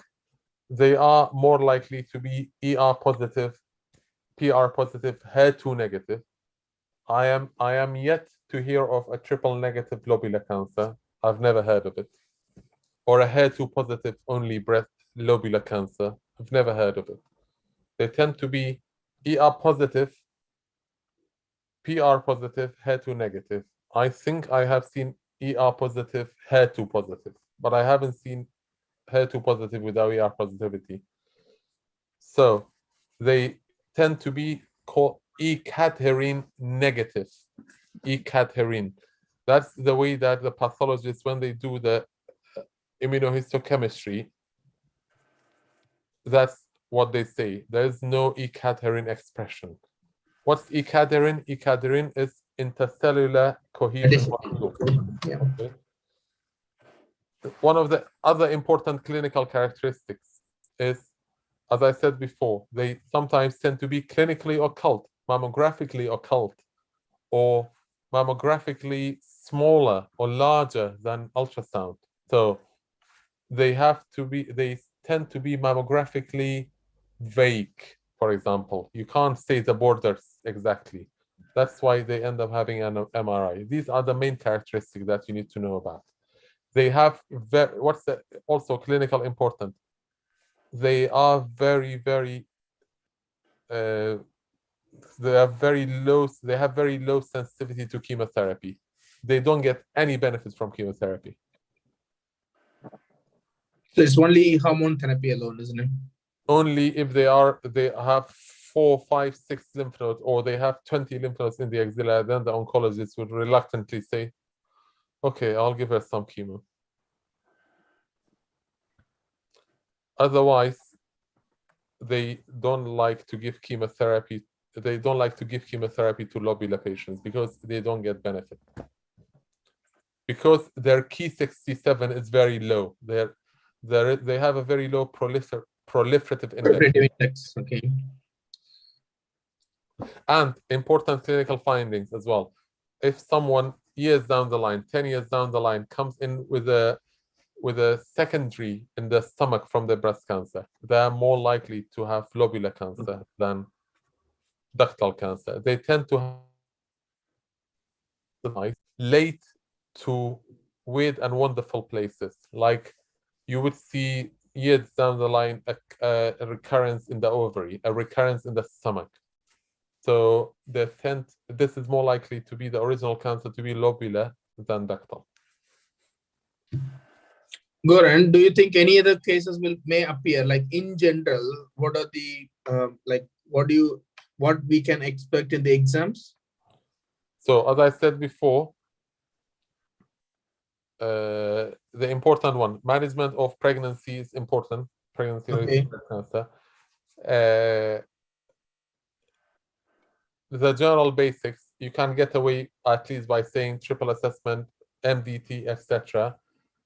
Speaker 5: They are more likely to be ER positive, PR positive, HER2 negative. I am yet to hear of a triple negative lobular cancer. I've never heard of it. Or a HER2 positive only breast lobular cancer. I've never heard of it. They tend to be ER positive, PR positive, HER2 negative. I think I have seen ER positive, HER2 positive, but I haven't seen HER2 positive without ER positivity. So they tend to be called E-cadherin negative. E-cadherin. That's the way that the pathologists, when they do the immunohistochemistry, that's what they say. There is no E-cadherin expression. What's E-cadherin? E-cadherin is intercellular cohesion molecule.
Speaker 1: Yeah.
Speaker 5: Okay. One of the other important clinical characteristics is, as I said before, they sometimes tend to be clinically occult, mammographically occult, or mammographically smaller or larger than ultrasound. So they tend to be mammographically vague, for example. You can't say the borders exactly. That's why they end up having an MRI. These are the main characteristics that you need to know about. They have also clinical important. They are very, very they have very low sensitivity to chemotherapy. They don't get any benefit from chemotherapy.
Speaker 1: So it's only hormone therapy alone, isn't it?
Speaker 5: Only if they have 4, 5, 6 lymph nodes, or they have 20 lymph nodes in the axilla, then the oncologist would reluctantly say, okay, I'll give her some chemo. Otherwise, they don't like to give chemotherapy. They don't like to give chemotherapy to lobular patients because they don't get benefit. Because their Ki67 is very low. They have a very low proliferative index.
Speaker 1: Okay.
Speaker 5: And important clinical findings as well. If someone years down the line, 10 years down the line, comes in with a secondary in the stomach from the breast cancer, they are more likely to have lobular cancer than ductal cancer. They tend to have late to weird and wonderful places. Like you would see years down the line a recurrence in the ovary, a recurrence in the stomach. So this is more likely to be the original cancer to be lobular than ductal.
Speaker 1: Goran, do you think any other cases may appear? Like in general, what are the what we can expect in the exams?
Speaker 5: So as I said before, the important one, management of pregnancy is important. Pregnancy-related cancer. The general basics, you can get away at least by saying triple assessment, MDT, etc.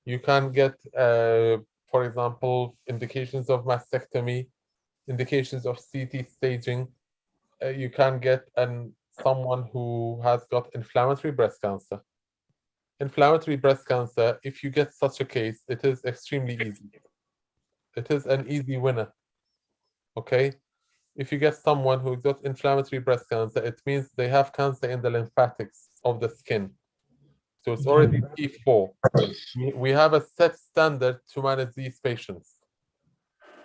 Speaker 5: You can get, for example, indications of mastectomy, indications of CT staging. You can get someone who has got inflammatory breast cancer. Inflammatory breast cancer, if you get such a case, it is extremely easy. It is an easy winner. Okay? If you get someone who got inflammatory breast cancer, it means they have cancer in the lymphatics of the skin. So it's already T4. We have a set standard to manage these patients.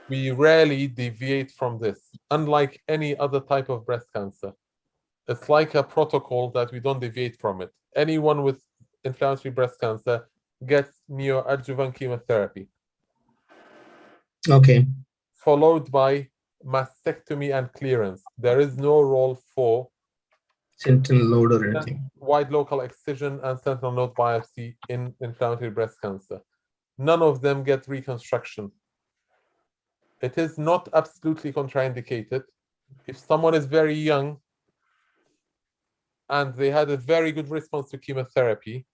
Speaker 5: We rarely deviate from this, unlike any other type of breast cancer. It's like a protocol that we don't deviate from it. Anyone with inflammatory breast cancer gets neoadjuvant chemotherapy.
Speaker 1: Okay.
Speaker 5: Followed by mastectomy and clearance. There is no role for
Speaker 1: sentinel node or anything.
Speaker 5: Wide local excision and sentinel node biopsy in inflammatory breast cancer. None of them get reconstruction. It is not absolutely contraindicated. If someone is very young and they had a very good response to chemotherapy,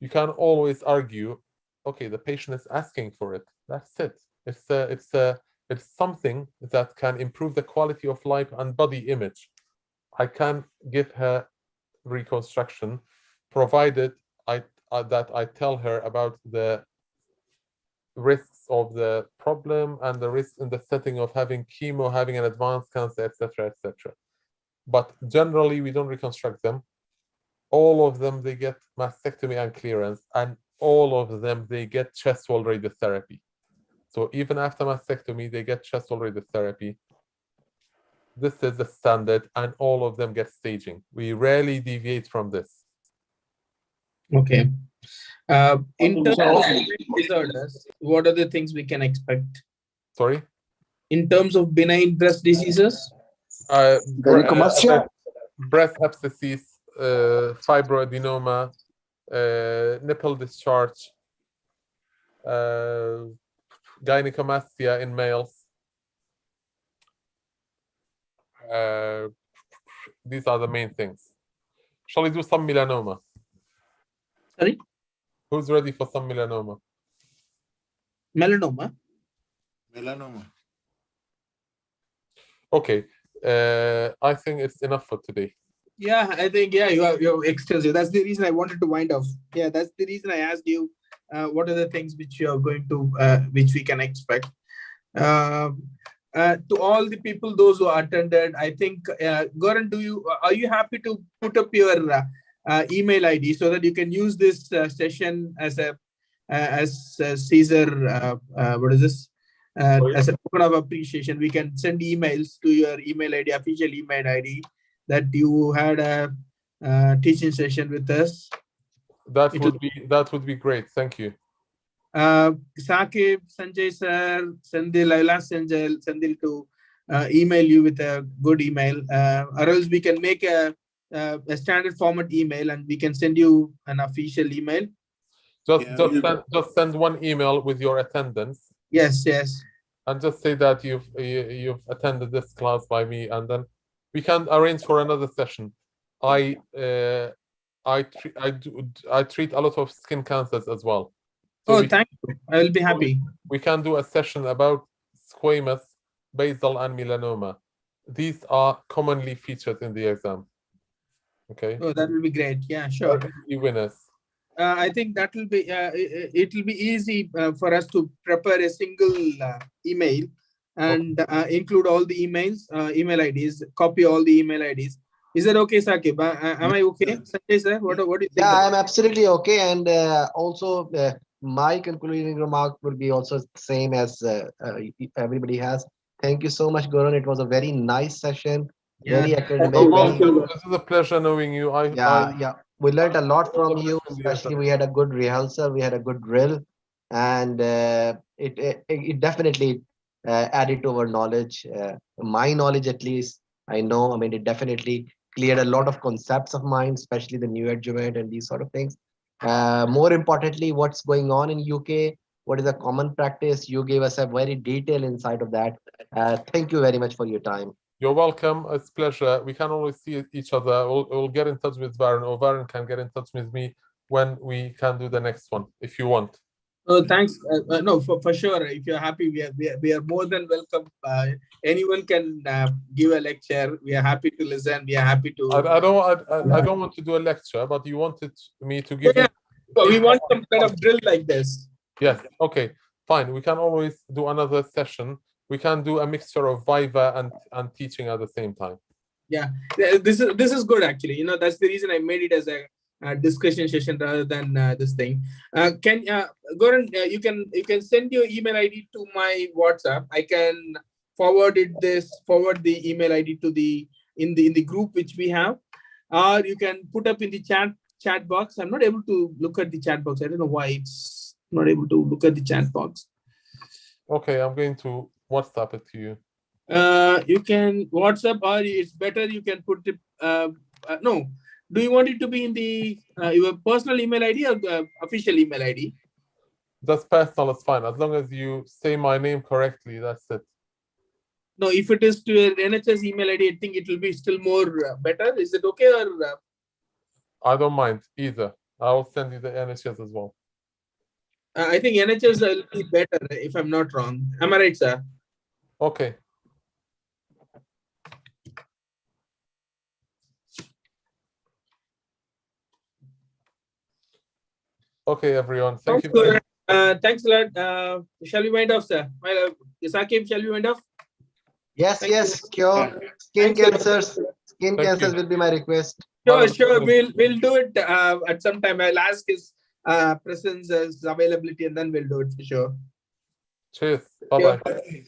Speaker 5: you can always argue, okay, the patient is asking for it. That's it. It's It's something that can improve the quality of life and body image. I can give her reconstruction, provided that I tell her about the risks of the problem and the risks in the setting of having chemo, having an advanced cancer, etc., etc. But generally, we don't reconstruct them. All of them, they get mastectomy and clearance, and all of them, they get chest wall radiotherapy. So even after mastectomy, they get chest wall radiotherapy. This is the standard, and all of them get staging. We rarely deviate from this.
Speaker 1: Okay. In terms of benign disorders, what are the things we can expect?
Speaker 5: Sorry?
Speaker 1: In terms of benign breast diseases?
Speaker 6: Gynecomastia?
Speaker 5: Breast abscesses, fibroadenoma, nipple discharge, gynecomastia in males. These are the main things. Shall we do some melanoma?
Speaker 1: Sorry?
Speaker 5: Who's ready for some melanoma?
Speaker 1: Melanoma?
Speaker 3: Melanoma.
Speaker 5: Okay, I think it's enough for today.
Speaker 1: Yeah, I think, yeah, you're extensive. That's the reason I wanted to wind off. Yeah, that's the reason I asked you, what are the things which you're going to, which we can expect. To all the people, those who attended, I think, Goran, are you happy to put up your email ID so that you can use this session as a Caesar, what is this? As a token of appreciation, we can send emails to your email ID, official email ID, that you had a teaching session with us.
Speaker 5: That would be great. Thank you.
Speaker 1: Saqib, Sanjay sir, Sendil, I'll ask Sendil to email you with a good email, or else we can make a standard format email and we can send you an official email.
Speaker 5: Just send one email with your attendance.
Speaker 1: Yes, yes.
Speaker 5: And just say that you've attended this class by me, and then we can arrange for another session. I treat a lot of skin cancers as well. So
Speaker 1: thank you. I will be happy.
Speaker 5: We can do a session about squamous, basal, and melanoma. These are commonly featured in the exam. Okay.
Speaker 1: Oh, that will be great. Yeah, sure.
Speaker 5: Winners.
Speaker 1: I think that will be it will be easy for us to prepare a single email and include all the emails, email IDs, copy all the email IDs. Is that okay, Saqib? Am I okay? Sanjay sir, what do you think?
Speaker 7: Yeah, I'm absolutely okay. And also my concluding remark would be also the same as everybody has. Thank you so much, Goran. It was a very nice session, very academic.
Speaker 5: This is a pleasure knowing you.
Speaker 7: Yeah. We learned a lot from you, especially we had a good rehearsal, we had a good drill, and it definitely added to our knowledge. My knowledge, at least, I know, I mean, it definitely cleared a lot of concepts of mine, especially the new adjuvant and these sort of things. More importantly, what's going on in UK, what is a common practice? You gave us a very detailed insight of that. Thank you very much for your time.
Speaker 5: You're welcome. It's a pleasure. We can always see each other. We'll get in touch with Varun, or Varun can get in touch with me when we can do the next one, if you want.
Speaker 1: Oh, thanks. No, for sure. If you're happy, we are more than welcome. Anyone can give a lecture. We are happy to listen. We are happy to.
Speaker 5: I don't want to do a lecture, but you wanted me to give.
Speaker 1: Yeah, we want some kind of drill like this.
Speaker 5: Yes. Okay. Fine. We can always do another session. We can do a mixture of Viva and teaching at the same time.
Speaker 1: Yeah, this is good actually. You know, that's the reason I made it as a discussion session rather than this thing. Goran, you can send your email ID to my WhatsApp. I can forward the email ID to in the group which we have, or you can put up in the chat box. I'm not able to look at the chat box. I don't know why it's not able to look at the chat box.
Speaker 5: Okay, I'm going to WhatsApp it to you.
Speaker 1: You can WhatsApp, or it's better you can put it. No, do you want it to be in the your personal email ID or official email ID?
Speaker 5: That's personal. It's fine as long as you say my name correctly. That's it.
Speaker 1: No, if it is to your NHS email ID, I think it will be still more better. Is it okay or?
Speaker 5: I don't mind either. I will send you the NHS as well.
Speaker 1: I think NHS will be better if I'm not wrong. Am I right, sir?
Speaker 5: Okay. Okay, everyone. Thank you very much.
Speaker 1: Thanks a lot. Shall we wind off, sir? Isakib, shall we wind off?
Speaker 7: Yes,
Speaker 1: Thank
Speaker 7: yes,
Speaker 1: you.
Speaker 7: cure. Skin
Speaker 1: Thanks a lot.
Speaker 7: cancers. Skin
Speaker 5: Thank
Speaker 7: cancers
Speaker 5: you.
Speaker 7: will be my request.
Speaker 1: Sure. We'll do it at some time. I'll ask his presence, his availability, and then we'll do it for sure.
Speaker 5: Cheers. Bye-bye.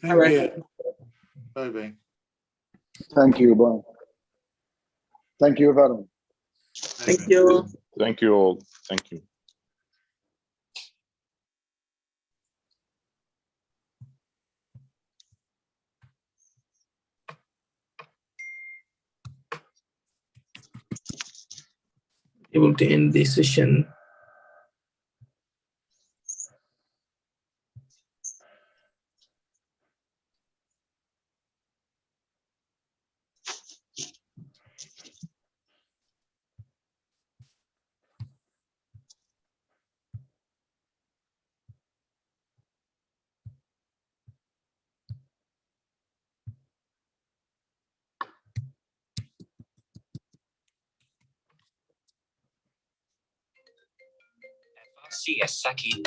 Speaker 1: Bye-bye.
Speaker 3: Bye-bye.
Speaker 6: Thank you. Bye. Thank you, everyone.
Speaker 1: Thank you.
Speaker 2: Thank you all. Thank you.
Speaker 1: Able to end the session.
Speaker 9: FRCS Saki.